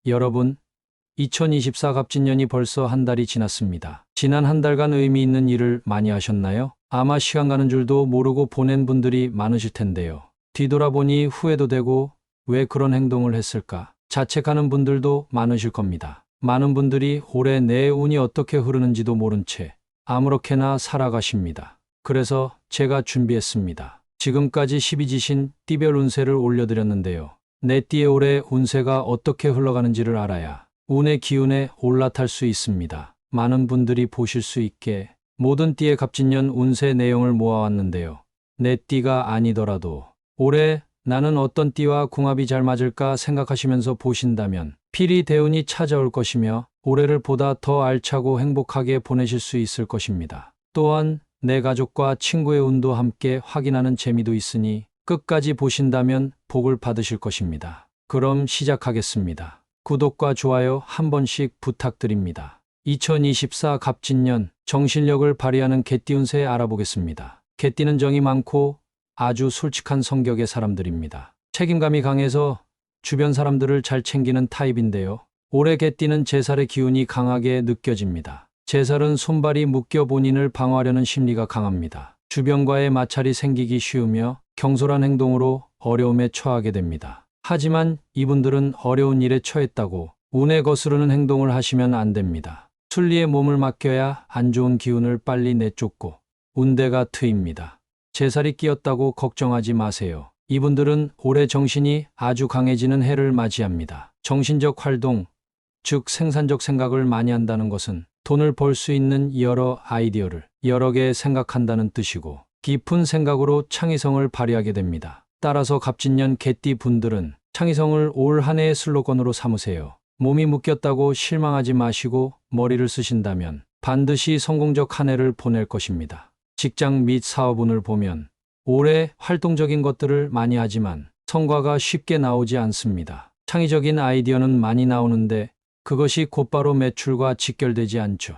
여러분, 2024 갑진년이 벌써 한 달이 지났습니다. 지난 한 달간 의미 있는 일을 많이 하셨나요? 아마 시간 가는 줄도 모르고 보낸 분들이 많으실 텐데요. 뒤돌아보니 후회도 되고 왜 그런 행동을 했을까? 자책하는 분들도 많으실 겁니다. 많은 분들이 올해 내 운이 어떻게 흐르는지도 모른 채 아무렇게나 살아가십니다. 그래서 제가 준비했습니다. 지금까지 12지신 띠별 운세를 올려드렸는데요. 내 띠의 올해 운세가 어떻게 흘러가는지를 알아야 운의 기운에 올라탈 수 있습니다. 많은 분들이 보실 수 있게 모든 띠의 갑진년 운세 내용을 모아왔는데요. 내 띠가 아니더라도 올해 나는 어떤 띠와 궁합이 잘 맞을까 생각하시면서 보신다면 필히 대운이 찾아올 것이며 올해를 보다 더 알차고 행복하게 보내실 수 있을 것입니다. 또한 내 가족과 친구의 운도 함께 확인하는 재미도 있으니 끝까지 보신다면 복을 받으실 것입니다. 그럼 시작하겠습니다. 구독과 좋아요 한 번씩 부탁드립니다. 2024 갑진년 정신력을 발휘하는 개띠 운세 알아보겠습니다. 개띠는 정이 많고 아주 솔직한 성격의 사람들입니다. 책임감이 강해서 주변 사람들을 잘 챙기는 타입인데요. 올해 개띠는 제살의 기운이 강하게 느껴집니다. 제살은 손발이 묶여 본인을 방어하려는 심리가 강합니다. 주변과의 마찰이 생기기 쉬우며 경솔한 행동으로 어려움에 처하게 됩니다. 하지만 이분들은 어려운 일에 처했다고 운에 거스르는 행동을 하시면 안 됩니다. 순리에 몸을 맡겨야 안 좋은 기운을 빨리 내쫓고 운대가 트입니다. 제살이 끼었다고 걱정하지 마세요. 이분들은 올해 정신이 아주 강해지는 해를 맞이합니다. 정신적 활동, 즉 생산적 생각을 많이 한다는 것은 돈을 벌 수 있는 여러 아이디어를 여러 개 생각한다는 뜻이고 깊은 생각으로 창의성을 발휘하게 됩니다. 따라서 갑진년 개띠 분들은 창의성을 올 한 해의 슬로건으로 삼으세요. 몸이 묶였다고 실망하지 마시고 머리를 쓰신다면 반드시 성공적 한 해를 보낼 것입니다. 직장 및 사업운을 보면 올해 활동적인 것들을 많이 하지만 성과가 쉽게 나오지 않습니다. 창의적인 아이디어는 많이 나오는데 그것이 곧바로 매출과 직결되지 않죠.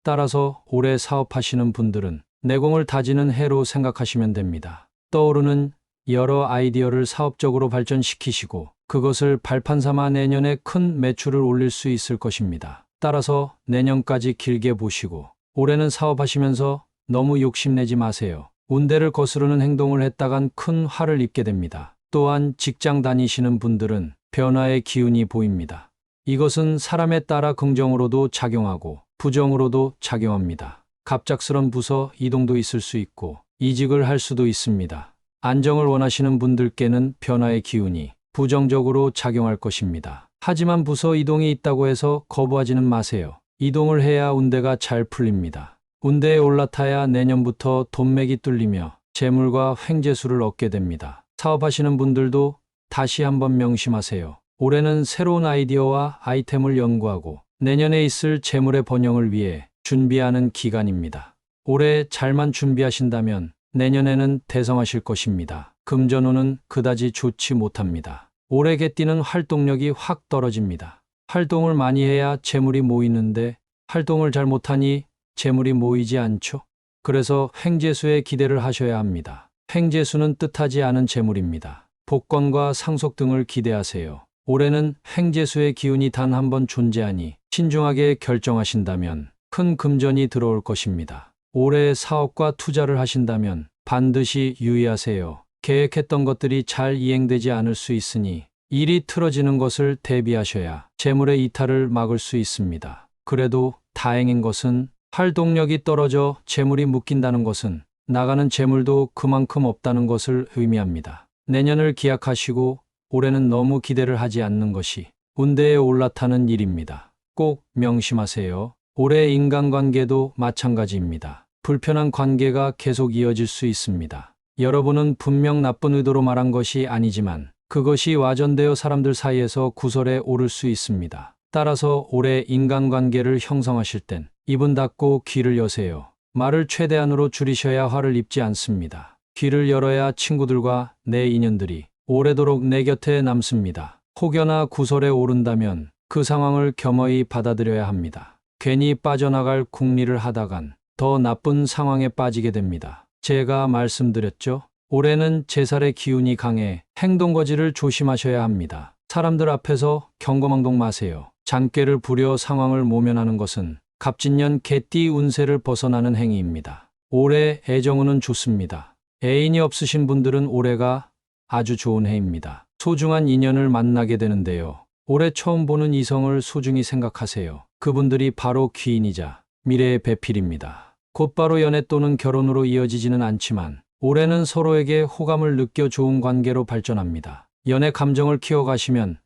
따라서 올해 사업하시는 분들은 내공을 다지는 해로 생각하시면 됩니다. 떠오르는 여러 아이디어를 사업적으로 발전시키시고 그것을 발판 삼아 내년에 큰 매출을 올릴 수 있을 것입니다. 따라서 내년까지 길게 보시고 올해는 사업하시면서 너무 욕심내지 마세요. 운대를 거스르는 행동을 했다간 큰 화를 입게 됩니다. 또한 직장 다니시는 분들은 변화의 기운이 보입니다. 이것은 사람에 따라 긍정으로도 작용하고 부정으로도 작용합니다. 갑작스런 부서 이동도 있을 수 있고 이직을 할 수도 있습니다. 안정을 원하시는 분들께는 변화의 기운이 부정적으로 작용할 것입니다. 하지만 부서 이동이 있다고 해서 거부하지는 마세요. 이동을 해야 운대가 잘 풀립니다. 운대에 올라타야 내년부터 돈맥이 뚫리며 재물과 횡재수를 얻게 됩니다. 사업하시는 분들도 다시 한번 명심하세요. 올해는 새로운 아이디어와 아이템을 연구하고 내년에 있을 재물의 번영을 위해 준비하는 기간입니다. 올해 잘만 준비하신다면 내년에는 대성하실 것입니다. 금전운은 그다지 좋지 못합니다. 올해 개띠는 활동력이 확 떨어집니다. 활동을 많이 해야 재물이 모이는데 활동을 잘 못하니 재물이 모이지 않죠. 그래서 횡재수에 기대를 하셔야 합니다. 횡재수는 뜻하지 않은 재물입니다. 복권과 상속 등을 기대하세요. 올해는 횡재수의 기운이 단 한 번 존재하니 신중하게 결정하신다면 큰 금전이 들어올 것입니다. 올해 사업과 투자를 하신다면 반드시 유의하세요. 계획했던 것들이 잘 이행되지 않을 수 있으니 일이 틀어지는 것을 대비하셔야 재물의 이탈을 막을 수 있습니다. 그래도 다행인 것은 활동력이 떨어져 재물이 묶인다는 것은 나가는 재물도 그만큼 없다는 것을 의미합니다. 내년을 기약하시고 올해는 너무 기대를 하지 않는 것이 운대에 올라타는 일입니다. 꼭 명심하세요. 올해 인간관계도 마찬가지입니다. 불편한 관계가 계속 이어질 수 있습니다. 여러분은 분명 나쁜 의도로 말한 것이 아니지만 그것이 와전되어 사람들 사이에서 구설에 오를 수 있습니다. 따라서 올해 인간관계를 형성하실 땐 입은 닫고 귀를 여세요. 말을 최대한으로 줄이셔야 화를 입지 않습니다. 귀를 열어야 친구들과 내 인연들이 오래도록 내 곁에 남습니다. 혹여나 구설에 오른다면 그 상황을 겸허히 받아들여야 합니다. 괜히 빠져나갈 궁리를 하다간 더 나쁜 상황에 빠지게 됩니다. 제가 말씀드렸죠? 올해는 제살의 기운이 강해 행동거지를 조심하셔야 합니다. 사람들 앞에서 경거망동 마세요. 장꾀를 부려 상황을 모면하는 것은 갑진년 개띠 운세를 벗어나는 행위입니다. 올해 애정운은 좋습니다. 애인이 없으신 분들은 올해가 아주 좋은 해입니다. 소중한 인연을 만나게 되는데요. 올해 처음 보는 이성을 소중히 생각하세요. 그분들이 바로 귀인이자 미래의 배필입니다. 곧바로 연애 또는 결혼으로 이어지지는 않지만 올해는 서로에게 호감을 느껴 좋은 관계로 발전합니다. 연애 감정을 키워가시면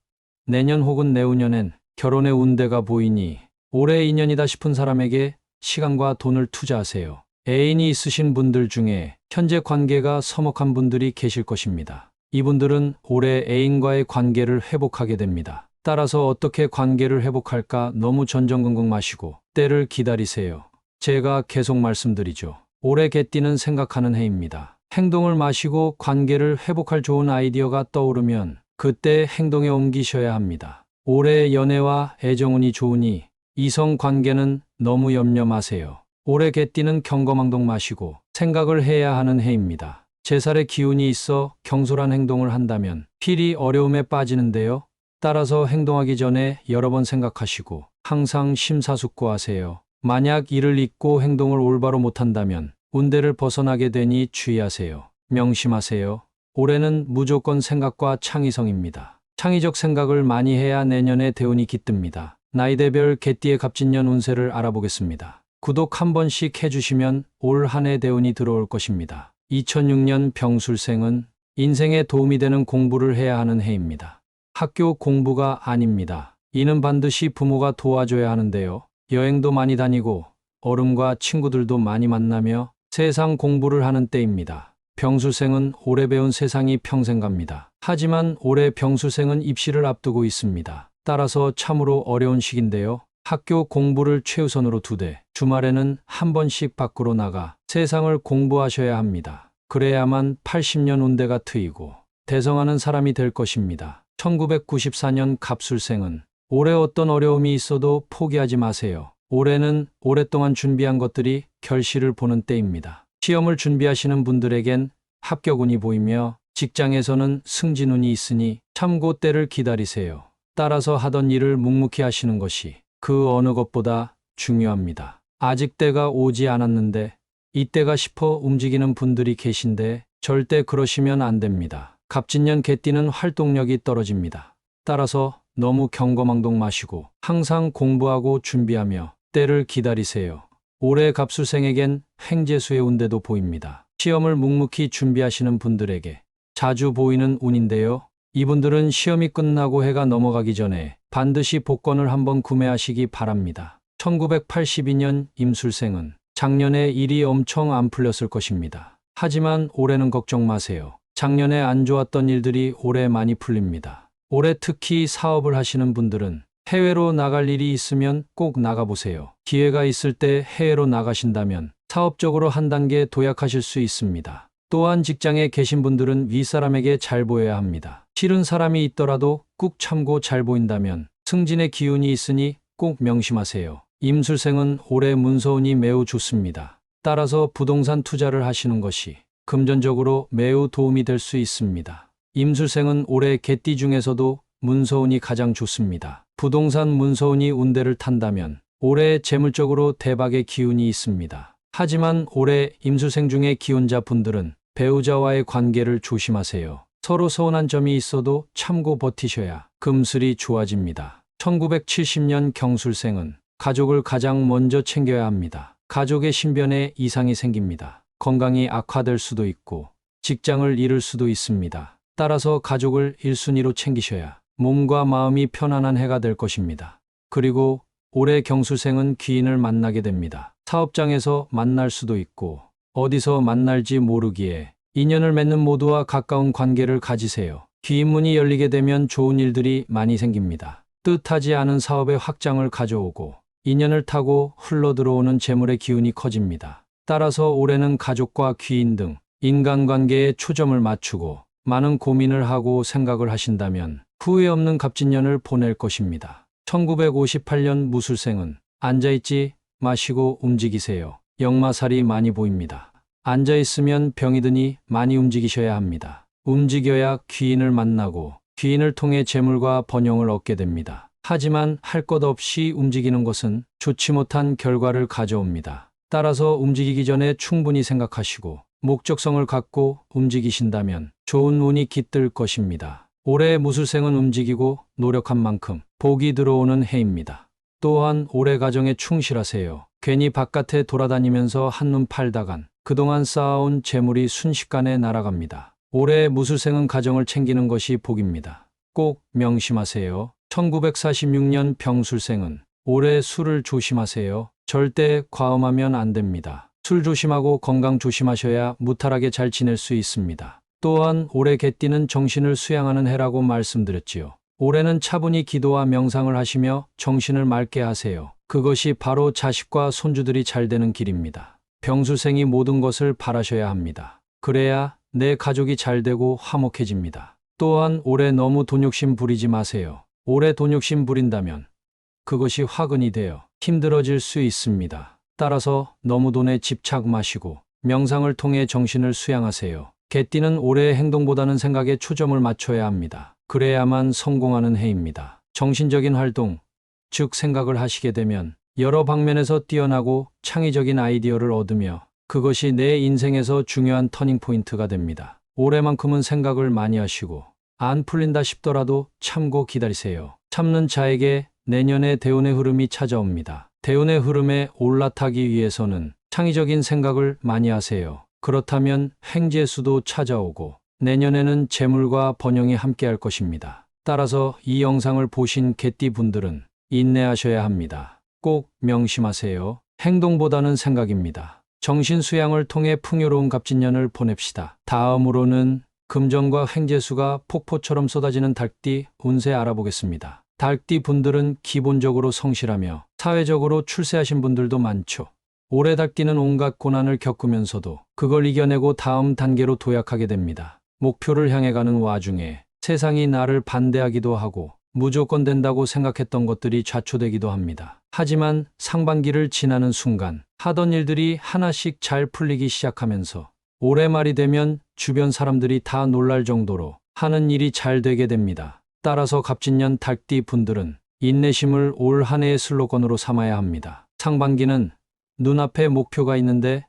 내년 혹은 내후년엔 결혼의 운대가 보이니 올해의 인연이다 싶은 사람에게 시간과 돈을 투자하세요. 애인이 있으신 분들 중에 현재 관계가 서먹한 분들이 계실 것입니다. 이분들은 올해 애인과의 관계를 회복하게 됩니다. 따라서 어떻게 관계를 회복할까 너무 전전긍긍 마시고 때를 기다리세요. 제가 계속 말씀드리죠. 올해 개띠는 생각하는 해입니다. 행동을 마시고 관계를 회복할 좋은 아이디어가 떠오르면 그때 행동에 옮기셔야 합니다. 올해 연애와 애정운이 좋으니 이성 관계는 너무 염려 마세요. 올해 개띠는 경거망동 마시고 생각을 해야 하는 해입니다. 제살의 기운이 있어 경솔한 행동을 한다면 필히 어려움에 빠지는데요. 따라서 행동하기 전에 여러 번 생각하시고 항상 심사숙고하세요. 만약 이를 잊고 행동을 올바로 못한다면 운대를 벗어나게 되니 주의하세요. 명심하세요. 올해는 무조건 생각과 창의성입니다. 창의적 생각을 많이 해야 내년에 대운이 깃듭니다. 나이대별 개띠의 갑진년 운세를 알아보겠습니다. 구독 한 번씩 해주시면 올 한 해 대운이 들어올 것입니다. 2006년 병술생은 인생에 도움이 되는 공부를 해야 하는 해입니다. 학교 공부가 아닙니다. 이는 반드시 부모가 도와줘야 하는데요. 여행도 많이 다니고 어른과 친구들도 많이 만나며 세상 공부를 하는 때입니다. 병술생은 오래 배운 세상이 평생 갑니다. 하지만 올해 병술생은 입시를 앞두고 있습니다. 따라서 참으로 어려운 시기인데요. 학교 공부를 최우선으로 두되 주말에는 한 번씩 밖으로 나가 세상을 공부하셔야 합니다. 그래야만 80년 운대가 트이고 대성하는 사람이 될 것입니다. 1994년 갑술생은 올해 어떤 어려움이 있어도 포기하지 마세요. 올해는 오랫동안 준비한 것들이 결실을 보는 때입니다. 시험을 준비하시는 분들에겐 합격운이 보이며 직장에서는 승진운이 있으니 참고 때를 기다리세요. 따라서 하던 일을 묵묵히 하시는 것이 그 어느 것보다 중요합니다. 아직 때가 오지 않았는데 이때가 싶어 움직이는 분들이 계신데 절대 그러시면 안 됩니다. 갑진년 개띠는 활동력이 떨어집니다. 따라서 너무 경거망동 마시고 항상 공부하고 준비하며 때를 기다리세요. 올해 갑술생에겐 횡재수의 운대도 보입니다. 시험을 묵묵히 준비하시는 분들에게 자주 보이는 운인데요. 이분들은 시험이 끝나고 해가 넘어가기 전에 반드시 복권을 한번 구매하시기 바랍니다. 1982년 임술생은 작년에 일이 엄청 안 풀렸을 것입니다. 하지만 올해는 걱정 마세요. 작년에 안 좋았던 일들이 올해 많이 풀립니다. 올해 특히 사업을 하시는 분들은 해외로 나갈 일이 있으면 꼭 나가보세요. 기회가 있을 때 해외로 나가신다면 사업적으로 한 단계 도약하실 수 있습니다. 또한 직장에 계신 분들은 윗사람에게 잘 보여야 합니다. 싫은 사람이 있더라도 꾹 참고 잘 보인다면 승진의 기운이 있으니 꼭 명심하세요. 임술생은 올해 문서운이 매우 좋습니다. 따라서 부동산 투자를 하시는 것이 금전적으로 매우 도움이 될 수 있습니다. 임술생은 올해 개띠 중에서도 문서운이 가장 좋습니다. 부동산 문서운이 운대를 탄다면 올해 재물적으로 대박의 기운이 있습니다. 하지만 올해 임술생 중에 기혼자 분들은 배우자와의 관계를 조심하세요. 서로 서운한 점이 있어도 참고 버티셔야 금슬이 좋아집니다. 1970년 경술생은 가족을 가장 먼저 챙겨야 합니다. 가족의 신변에 이상이 생깁니다. 건강이 악화될 수도 있고 직장을 잃을 수도 있습니다. 따라서 가족을 1순위로 챙기셔야 몸과 마음이 편안한 해가 될 것입니다. 그리고 올해 경술생은 귀인을 만나게 됩니다. 사업장에서 만날 수도 있고 어디서 만날지 모르기에 인연을 맺는 모두와 가까운 관계를 가지세요. 귀인문이 열리게 되면 좋은 일들이 많이 생깁니다. 뜻하지 않은 사업의 확장을 가져오고 인연을 타고 흘러들어오는 재물의 기운이 커집니다. 따라서 올해는 가족과 귀인 등 인간관계에 초점을 맞추고 많은 고민을 하고 생각을 하신다면 후회 없는 갑진년을 보낼 것입니다. 1958년 무술생은 앉아있지 마시고 움직이세요. 역마살이 많이 보입니다. 앉아있으면 병이 드니 많이 움직이셔야 합니다. 움직여야 귀인을 만나고 귀인을 통해 재물과 번영을 얻게 됩니다. 하지만 할 것 없이 움직이는 것은 좋지 못한 결과를 가져옵니다. 따라서 움직이기 전에 충분히 생각하시고 목적성을 갖고 움직이신다면 좋은 운이 깃들 것입니다. 올해 무술생은 움직이고 노력한 만큼 복이 들어오는 해입니다. 또한 올해 가정에 충실하세요. 괜히 바깥에 돌아다니면서 한눈 팔다간 그동안 쌓아온 재물이 순식간에 날아갑니다. 올해 무술생은 가정을 챙기는 것이 복입니다. 꼭 명심하세요. 1946년 병술생은 올해 술을 조심하세요. 절대 과음하면 안 됩니다. 술 조심하고 건강 조심하셔야 무탈하게 잘 지낼 수 있습니다. 또한 올해 개띠는 정신을 수양하는 해라고 말씀드렸지요. 올해는 차분히 기도와 명상을 하시며 정신을 맑게 하세요. 그것이 바로 자식과 손주들이 잘 되는 길입니다. 병술생이 모든 것을 바라셔야 합니다. 그래야 내 가족이 잘 되고 화목해집니다. 또한 올해 너무 돈욕심 부리지 마세요. 올해 돈욕심 부린다면 그것이 화근이 되어 힘들어질 수 있습니다. 따라서 너무 돈에 집착 마시고 명상을 통해 정신을 수양하세요. 개띠는 올해의 행동보다는 생각에 초점을 맞춰야 합니다. 그래야만 성공하는 해입니다. 정신적인 활동, 즉 생각을 하시게 되면 여러 방면에서 뛰어나고 창의적인 아이디어를 얻으며 그것이 내 인생에서 중요한 터닝포인트가 됩니다. 올해만큼은 생각을 많이 하시고 안 풀린다 싶더라도 참고 기다리세요. 참는 자에게 내년에 대운의 흐름이 찾아옵니다. 대운의 흐름에 올라타기 위해서는 창의적인 생각을 많이 하세요. 그렇다면 횡재수도 찾아오고 내년에는 재물과 번영이 함께할 것입니다. 따라서 이 영상을 보신 개띠 분들은 인내하셔야 합니다. 꼭 명심하세요. 행동보다는 생각입니다. 정신 수양을 통해 풍요로운 갑진년을 보냅시다. 다음으로는 금전과 횡재수가 폭포처럼 쏟아지는 달띠 운세 알아보겠습니다. 달띠 분들은 기본적으로 성실하며 사회적으로 출세하신 분들도 많죠. 올해 달띠는 온갖 고난을 겪으면서도 그걸 이겨내고 다음 단계로 도약하게 됩니다. 목표를 향해 가는 와중에 세상이 나를 반대하기도 하고 무조건 된다고 생각했던 것들이 좌초되기도 합니다. 하지만 상반기를 지나는 순간 하던 일들이 하나씩 잘 풀리기 시작하면서 올해 말이 되면 주변 사람들이 다 놀랄 정도로 하는 일이 잘 되게 됩니다. 따라서 갑진년 달띠 분들은 인내심을 올 한 해의 슬로건으로 삼아야 합니다. 상반기는 눈앞에 목표가 있는데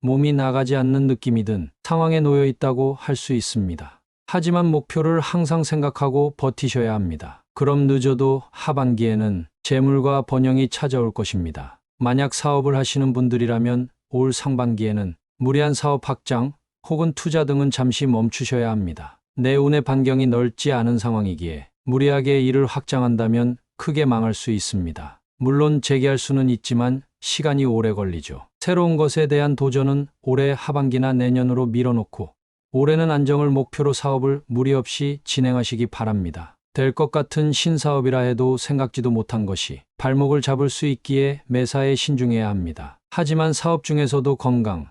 몸이 나가지 않는 느낌이 든 상황에 놓여 있다고 할 수 있습니다. 하지만 목표를 항상 생각하고 버티셔야 합니다. 그럼 늦어도 하반기에는 재물과 번영이 찾아올 것입니다. 만약 사업을 하시는 분들이라면 올 상반기에는 무리한 사업 확장 혹은 투자 등은 잠시 멈추셔야 합니다. 내 운의 반경이 넓지 않은 상황이기에 무리하게 일을 확장한다면 크게 망할 수 있습니다. 물론 재개할 수는 있지만 시간이 오래 걸리죠. 새로운 것에 대한 도전은 올해 하반기나 내년으로 밀어놓고 올해는 안정을 목표로 사업을 무리 없이 진행하시기 바랍니다. 될 것 같은 신사업이라 해도 생각지도 못한 것이 발목을 잡을 수 있기에 매사에 신중해야 합니다. 하지만 사업 중에서도 건강,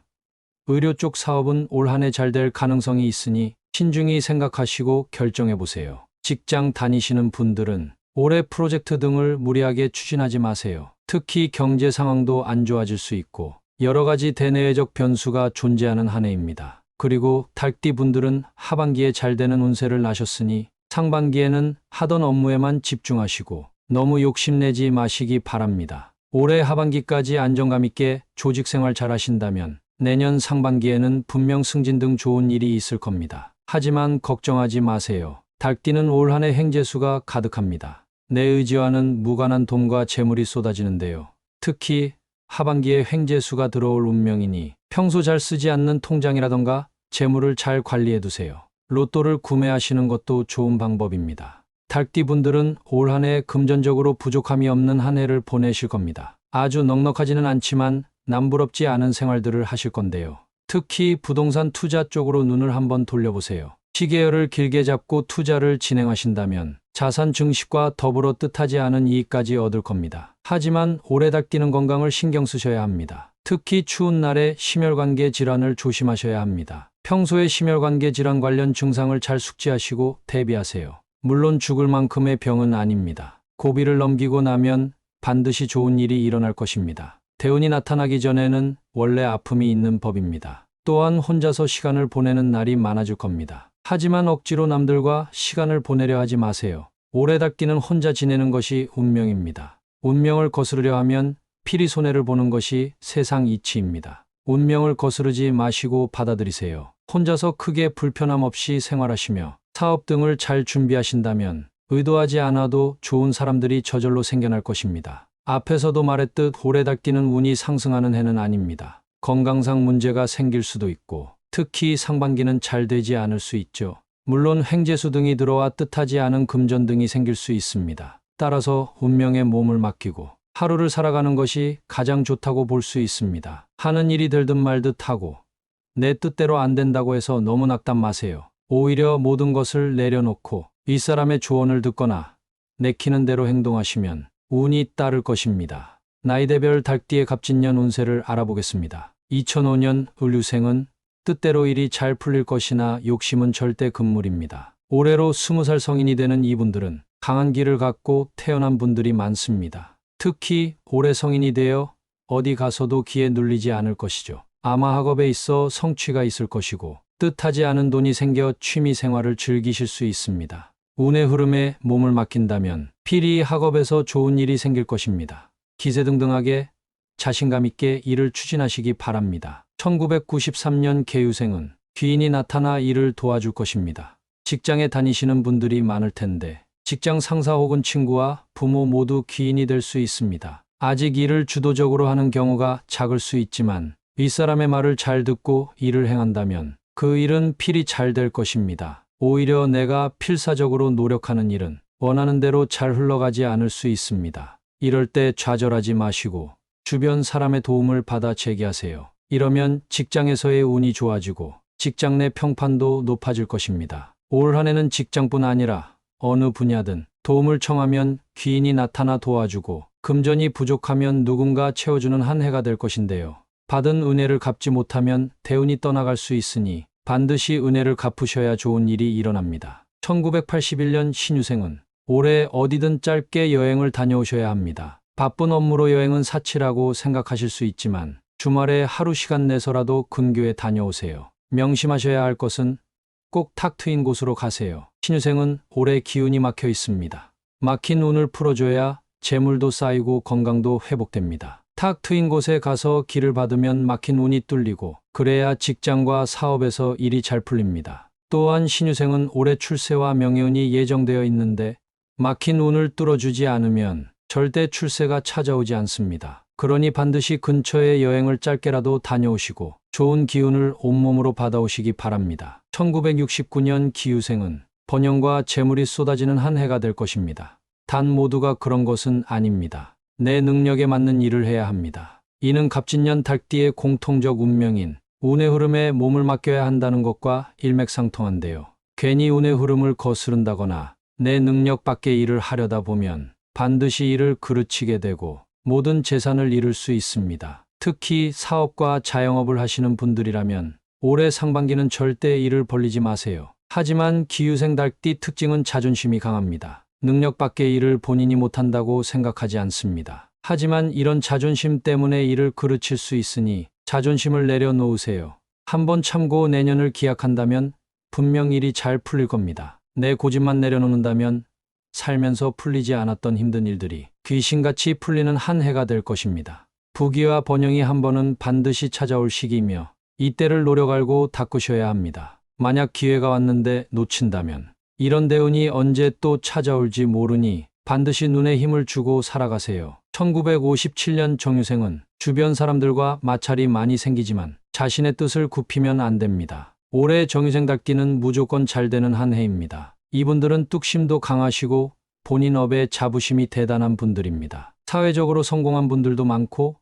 의료 쪽 사업은 올 한 해 잘 될 가능성이 있으니 신중히 생각하시고 결정해 보세요. 직장 다니시는 분들은 올해 프로젝트 등을 무리하게 추진하지 마세요. 특히 경제 상황도 안 좋아질 수 있고 여러 가지 대내외적 변수가 존재하는 한 해입니다. 그리고 달띠 분들은 하반기에 잘 되는 운세를 나셨으니 상반기에는 하던 업무에만 집중하시고 너무 욕심내지 마시기 바랍니다. 올해 하반기까지 안정감 있게 조직 생활 잘 하신다면 내년 상반기에는 분명 승진 등 좋은 일이 있을 겁니다. 하지만 걱정하지 마세요. 달띠는 올 한 해 횡재수가 가득합니다. 내 의지와는 무관한 돈과 재물이 쏟아지는데요. 특히 하반기에 횡재수가 들어올 운명이니 평소 잘 쓰지 않는 통장이라던가 재물을 잘 관리해 두세요. 로또를 구매하시는 것도 좋은 방법입니다. 달띠 분들은 올 한 해 금전적으로 부족함이 없는 한 해를 보내실 겁니다. 아주 넉넉하지는 않지만 남부럽지 않은 생활들을 하실 건데요. 특히 부동산 투자 쪽으로 눈을 한번 돌려보세요. 시계열을 길게 잡고 투자를 진행하신다면 자산 증식과 더불어 뜻하지 않은 이익까지 얻을 겁니다. 하지만 올해 달띠는 건강을 신경 쓰셔야 합니다. 특히 추운 날에 심혈관계 질환을 조심하셔야 합니다. 평소에 심혈관계 질환 관련 증상을 잘 숙지하시고 대비하세요. 물론 죽을 만큼의 병은 아닙니다. 고비를 넘기고 나면 반드시 좋은 일이 일어날 것입니다. 대운이 나타나기 전에는 원래 아픔이 있는 법입니다. 또한 혼자서 시간을 보내는 날이 많아질 겁니다. 하지만 억지로 남들과 시간을 보내려 하지 마세요. 오래 닦기는 혼자 지내는 것이 운명입니다. 운명을 거스르려 하면 필히 손해를 보는 것이 세상 이치입니다. 운명을 거스르지 마시고 받아들이세요. 혼자서 크게 불편함 없이 생활하시며 사업 등을 잘 준비하신다면 의도하지 않아도 좋은 사람들이 저절로 생겨날 것입니다. 앞에서도 말했듯 오래 닦이는 운이 상승하는 해는 아닙니다. 건강상 문제가 생길 수도 있고 특히 상반기는 잘 되지 않을 수 있죠. 물론 횡재수 등이 들어와 뜻하지 않은 금전 등이 생길 수 있습니다. 따라서 운명에 몸을 맡기고 하루를 살아가는 것이 가장 좋다고 볼 수 있습니다. 하는 일이 될듯 말듯 하고 내 뜻대로 안 된다고 해서 너무 낙담 마세요. 오히려 모든 것을 내려놓고 윗사람의 조언을 듣거나 내키는 대로 행동하시면 운이 따를 것입니다. 나이대별 닭띠의 갑진년 운세를 알아보겠습니다. 2005년 을류생은 뜻대로 일이 잘 풀릴 것이나 욕심은 절대 금물입니다. 올해로 20살 성인이 되는 이분들은 강한 기를 갖고 태어난 분들이 많습니다. 특히 올해 성인이 되어 어디 가서도 기에 눌리지 않을 것이죠. 아마 학업에 있어 성취가 있을 것이고 뜻하지 않은 돈이 생겨 취미 생활을 즐기실 수 있습니다. 운의 흐름에 몸을 맡긴다면 필히 학업에서 좋은 일이 생길 것입니다. 기세등등하게 자신감 있게 일을 추진하시기 바랍니다. 1993년 개유생은 귀인이 나타나 일을 도와줄 것입니다. 직장에 다니시는 분들이 많을 텐데 직장 상사 혹은 친구와 부모 모두 귀인이 될 수 있습니다. 아직 일을 주도적으로 하는 경우가 작을 수 있지만 윗사람의 말을 잘 듣고 일을 행한다면 그 일은 필히 잘 될 것입니다. 오히려 내가 필사적으로 노력하는 일은 원하는 대로 잘 흘러가지 않을 수 있습니다. 이럴 때 좌절하지 마시고 주변 사람의 도움을 받아 재기하세요. 이러면 직장에서의 운이 좋아지고 직장 내 평판도 높아질 것입니다. 올 한 해는 직장뿐 아니라 어느 분야든 도움을 청하면 귀인이 나타나 도와주고 금전이 부족하면 누군가 채워주는 한 해가 될 것인데요. 받은 은혜를 갚지 못하면 대운이 떠나갈 수 있으니 반드시 은혜를 갚으셔야 좋은 일이 일어납니다. 1981년 신유생은 올해 어디든 짧게 여행을 다녀오셔야 합니다. 바쁜 업무로 여행은 사치라고 생각하실 수 있지만 주말에 하루 시간 내서라도 근교에 다녀오세요. 명심하셔야 할 것은 꼭 탁 트인 곳으로 가세요. 신유생은 올해 기운이 막혀 있습니다. 막힌 운을 풀어줘야 재물도 쌓이고 건강도 회복됩니다. 탁 트인 곳에 가서 길을 받으면 막힌 운이 뚫리고 그래야 직장과 사업에서 일이 잘 풀립니다. 또한 신유생은 올해 출세와 명예운이 예정되어 있는데 막힌 운을 뚫어주지 않으면 절대 출세가 찾아오지 않습니다. 그러니 반드시 근처에 여행을 짧게라도 다녀오시고 좋은 기운을 온몸으로 받아오시기 바랍니다. 1969년 기유생은 번영과 재물이 쏟아지는 한 해가 될 것입니다. 단 모두가 그런 것은 아닙니다. 내 능력에 맞는 일을 해야 합니다. 이는 갑진년 닭띠의 공통적 운명인 운의 흐름에 몸을 맡겨야 한다는 것과 일맥상통한데요. 괜히 운의 흐름을 거스른다거나 내 능력 밖의 일을 하려다 보면 반드시 일을 그르치게 되고 모든 재산을 잃을 수 있습니다. 특히 사업과 자영업을 하시는 분들이라면 올해 상반기는 절대 일을 벌리지 마세요. 하지만 기유생 닭띠 특징은 자존심이 강합니다. 능력 밖의 일을 본인이 못한다고 생각하지 않습니다. 하지만 이런 자존심 때문에 일을 그르칠 수 있으니 자존심을 내려놓으세요. 한번 참고 내년을 기약한다면 분명 일이 잘 풀릴 겁니다. 내 고집만 내려놓는다면 살면서 풀리지 않았던 힘든 일들이 귀신같이 풀리는 한 해가 될 것입니다. 부귀와 번영이 한 번은 반드시 찾아올 시기이며 이때를 노력 알고 닦으셔야 합니다. 만약 기회가 왔는데 놓친다면 이런 대운이 언제 또 찾아올지 모르니 반드시 눈에 힘을 주고 살아가세요. 1957년 정유생은 주변 사람들과 마찰이 많이 생기지만 자신의 뜻을 굽히면 안 됩니다. 올해 정유생 닭띠는 무조건 잘 되는 한 해입니다. 이분들은 뚝심도 강하시고 본인 업에 자부심이 대단한 분들입니다. 사회적으로 성공한 분들도 많고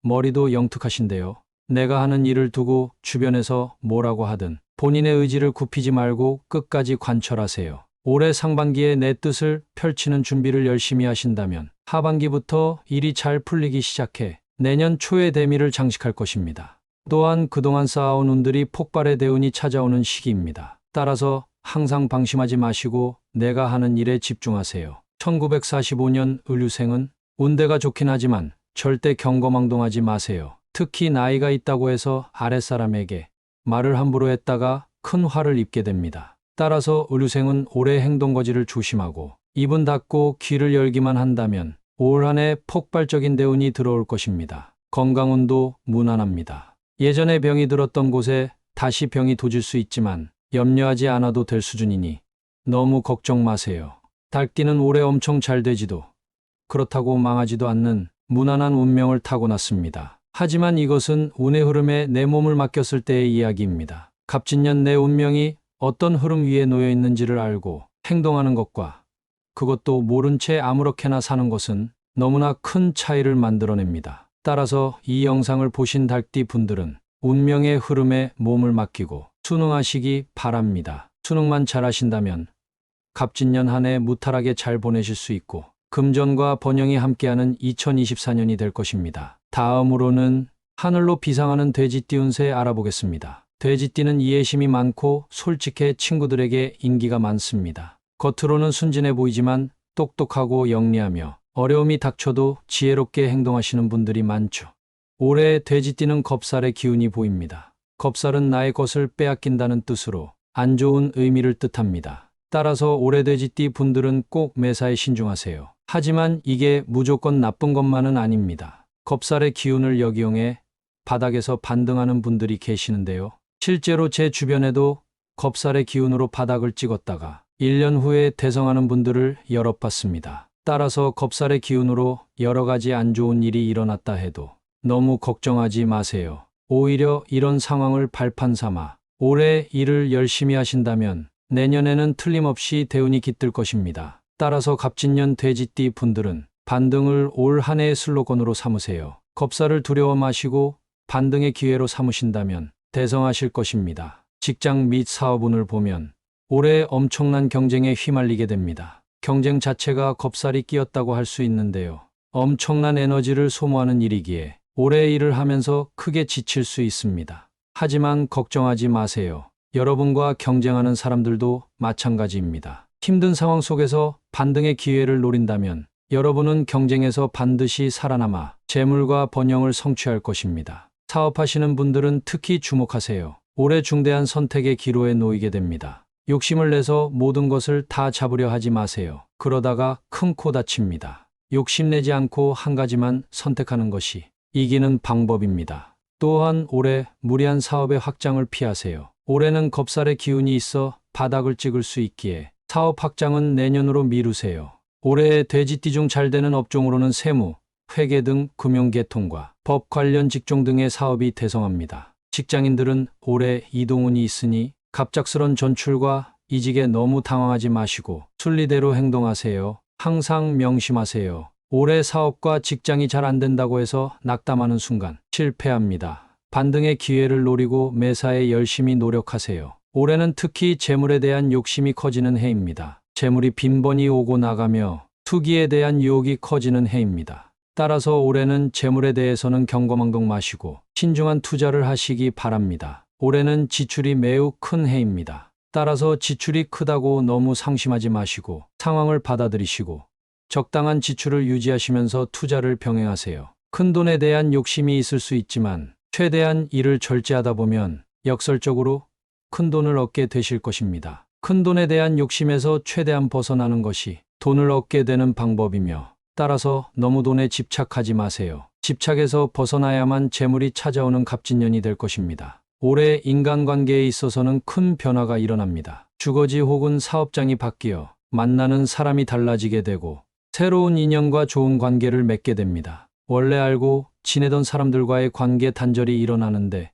머리도 영특하신데요. 내가 하는 일을 두고 주변에서 뭐라고 하든 본인의 의지를 굽히지 말고 끝까지 관철하세요. 올해 상반기에 내 뜻을 펼치는 준비를 열심히 하신다면 하반기부터 일이 잘 풀리기 시작해 내년 초에 대미를 장식할 것입니다. 또한 그동안 쌓아온 운들이 폭발의 대운이 찾아오는 시기입니다. 따라서 항상 방심하지 마시고 내가 하는 일에 집중하세요. 1945년 을유생은 운대가 좋긴 하지만 절대 경거망동하지 마세요. 특히 나이가 있다고 해서 아랫사람에게 말을 함부로 했다가 큰 화를 입게 됩니다. 따라서 의류생은 올해 행동거지를 조심하고 입은 닫고 귀를 열기만 한다면 올 한 해 폭발적인 대운이 들어올 것입니다. 건강운도 무난합니다. 예전에 병이 들었던 곳에 다시 병이 도질 수 있지만 염려하지 않아도 될 수준이니 너무 걱정 마세요. 달띠는 올해 엄청 잘 되지도 그렇다고 망하지도 않는 무난한 운명을 타고났습니다. 하지만 이것은 운의 흐름에 내 몸을 맡겼을 때의 이야기입니다. 갑진년 내 운명이 어떤 흐름 위에 놓여 있는지를 알고 행동하는 것과 그것도 모른 채 아무렇게나 사는 것은 너무나 큰 차이를 만들어냅니다. 따라서 이 영상을 보신 달띠 분들은 운명의 흐름에 몸을 맡기고 순응하시기 바랍니다. 순응만 잘하신다면 갑진년 한 해 무탈하게 잘 보내실 수 있고 금전과 번영이 함께하는 2024년이 될 것입니다. 다음으로는 하늘로 비상하는 돼지띠 운세 알아보겠습니다. 돼지띠는 이해심이 많고 솔직해 친구들에게 인기가 많습니다. 겉으로는 순진해 보이지만 똑똑하고 영리하며 어려움이 닥쳐도 지혜롭게 행동하시는 분들이 많죠. 올해 돼지띠는 겁살의 기운이 보입니다. 겁살은 나의 것을 빼앗긴다는 뜻으로 안 좋은 의미를 뜻합니다. 따라서 올해 돼지띠 분들은 꼭 매사에 신중하세요. 하지만 이게 무조건 나쁜 것만은 아닙니다. 겁살의 기운을 역이용해 바닥에서 반등하는 분들이 계시는데요. 실제로 제 주변에도 겁살의 기운으로 바닥을 찍었다가 1년 후에 대성하는 분들을 여럿 봤습니다. 따라서 겁살의 기운으로 여러 가지 안 좋은 일이 일어났다 해도 너무 걱정하지 마세요. 오히려 이런 상황을 발판 삼아 올해 일을 열심히 하신다면 내년에는 틀림없이 대운이 깃들 것입니다. 따라서 갑진년 돼지띠 분들은 반등을 올 한 해의 슬로건으로 삼으세요. 겁살을 두려워 마시고 반등의 기회로 삼으신다면 대성하실 것입니다. 직장 및 사업운을 보면 올해 엄청난 경쟁에 휘말리게 됩니다. 경쟁 자체가 겁살이 끼었다고 할 수 있는데요. 엄청난 에너지를 소모하는 일이기에 올해 일을 하면서 크게 지칠 수 있습니다. 하지만 걱정하지 마세요. 여러분과 경쟁하는 사람들도 마찬가지입니다. 힘든 상황 속에서 반등의 기회를 노린다면 여러분은 경쟁에서 반드시 살아남아 재물과 번영을 성취할 것입니다. 사업하시는 분들은 특히 주목하세요. 올해 중대한 선택의 기로에 놓이게 됩니다. 욕심을 내서 모든 것을 다 잡으려 하지 마세요. 그러다가 큰 코 다칩니다. 욕심내지 않고 한 가지만 선택하는 것이 이기는 방법입니다. 또한 올해 무리한 사업의 확장을 피하세요. 올해는 겁살의 기운이 있어 바닥을 찍을 수 있기에 사업 확장은 내년으로 미루세요. 올해 돼지띠 중 잘 되는 업종으로는 세무, 회계 등 금융계통과 법 관련 직종 등의 사업이 대성합니다. 직장인들은 올해 이동운이 있으니 갑작스런 전출과 이직에 너무 당황하지 마시고 순리대로 행동하세요. 항상 명심하세요. 올해 사업과 직장이 잘 안 된다고 해서 낙담하는 순간 실패합니다. 반등의 기회를 노리고 매사에 열심히 노력하세요. 올해는 특히 재물에 대한 욕심이 커지는 해입니다. 재물이 빈번히 오고 나가며 투기에 대한 유혹이 커지는 해입니다. 따라서 올해는 재물에 대해서는 경거망동 마시고 신중한 투자를 하시기 바랍니다. 올해는 지출이 매우 큰 해입니다. 따라서 지출이 크다고 너무 상심하지 마시고 상황을 받아들이시고 적당한 지출을 유지하시면서 투자를 병행하세요. 큰돈에 대한 욕심이 있을 수 있지만 최대한 이를 절제하다 보면 역설적으로 큰돈을 얻게 되실 것입니다. 큰돈에 대한 욕심에서 최대한 벗어나는 것이 돈을 얻게 되는 방법이며 따라서 너무 돈에 집착하지 마세요. 집착에서 벗어나야만 재물이 찾아오는 갑진년이 될 것입니다. 올해 인간관계에 있어서는 큰 변화가 일어납니다. 주거지 혹은 사업장이 바뀌어 만나는 사람이 달라지게 되고 새로운 인연과 좋은 관계를 맺게 됩니다. 원래 알고 지내던 사람들과의 관계 단절이 일어나는데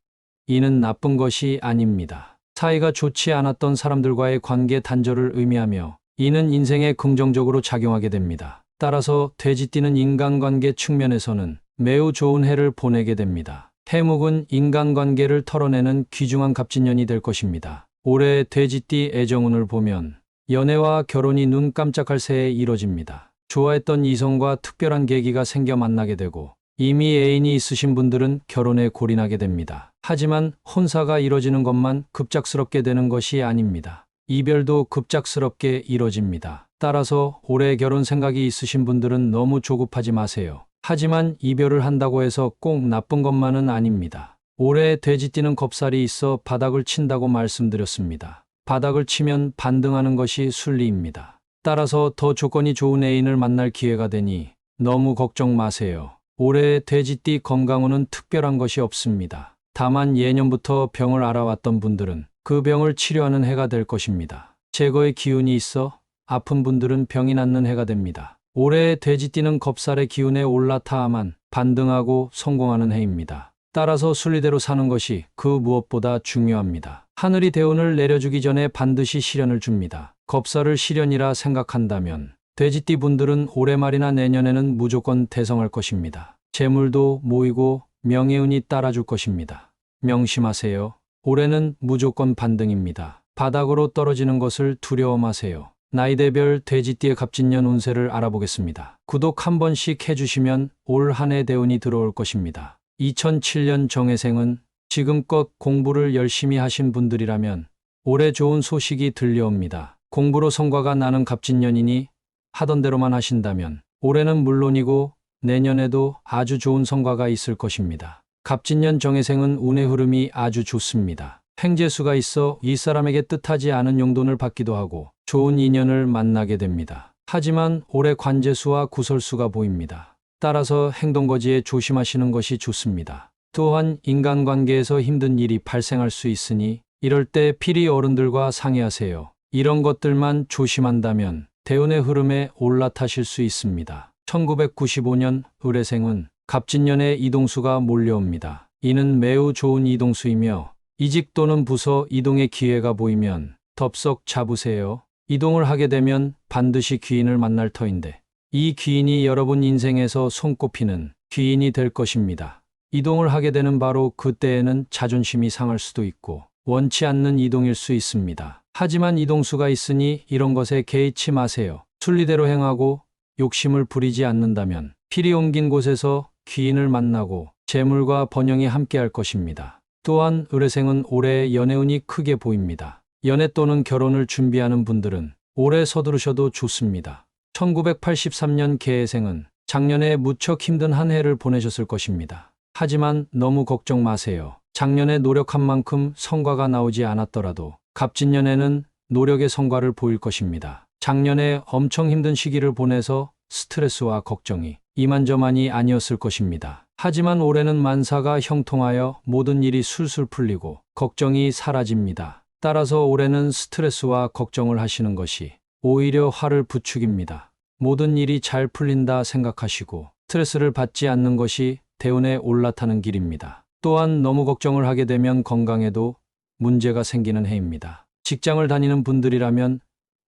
이는 나쁜 것이 아닙니다. 사이가 좋지 않았던 사람들과의 관계 단절을 의미하며 이는 인생에 긍정적으로 작용하게 됩니다. 따라서 돼지띠는 인간관계 측면에서는 매우 좋은 해를 보내게 됩니다. 해묵은 인간관계를 털어내는 귀중한 갑진년이 될 것입니다. 올해 돼지띠 애정운을 보면 연애와 결혼이 눈 깜짝할 새에 이뤄집니다. 좋아했던 이성과 특별한 계기가 생겨 만나게 되고 이미 애인이 있으신 분들은 결혼에 골인하게 됩니다. 하지만 혼사가 이뤄지는 것만 급작스럽게 되는 것이 아닙니다. 이별도 급작스럽게 이뤄집니다. 따라서 올해 결혼 생각이 있으신 분들은 너무 조급하지 마세요. 하지만 이별을 한다고 해서 꼭 나쁜 것만은 아닙니다. 올해 돼지띠는 겁살이 있어 바닥을 친다고 말씀드렸습니다. 바닥을 치면 반등하는 것이 순리입니다. 따라서 더 조건이 좋은 애인을 만날 기회가 되니 너무 걱정 마세요. 올해 돼지띠 건강운은 특별한 것이 없습니다. 다만 예년부터 병을 앓아왔던 분들은 그 병을 치료하는 해가 될 것입니다. 제거의 기운이 있어 아픈 분들은 병이 낫는 해가 됩니다. 올해 돼지띠는 겁살의 기운에 올라타야만 반등하고 성공하는 해입니다. 따라서 순리대로 사는 것이 그 무엇보다 중요합니다. 하늘이 대운을 내려주기 전에 반드시 시련을 줍니다. 겁살을 시련이라 생각한다면 돼지띠 분들은 올해 말이나 내년에는 무조건 대성할 것입니다. 재물도 모이고 명예운이 따라줄 것입니다. 명심하세요. 올해는 무조건 반등입니다. 바닥으로 떨어지는 것을 두려워 마세요. 나이대별 돼지띠의 갑진년 운세를 알아보겠습니다. 구독 한 번씩 해주시면 올 한 해 대운이 들어올 것입니다. 2007년 정해생은 지금껏 공부를 열심히 하신 분들이라면 올해 좋은 소식이 들려옵니다. 공부로 성과가 나는 갑진년이니 하던 대로만 하신다면 올해는 물론이고 내년에도 아주 좋은 성과가 있을 것입니다. 갑진년 정해생은 운의 흐름이 아주 좋습니다. 횡재수가 있어 윗사람에게 뜻하지 않은 용돈을 받기도 하고 좋은 인연을 만나게 됩니다. 하지만 올해 관재수와 구설수가 보입니다. 따라서 행동거지에 조심하시는 것이 좋습니다. 또한 인간관계에서 힘든 일이 발생할 수 있으니 이럴 때 필히 어른들과 상의하세요. 이런 것들만 조심한다면 대운의 흐름에 올라타실 수 있습니다. 1995년 을해생은 갑진년에 이동수가 몰려옵니다. 이는 매우 좋은 이동수이며 이직 또는 부서 이동의 기회가 보이면 덥석 잡으세요. 이동을 하게 되면 반드시 귀인을 만날 터인데 이 귀인이 여러분 인생에서 손꼽히는 귀인이 될 것입니다. 이동을 하게 되는 바로 그때에는 자존심이 상할 수도 있고 원치 않는 이동일 수 있습니다. 하지만 이동수가 있으니 이런 것에 개의치 마세요. 순리대로 행하고 욕심을 부리지 않는다면 필히 옮긴 곳에서 귀인을 만나고 재물과 번영이 함께할 것입니다. 또한 을해생은 올해 연애운이 크게 보입니다. 연애 또는 결혼을 준비하는 분들은 올해 서두르셔도 좋습니다. 1983년 개해생은 작년에 무척 힘든 한 해를 보내셨을 것입니다. 하지만 너무 걱정 마세요. 작년에 노력한 만큼 성과가 나오지 않았더라도 갑진년에는 노력의 성과를 보일 것입니다. 작년에 엄청 힘든 시기를 보내서 스트레스와 걱정이 이만저만이 아니었을 것입니다. 하지만 올해는 만사가 형통하여 모든 일이 술술 풀리고 걱정이 사라집니다. 따라서 올해는 스트레스와 걱정을 하시는 것이 오히려 화를 부추깁니다. 모든 일이 잘 풀린다 생각하시고 스트레스를 받지 않는 것이 대운에 올라타는 길입니다. 또한 너무 걱정을 하게 되면 건강에도 문제가 생기는 해입니다. 직장을 다니는 분들이라면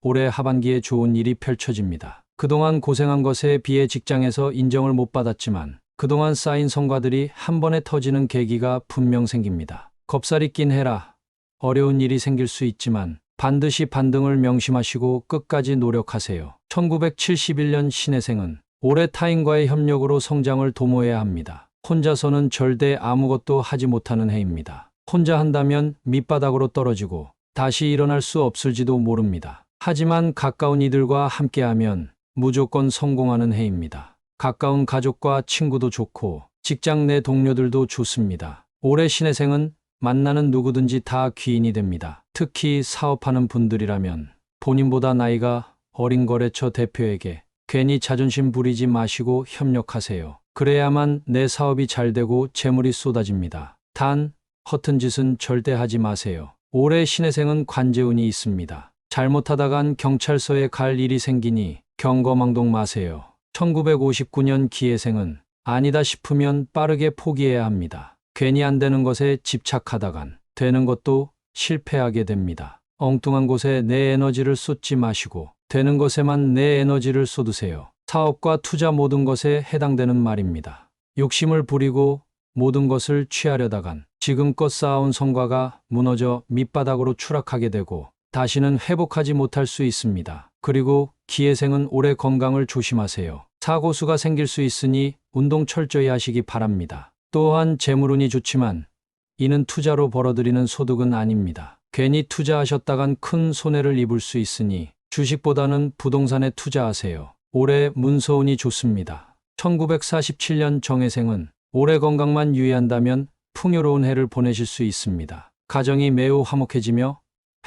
올해 하반기에 좋은 일이 펼쳐집니다. 그동안 고생한 것에 비해 직장에서 인정을 못 받았지만 그동안 쌓인 성과들이 한 번에 터지는 계기가 분명 생깁니다. 겁살이 낀 해라 어려운 일이 생길 수 있지만 반드시 반등을 명심하시고 끝까지 노력하세요. 1971년 신해생은 올해 타인과의 협력으로 성장을 도모해야 합니다. 혼자서는 절대 아무것도 하지 못하는 해입니다. 혼자 한다면 밑바닥으로 떨어지고 다시 일어날 수 없을지도 모릅니다. 하지만 가까운 이들과 함께하면 무조건 성공하는 해입니다. 가까운 가족과 친구도 좋고 직장 내 동료들도 좋습니다. 올해 신해생은 만나는 누구든지 다 귀인이 됩니다. 특히 사업하는 분들이라면 본인보다 나이가 어린 거래처 대표에게 괜히 자존심 부리지 마시고 협력하세요. 그래야만 내 사업이 잘 되고 재물이 쏟아집니다. 단, 허튼 짓은 절대 하지 마세요. 올해 신해생은 관재운이 있습니다. 잘못하다간 경찰서에 갈 일이 생기니 경거망동 마세요. 1959년 기해생은 아니다 싶으면 빠르게 포기해야 합니다. 괜히 안 되는 것에 집착하다간 되는 것도 실패하게 됩니다. 엉뚱한 곳에 내 에너지를 쏟지 마시고 되는 것에만 내 에너지를 쏟으세요. 사업과 투자 모든 것에 해당되는 말입니다. 욕심을 부리고 모든 것을 취하려다간 지금껏 쌓아온 성과가 무너져 밑바닥으로 추락하게 되고 다시는 회복하지 못할 수 있습니다. 그리고 기해생은 올해 건강을 조심하세요. 사고수가 생길 수 있으니 운동 철저히 하시기 바랍니다. 또한 재물운이 좋지만 이는 투자로 벌어들이는 소득은 아닙니다. 괜히 투자하셨다간 큰 손해를 입을 수 있으니 주식보다는 부동산에 투자하세요. 올해 문서운이 좋습니다. 1947년 정해생은 올해 건강만 유의한다면 풍요로운 해를 보내실 수 있습니다. 가정이 매우 화목해지며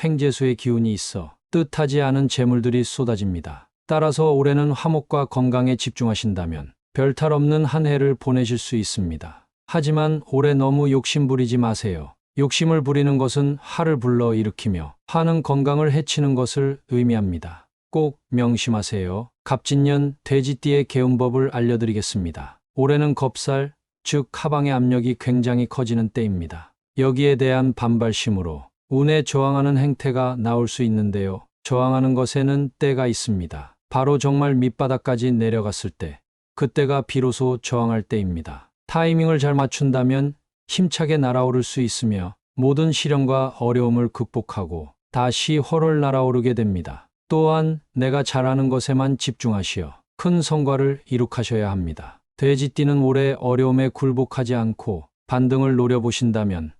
횡재수의 기운이 있어 뜻하지 않은 재물들이 쏟아집니다. 따라서 올해는 화목과 건강에 집중하신다면 별탈 없는 한 해를 보내실 수 있습니다. 하지만 올해 너무 욕심 부리지 마세요. 욕심을 부리는 것은 화를 불러 일으키며 화는 건강을 해치는 것을 의미합니다. 꼭 명심하세요. 갑진년 돼지띠의 개운법을 알려드리겠습니다. 올해는 겁살, 즉 하방의 압력이 굉장히 커지는 때입니다. 여기에 대한 반발심으로 운에 저항하는 행태가 나올 수 있는데요. 저항하는 것에는 때가 있습니다. 바로 정말 밑바닥까지 내려갔을 때, 그때가 비로소 저항할 때입니다. 타이밍을 잘 맞춘다면 힘차게 날아오를 수 있으며 모든 시련과 어려움을 극복하고 다시 훨훨 날아오르게 됩니다. 또한 내가 잘하는 것에만 집중하시어 큰 성과를 이룩하셔야 합니다. 돼지띠는 올해 어려움에 굴복하지 않고 반등을 노려보신다면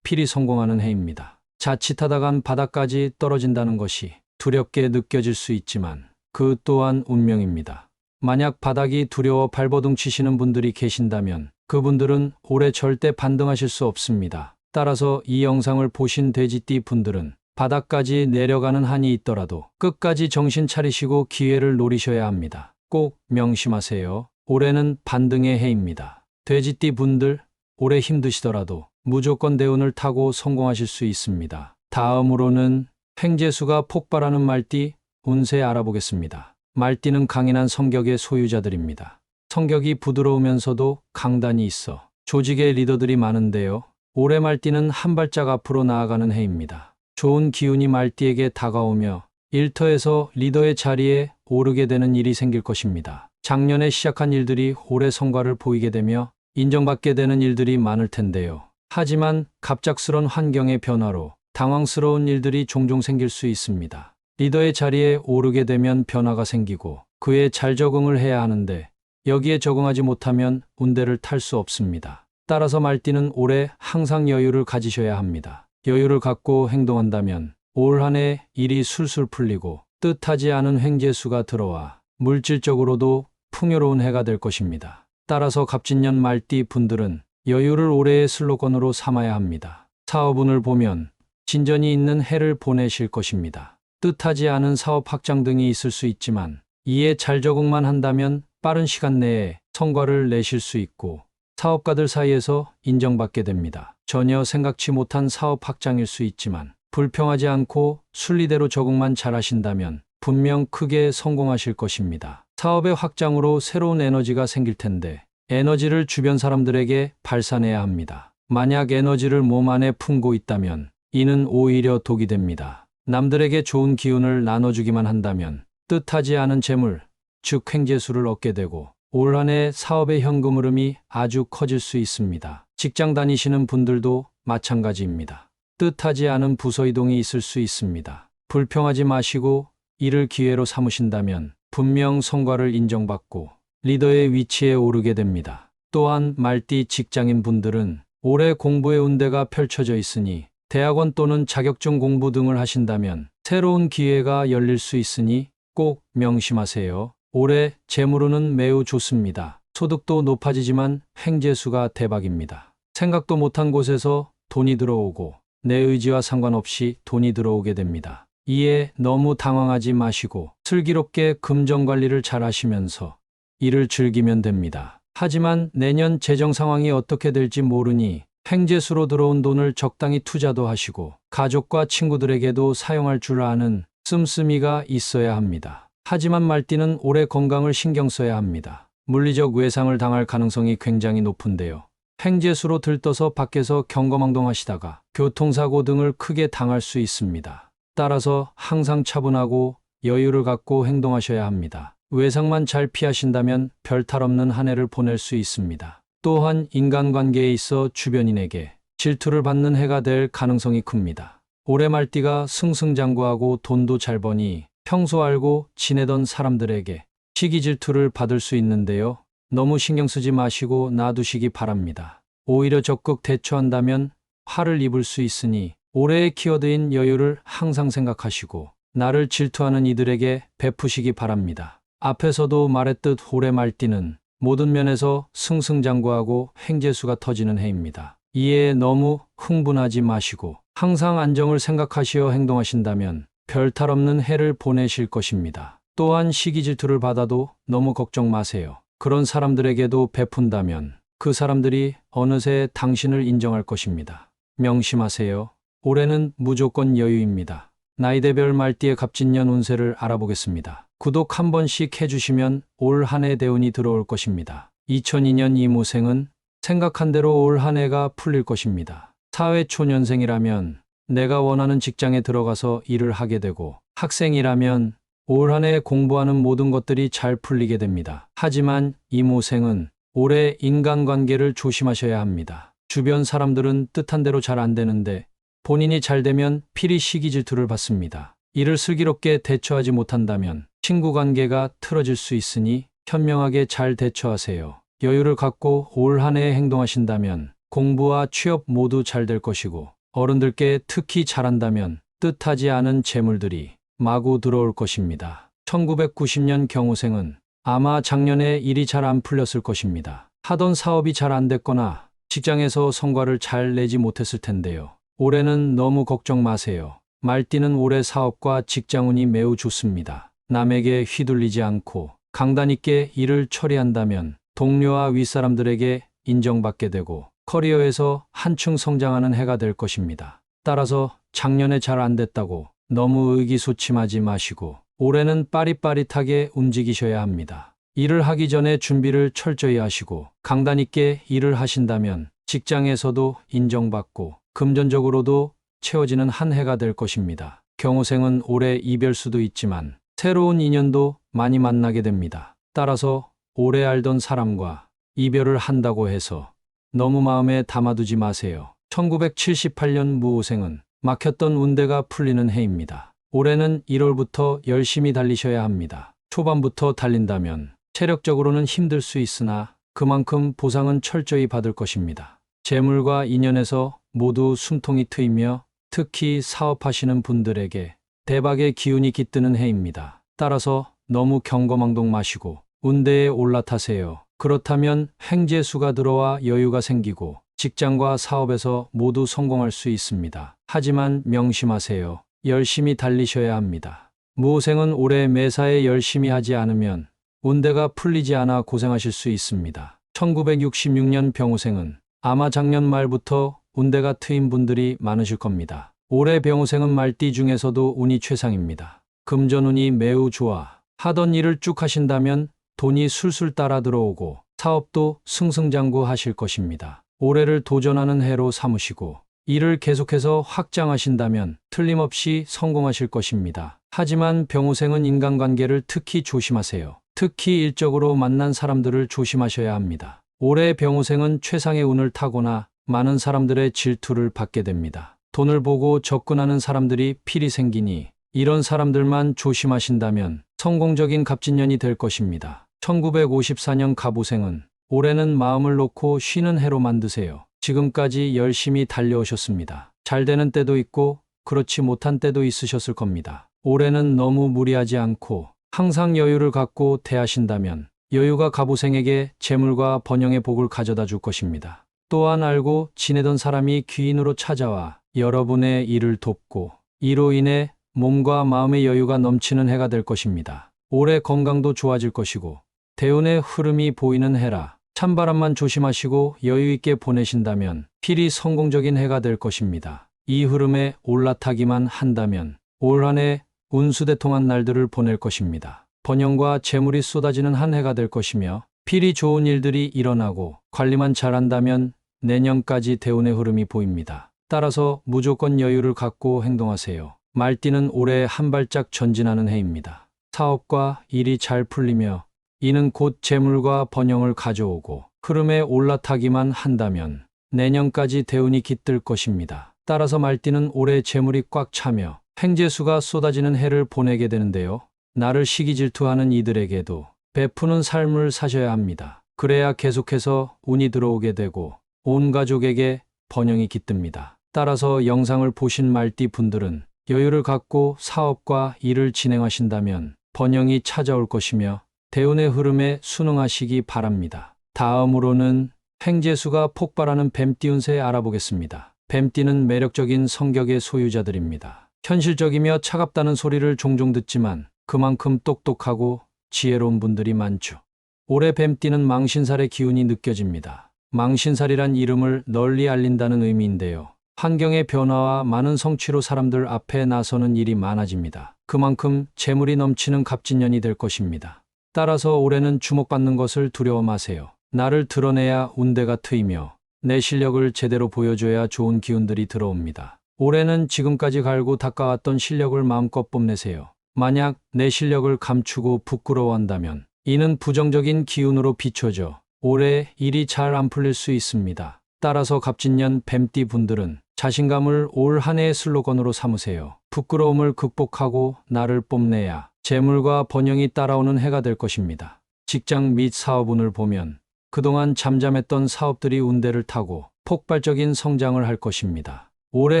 필히 성공하는 해입니다. 자칫하다간 바닥까지 떨어진다는 것이 두렵게 느껴질 수 있지만 그 또한 운명입니다. 만약 바닥이 두려워 발버둥 치시는 분들이 계신다면 그분들은 올해 절대 반등하실 수 없습니다. 따라서 이 영상을 보신 돼지띠 분들은 바닥까지 내려가는 한이 있더라도 끝까지 정신 차리시고 기회를 노리셔야 합니다. 꼭 명심하세요. 올해는 반등의 해입니다. 돼지띠 분들, 올해 힘드시더라도 무조건 대운을 타고 성공하실 수 있습니다. 다음으로는 횡재수가 폭발하는 말띠 운세 알아보겠습니다. 말띠는 강인한 성격의 소유자들입니다. 성격이 부드러우면서도 강단이 있어 조직의 리더들이 많은데요. 올해 말띠는 한 발짝 앞으로 나아가는 해입니다. 좋은 기운이 말띠에게 다가오며 일터에서 리더의 자리에 오르게 되는 일이 생길 것입니다. 작년에 시작한 일들이 올해 성과를 보이게 되며 인정받게 되는 일들이 많을 텐데요. 하지만 갑작스런 환경의 변화로 당황스러운 일들이 종종 생길 수 있습니다. 리더의 자리에 오르게 되면 변화가 생기고 그에 잘 적응을 해야 하는데 여기에 적응하지 못하면 운대를 탈 수 없습니다. 따라서 말띠는 올해 항상 여유를 가지셔야 합니다. 여유를 갖고 행동한다면 올 한 해 일이 술술 풀리고 뜻하지 않은 횡재수가 들어와 물질적으로도 풍요로운 해가 될 것입니다. 따라서 갑진년 말띠 분들은 여유를 올해의 슬로건으로 삼아야 합니다. 사업운을 보면 진전이 있는 해를 보내실 것입니다. 뜻하지 않은 사업 확장 등이 있을 수 있지만 이에 잘 적응만 한다면 빠른 시간 내에 성과를 내실 수 있고 사업가들 사이에서 인정받게 됩니다. 전혀 생각지 못한 사업 확장일 수 있지만 불평하지 않고 순리대로 적응만 잘하신다면 분명 크게 성공하실 것입니다. 사업의 확장으로 새로운 에너지가 생길 텐데 에너지를 주변 사람들에게 발산해야 합니다. 만약 에너지를 몸 안에 품고 있다면 이는 오히려 독이 됩니다. 남들에게 좋은 기운을 나눠주기만 한다면 뜻하지 않은 재물, 즉 횡재수를 얻게 되고 올 한 해 사업의 현금 흐름이 아주 커질 수 있습니다. 직장 다니시는 분들도 마찬가지입니다. 뜻하지 않은 부서 이동이 있을 수 있습니다. 불평하지 마시고 이를 기회로 삼으신다면 분명 성과를 인정받고 리더의 위치에 오르게 됩니다. 또한 말띠 직장인 분들은 올해 공부의 운대가 펼쳐져 있으니 대학원 또는 자격증 공부 등을 하신다면 새로운 기회가 열릴 수 있으니 꼭 명심하세요. 올해 재물운은 매우 좋습니다. 소득도 높아지지만 횡재수가 대박입니다. 생각도 못한 곳에서 돈이 들어오고 내 의지와 상관없이 돈이 들어오게 됩니다. 이에 너무 당황하지 마시고 슬기롭게 금전 관리를 잘 하시면서 일을 즐기면 됩니다. 하지만 내년 재정 상황이 어떻게 될지 모르니 횡재수로 들어온 돈을 적당히 투자도 하시고 가족과 친구들에게도 사용할 줄 아는 씀씀이가 있어야 합니다. 하지만 말띠는 올해 건강을 신경 써야 합니다. 물리적 외상을 당할 가능성이 굉장히 높은데요. 횡재수로 들떠서 밖에서 경거망동하시다가 교통사고 등을 크게 당할 수 있습니다. 따라서 항상 차분하고 여유를 갖고 행동하셔야 합니다. 외상만 잘 피하신다면 별탈 없는 한 해를 보낼 수 있습니다. 또한 인간관계에 있어 주변인에게 질투를 받는 해가 될 가능성이 큽니다. 올해 말띠가 승승장구하고 돈도 잘 버니 평소 알고 지내던 사람들에게 시기 질투를 받을 수 있는데요. 너무 신경 쓰지 마시고 놔두시기 바랍니다. 오히려 적극 대처한다면 화를 입을 수 있으니 올해의 키워드인 여유를 항상 생각하시고 나를 질투하는 이들에게 베푸시기 바랍니다. 앞에서도 말했듯 올해 말띠는 모든 면에서 승승장구하고 횡재수가 터지는 해입니다. 이에 너무 흥분하지 마시고 항상 안정을 생각하시어 행동하신다면 별탈 없는 해를 보내실 것입니다. 또한 시기 질투를 받아도 너무 걱정 마세요. 그런 사람들에게도 베푼다면 그 사람들이 어느새 당신을 인정할 것입니다. 명심하세요. 올해는 무조건 여유입니다. 나이대별 말띠의 갑진년 운세를 알아보겠습니다. 구독 한 번씩 해주시면 올 한 해 대운이 들어올 것입니다. 2002년 이무생은 생각한 대로 올 한 해가 풀릴 것입니다. 사회초년생이라면 내가 원하는 직장에 들어가서 일을 하게 되고, 학생이라면 올 한 해 공부하는 모든 것들이 잘 풀리게 됩니다. 하지만 이무생은 올해 인간관계를 조심하셔야 합니다. 주변 사람들은 뜻한 대로 잘 안 되는데 본인이 잘 되면 필히 시기 질투를 받습니다. 이를 슬기롭게 대처하지 못한다면 친구 관계가 틀어질 수 있으니 현명하게 잘 대처하세요. 여유를 갖고 올 한 해에 행동하신다면 공부와 취업 모두 잘 될 것이고, 어른들께 특히 잘한다면 뜻하지 않은 재물들이 마구 들어올 것입니다. 1990년 경우생은 아마 작년에 일이 잘 안 풀렸을 것입니다. 하던 사업이 잘 안 됐거나 직장에서 성과를 잘 내지 못했을 텐데요. 올해는 너무 걱정 마세요. 말띠는 올해 사업과 직장운이 매우 좋습니다. 남에게 휘둘리지 않고 강단 있게 일을 처리한다면 동료와 윗사람들에게 인정받게 되고 커리어에서 한층 성장하는 해가 될 것입니다. 따라서 작년에 잘 안 됐다고 너무 의기소침하지 마시고 올해는 빠릿빠릿하게 움직이셔야 합니다. 일을 하기 전에 준비를 철저히 하시고 강단 있게 일을 하신다면 직장에서도 인정받고 금전적으로도 채워지는 한 해가 될 것입니다. 경우생은 올해 이별수도 있지만 새로운 인연도 많이 만나게 됩니다. 따라서 오래 알던 사람과 이별을 한다고 해서 너무 마음에 담아두지 마세요. 1978년 무오생은 막혔던 운대가 풀리는 해입니다. 올해는 1월부터 열심히 달리셔야 합니다. 초반부터 달린다면 체력적으로는 힘들 수 있으나 그만큼 보상은 철저히 받을 것입니다. 재물과 인연에서 모두 숨통이 트이며 특히 사업하시는 분들에게 대박의 기운이 깃드는 해입니다. 따라서 너무 경거망동 마시고 운대에 올라타세요. 그렇다면 횡재수가 들어와 여유가 생기고 직장과 사업에서 모두 성공할 수 있습니다. 하지만 명심하세요. 열심히 달리셔야 합니다. 무오생은 올해 매사에 열심히 하지 않으면 운대가 풀리지 않아 고생하실 수 있습니다. 1966년 병오생은 아마 작년 말부터 운대가 트인 분들이 많으실 겁니다. 올해 병오생은 말띠 중에서도 운이 최상입니다. 금전운이 매우 좋아 하던 일을 쭉 하신다면 돈이 술술 따라 들어오고 사업도 승승장구하실 것입니다. 올해를 도전하는 해로 삼으시고 일을 계속해서 확장하신다면 틀림없이 성공하실 것입니다. 하지만 병오생은 인간관계를 특히 조심하세요. 특히 일적으로 만난 사람들을 조심하셔야 합니다. 올해 병오생은 최상의 운을 타거나 많은 사람들의 질투를 받게 됩니다. 돈을 보고 접근하는 사람들이 필히 생기니 이런 사람들만 조심하신다면 성공적인 갑진년이 될 것입니다. 1954년 갑오생은 올해는 마음을 놓고 쉬는 해로 만드세요. 지금까지 열심히 달려오셨습니다. 잘 되는 때도 있고 그렇지 못한 때도 있으셨을 겁니다. 올해는 너무 무리하지 않고 항상 여유를 갖고 대하신다면 여유가 갑오생에게 재물과 번영의 복을 가져다 줄 것입니다. 또한 알고 지내던 사람이 귀인으로 찾아와 여러분의 일을 돕고 이로 인해 몸과 마음의 여유가 넘치는 해가 될 것입니다. 올해 건강도 좋아질 것이고 대운의 흐름이 보이는 해라 찬바람만 조심하시고 여유 있게 보내신다면 필히 성공적인 해가 될 것입니다. 이 흐름에 올라타기만 한다면 올 한 해 운수대통한 날들을 보낼 것입니다. 번영과 재물이 쏟아지는 한 해가 될 것이며 필히 좋은 일들이 일어나고 관리만 잘한다면 내년까지 대운의 흐름이 보입니다. 따라서 무조건 여유를 갖고 행동하세요. 말띠는 올해 한 발짝 전진하는 해입니다. 사업과 일이 잘 풀리며 이는 곧 재물과 번영을 가져오고 흐름에 올라타기만 한다면 내년까지 대운이 깃들 것입니다. 따라서 말띠는 올해 재물이 꽉 차며 횡재수가 쏟아지는 해를 보내게 되는데요. 나를 시기 질투하는 이들에게도 베푸는 삶을 사셔야 합니다. 그래야 계속해서 운이 들어오게 되고 온 가족에게 번영이 깃듭니다. 따라서 영상을 보신 말띠 분들은 여유를 갖고 사업과 일을 진행하신다면 번영이 찾아올 것이며 대운의 흐름에 순응하시기 바랍니다. 다음으로는 횡재수가 폭발하는 뱀띠 운세 알아보겠습니다. 뱀띠는 매력적인 성격의 소유자들입니다. 현실적이며 차갑다는 소리를 종종 듣지만 그만큼 똑똑하고 지혜로운 분들이 많죠. 올해 뱀띠는 망신살의 기운이 느껴집니다. 망신살이란 이름을 널리 알린다는 의미인데요. 환경의 변화와 많은 성취로 사람들 앞에 나서는 일이 많아집니다. 그만큼 재물이 넘치는 갑진년이 될 것입니다. 따라서 올해는 주목받는 것을 두려워 마세요. 나를 드러내야 운대가 트이며 내 실력을 제대로 보여줘야 좋은 기운들이 들어옵니다. 올해는 지금까지 갈고 닦아왔던 실력을 마음껏 뽐내세요. 만약 내 실력을 감추고 부끄러워한다면 이는 부정적인 기운으로 비춰져 올해 일이 잘 안 풀릴 수 있습니다. 따라서 갑진년 뱀띠 분들은 자신감을 올 한 해의 슬로건으로 삼으세요. 부끄러움을 극복하고 나를 뽐내야 재물과 번영이 따라오는 해가 될 것입니다. 직장 및 사업운을 보면 그동안 잠잠했던 사업들이 운대를 타고 폭발적인 성장을 할 것입니다. 올해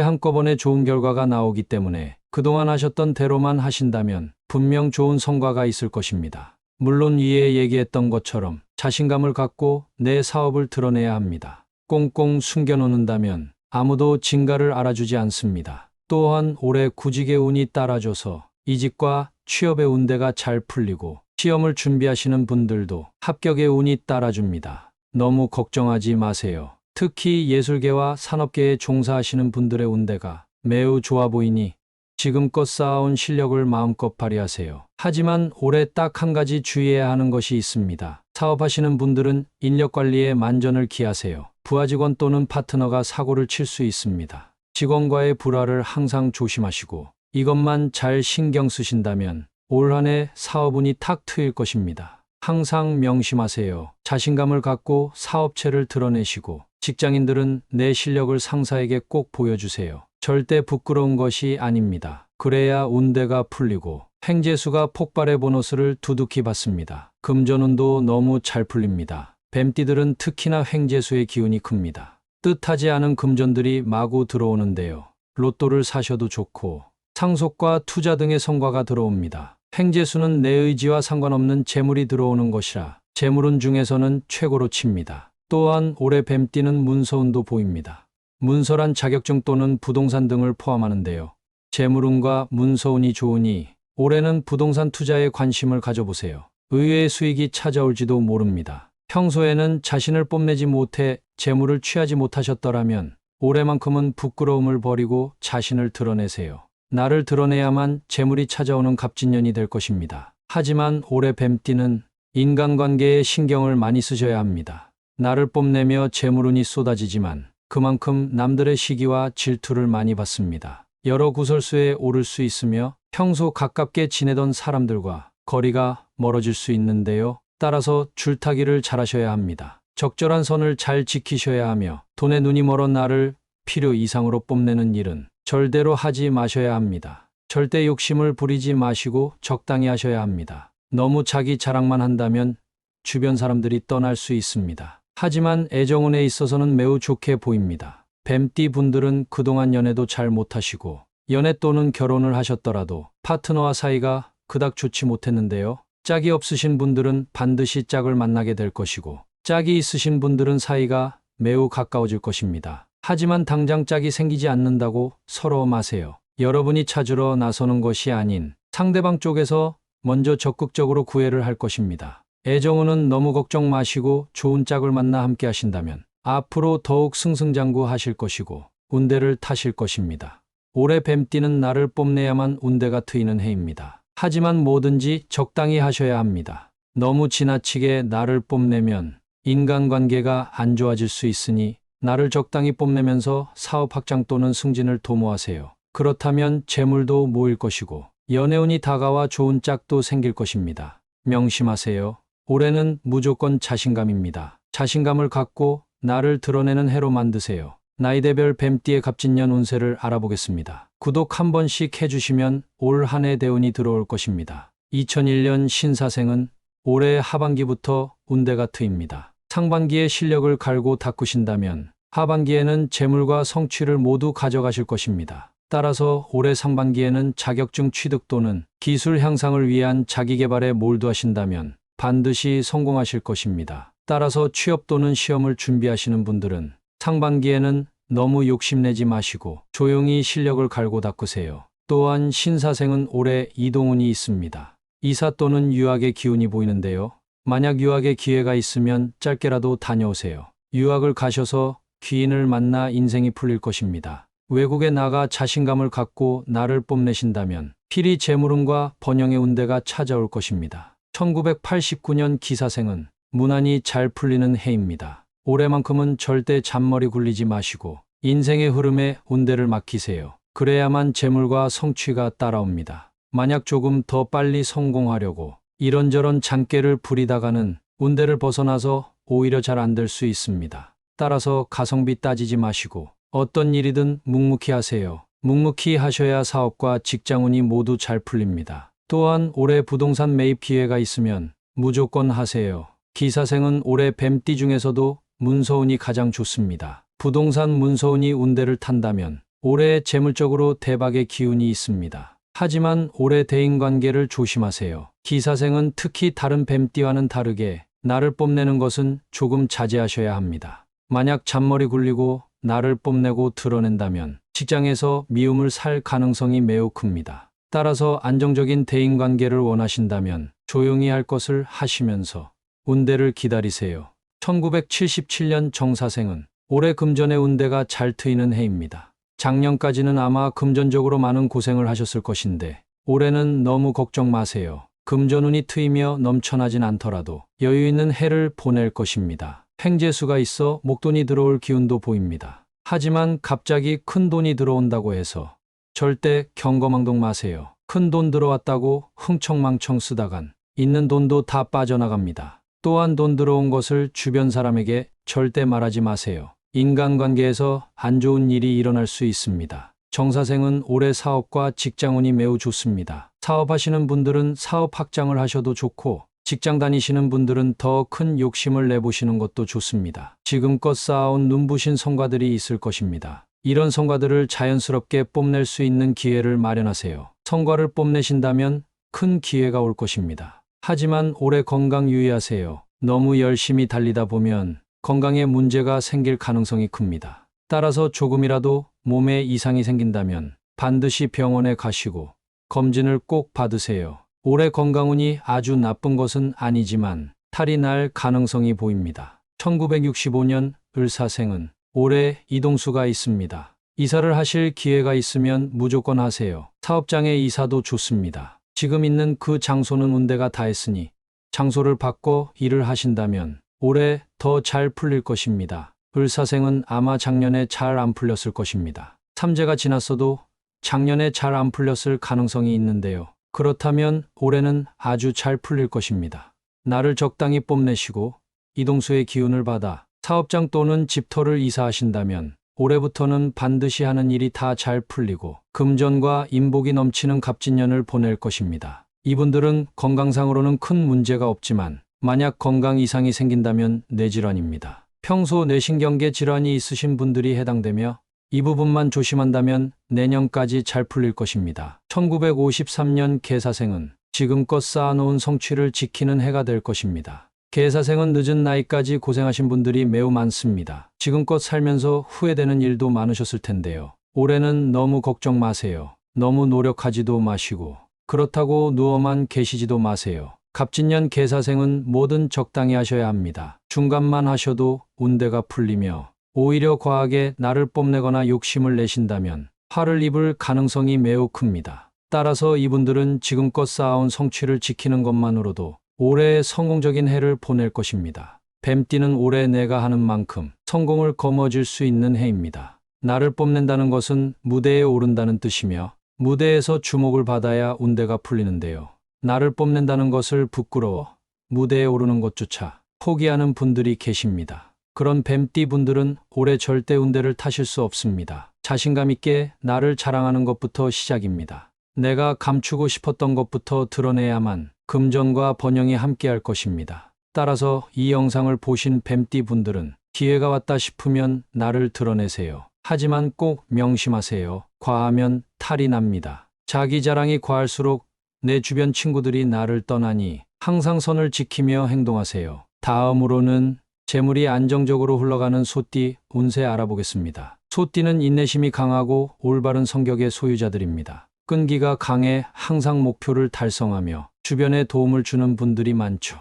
한꺼번에 좋은 결과가 나오기 때문에 그동안 하셨던 대로만 하신다면 분명 좋은 성과가 있을 것입니다. 물론 위에 얘기했던 것처럼 자신감을 갖고 내 사업을 드러내야 합니다. 꽁꽁 숨겨놓는다면 아무도 진가를 알아주지 않습니다. 또한 올해 구직의 운이 따라줘서 이직과 취업의 운대가 잘 풀리고 시험을 준비하시는 분들도 합격의 운이 따라줍니다. 너무 걱정하지 마세요. 특히 예술계와 산업계에 종사하시는 분들의 운대가 매우 좋아 보이니 지금껏 쌓아온 실력을 마음껏 발휘하세요. 하지만 올해 딱 한 가지 주의해야 하는 것이 있습니다. 사업하시는 분들은 인력 관리에 만전을 기하세요. 부하 직원 또는 파트너가 사고를 칠 수 있습니다. 직원과의 불화를 항상 조심하시고 이것만 잘 신경 쓰신다면 올 한 해 사업운이 탁 트일 것입니다. 항상 명심하세요. 자신감을 갖고 사업체를 드러내시고 직장인들은 내 실력을 상사에게 꼭 보여주세요. 절대 부끄러운 것이 아닙니다. 그래야 운대가 풀리고 횡재수가 폭발의 보너스를 두둑히 받습니다. 금전운도 너무 잘 풀립니다. 뱀띠들은 특히나 횡재수의 기운이 큽니다. 뜻하지 않은 금전들이 마구 들어오는데요. 로또를 사셔도 좋고 상속과 투자 등의 성과가 들어옵니다. 횡재수는 내 의지와 상관없는 재물이 들어오는 것이라 재물운 중에서는 최고로 칩니다. 또한 올해 뱀띠는 문서운도 보입니다. 문서란 자격증 또는 부동산 등을 포함하는데요. 재물운과 문서운이 좋으니 올해는 부동산 투자에 관심을 가져보세요. 의외의 수익이 찾아올지도 모릅니다. 평소에는 자신을 뽐내지 못해 재물을 취하지 못하셨더라면 올해만큼은 부끄러움을 버리고 자신을 드러내세요. 나를 드러내야만 재물이 찾아오는 갑진년이 될 것입니다. 하지만 올해 뱀띠는 인간관계에 신경을 많이 쓰셔야 합니다. 나를 뽐내며 재물운이 쏟아지지만 그만큼 남들의 시기와 질투를 많이 받습니다. 여러 구설수에 오를 수 있으며 평소 가깝게 지내던 사람들과 거리가 멀어질 수 있는데요. 따라서 줄타기를 잘하셔야 합니다. 적절한 선을 잘 지키셔야 하며 돈에 눈이 멀어 나를 필요 이상으로 뽐내는 일은 절대로 하지 마셔야 합니다. 절대 욕심을 부리지 마시고 적당히 하셔야 합니다. 너무 자기 자랑만 한다면 주변 사람들이 떠날 수 있습니다. 하지만 애정운에 있어서는 매우 좋게 보입니다. 뱀띠 분들은 그동안 연애도 잘 못하시고 연애 또는 결혼을 하셨더라도 파트너와 사이가 그닥 좋지 못했는데요. 짝이 없으신 분들은 반드시 짝을 만나게 될 것이고 짝이 있으신 분들은 사이가 매우 가까워질 것입니다. 하지만 당장 짝이 생기지 않는다고 서러워 마세요. 여러분이 찾으러 나서는 것이 아닌 상대방 쪽에서 먼저 적극적으로 구애를 할 것입니다. 애정운은 너무 걱정 마시고 좋은 짝을 만나 함께 하신다면 앞으로 더욱 승승장구하실 것이고 운대를 타실 것입니다. 올해 뱀띠는 나를 뽐내야만 운대가 트이는 해입니다. 하지만 뭐든지 적당히 하셔야 합니다. 너무 지나치게 나를 뽐내면 인간관계가 안 좋아질 수 있으니 나를 적당히 뽐내면서 사업 확장 또는 승진을 도모하세요. 그렇다면 재물도 모일 것이고 연애운이 다가와 좋은 짝도 생길 것입니다. 명심하세요. 올해는 무조건 자신감입니다. 자신감을 갖고 나를 드러내는 해로 만드세요. 나이대별 뱀띠의 갑진년 운세를 알아보겠습니다. 구독 한 번씩 해주시면 올 한 해 대운이 들어올 것입니다. 2001년 신사생은 올해 하반기부터 운대가 트입니다. 상반기에 실력을 갈고 닦으신다면 하반기에는 재물과 성취를 모두 가져가실 것입니다. 따라서 올해 상반기에는 자격증 취득 또는 기술 향상을 위한 자기개발에 몰두하신다면 반드시 성공하실 것입니다. 따라서 취업 또는 시험을 준비하시는 분들은 상반기에는 너무 욕심내지 마시고 조용히 실력을 갈고 닦으세요. 또한 신사생은 올해 이동운이 있습니다. 이사 또는 유학의 기운이 보이는데요. 만약 유학의 기회가 있으면 짧게라도 다녀오세요. 유학을 가셔서 귀인을 만나 인생이 풀릴 것입니다. 외국에 나가 자신감을 갖고 나를 뽐내신다면 필히 재물운과 번영의 운대가 찾아올 것입니다. 1989년 기사생은 무난히 잘 풀리는 해입니다. 올해만큼은 절대 잔머리 굴리지 마시고 인생의 흐름에 운대를 맡기세요. 그래야만 재물과 성취가 따라옵니다. 만약 조금 더 빨리 성공하려고 이런저런 잔꾀를 부리다가는 운대를 벗어나서 오히려 잘 안 될 수 있습니다. 따라서 가성비 따지지 마시고 어떤 일이든 묵묵히 하세요. 묵묵히 하셔야 사업과 직장운이 모두 잘 풀립니다. 또한 올해 부동산 매입 기회가 있으면 무조건 하세요. 기사생은 올해 뱀띠 중에서도 문서운이 가장 좋습니다. 부동산 문서운이 운대를 탄다면 올해 재물적으로 대박의 기운이 있습니다. 하지만 올해 대인관계를 조심하세요. 기사생은 특히 다른 뱀띠와는 다르게 나를 뽐내는 것은 조금 자제하셔야 합니다. 만약 잔머리 굴리고 나를 뽐내고 드러낸다면 직장에서 미움을 살 가능성이 매우 큽니다. 따라서 안정적인 대인관계를 원하신다면 조용히 할 것을 하시면서 운대를 기다리세요. 1977년 정사생은 올해 금전의 운대가 잘 트이는 해입니다. 작년까지는 아마 금전적으로 많은 고생을 하셨을 것인데 올해는 너무 걱정 마세요. 금전운이 트이며 넘쳐나진 않더라도 여유 있는 해를 보낼 것입니다. 횡재수가 있어 목돈이 들어올 기운도 보입니다. 하지만 갑자기 큰 돈이 들어온다고 해서 절대 경거망동 마세요. 큰 돈 들어왔다고 흥청망청 쓰다간 있는 돈도 다 빠져나갑니다. 또한 돈 들어온 것을 주변 사람에게 절대 말하지 마세요. 인간관계에서 안 좋은 일이 일어날 수 있습니다. 정사생은 올해 사업과 직장운이 매우 좋습니다. 사업하시는 분들은 사업 확장을 하셔도 좋고 직장 다니시는 분들은 더 큰 욕심을 내보시는 것도 좋습니다. 지금껏 쌓아온 눈부신 성과들이 있을 것입니다. 이런 성과들을 자연스럽게 뽐낼 수 있는 기회를 마련하세요. 성과를 뽐내신다면 큰 기회가 올 것입니다. 하지만 올해 건강 유의하세요. 너무 열심히 달리다 보면 건강에 문제가 생길 가능성이 큽니다. 따라서 조금이라도 몸에 이상이 생긴다면 반드시 병원에 가시고 검진을 꼭 받으세요. 올해 건강운이 아주 나쁜 것은 아니지만 탈이 날 가능성이 보입니다. 1965년 을사생은 올해 이동수가 있습니다. 이사를 하실 기회가 있으면 무조건 하세요. 사업장의 이사도 좋습니다. 지금 있는 그 장소는 운대가 다했으니 장소를 바꿔 일을 하신다면 올해 더 잘 풀릴 것입니다. 을사생은 아마 작년에 잘 안 풀렸을 것입니다. 삼재가 지났어도 작년에 잘 안 풀렸을 가능성이 있는데요. 그렇다면 올해는 아주 잘 풀릴 것입니다. 나를 적당히 뽐내시고 이동수의 기운을 받아 사업장 또는 집터를 이사하신다면 올해부터는 반드시 하는 일이 다 잘 풀리고 금전과 인복이 넘치는 갑진년을 보낼 것입니다. 이분들은 건강상으로는 큰 문제가 없지만 만약 건강 이상이 생긴다면 뇌질환입니다. 평소 뇌신경계 질환이 있으신 분들이 해당되며 이 부분만 조심한다면 내년까지 잘 풀릴 것입니다. 1953년 개사생은 지금껏 쌓아놓은 성취를 지키는 해가 될 것입니다. 개사생은 늦은 나이까지 고생하신 분들이 매우 많습니다. 지금껏 살면서 후회되는 일도 많으셨을 텐데요. 올해는 너무 걱정 마세요. 너무 노력하지도 마시고 그렇다고 누워만 계시지도 마세요. 갑진년 개사생은 뭐든 적당히 하셔야 합니다. 중간만 하셔도 운대가 풀리며 오히려 과하게 나를 뽐내거나 욕심을 내신다면 화를 입을 가능성이 매우 큽니다. 따라서 이분들은 지금껏 쌓아온 성취를 지키는 것만으로도 올해 성공적인 해를 보낼 것입니다. 뱀띠는 올해 내가 하는 만큼 성공을 거머쥘 수 있는 해입니다. 나를 뽐낸다는 것은 무대에 오른다는 뜻이며 무대에서 주목을 받아야 운대가 풀리는데요. 나를 뽐낸다는 것을 부끄러워 무대에 오르는 것조차 포기하는 분들이 계십니다. 그런 뱀띠 분들은 올해 절대 운대를 타실 수 없습니다. 자신감 있게 나를 자랑하는 것부터 시작입니다. 내가 감추고 싶었던 것부터 드러내야만 금전과 번영이 함께할 것입니다. 따라서 이 영상을 보신 뱀띠 분들은 기회가 왔다 싶으면 나를 드러내세요. 하지만 꼭 명심하세요. 과하면 탈이 납니다. 자기 자랑이 과할수록 내 주변 친구들이 나를 떠나니 항상 선을 지키며 행동하세요. 다음으로는 재물이 안정적으로 흘러가는 소띠 운세 알아보겠습니다. 소띠는 인내심이 강하고 올바른 성격의 소유자들입니다. 끈기가 강해 항상 목표를 달성하며 주변에 도움을 주는 분들이 많죠.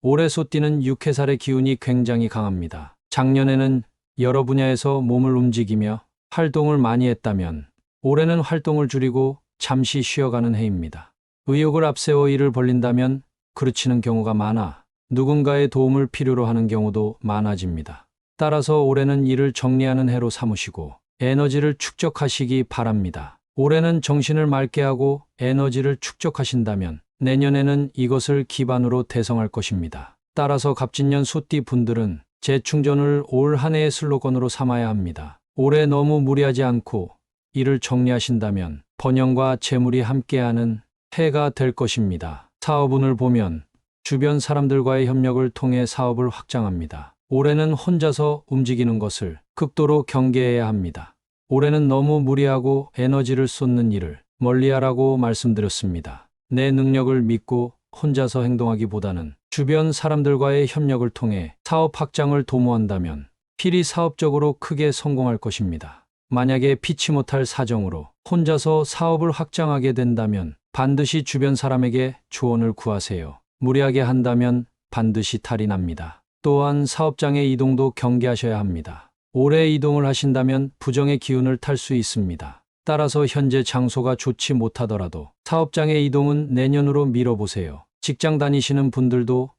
올해 소띠는 육해살의 기운이 굉장히 강합니다. 작년에는 여러 분야에서 몸을 움직이며 활동을 많이 했다면 올해는 활동을 줄이고 잠시 쉬어가는 해입니다. 의욕을 앞세워 일을 벌린다면 그르치는 경우가 많아 누군가의 도움을 필요로 하는 경우도 많아집니다. 따라서 올해는 일을 정리하는 해로 삼으시고 에너지를 축적하시기 바랍니다. 올해는 정신을 맑게 하고 에너지를 축적하신다면 내년에는 이것을 기반으로 대성할 것입니다. 따라서 갑진년 소띠 분들은 재충전을 올 한 해의 슬로건으로 삼아야 합니다. 올해 너무 무리하지 않고 일을 정리하신다면 번영과 재물이 함께하는 해가 될 것입니다. 사업운을 보면 주변 사람들과의 협력을 통해 사업을 확장합니다. 올해는 혼자서 움직이는 것을 극도로 경계해야 합니다. 올해는 너무 무리하고 에너지를 쏟는 일을 멀리하라고 말씀드렸습니다. 내 능력을 믿고 혼자서 행동하기보다는 주변 사람들과의 협력을 통해 사업 확장을 도모한다면 필히 사업적으로 크게 성공할 것입니다. 만약에 피치 못할 사정으로 혼자서 사업을 확장하게 된다면 반드시 주변 사람에게 조언을 구하세요. 무리하게 한다면 반드시 탈이 납니다. 또한 사업장의 이동도 경계하셔야 합니다. 오래 이동을 하신다면 부정의 기운을 탈 수 있습니다. 따라서 현재 장소가 좋지 못하더라도 사업장의 이동은 내년으로 미뤄보세요. 직장 다니시는 분들도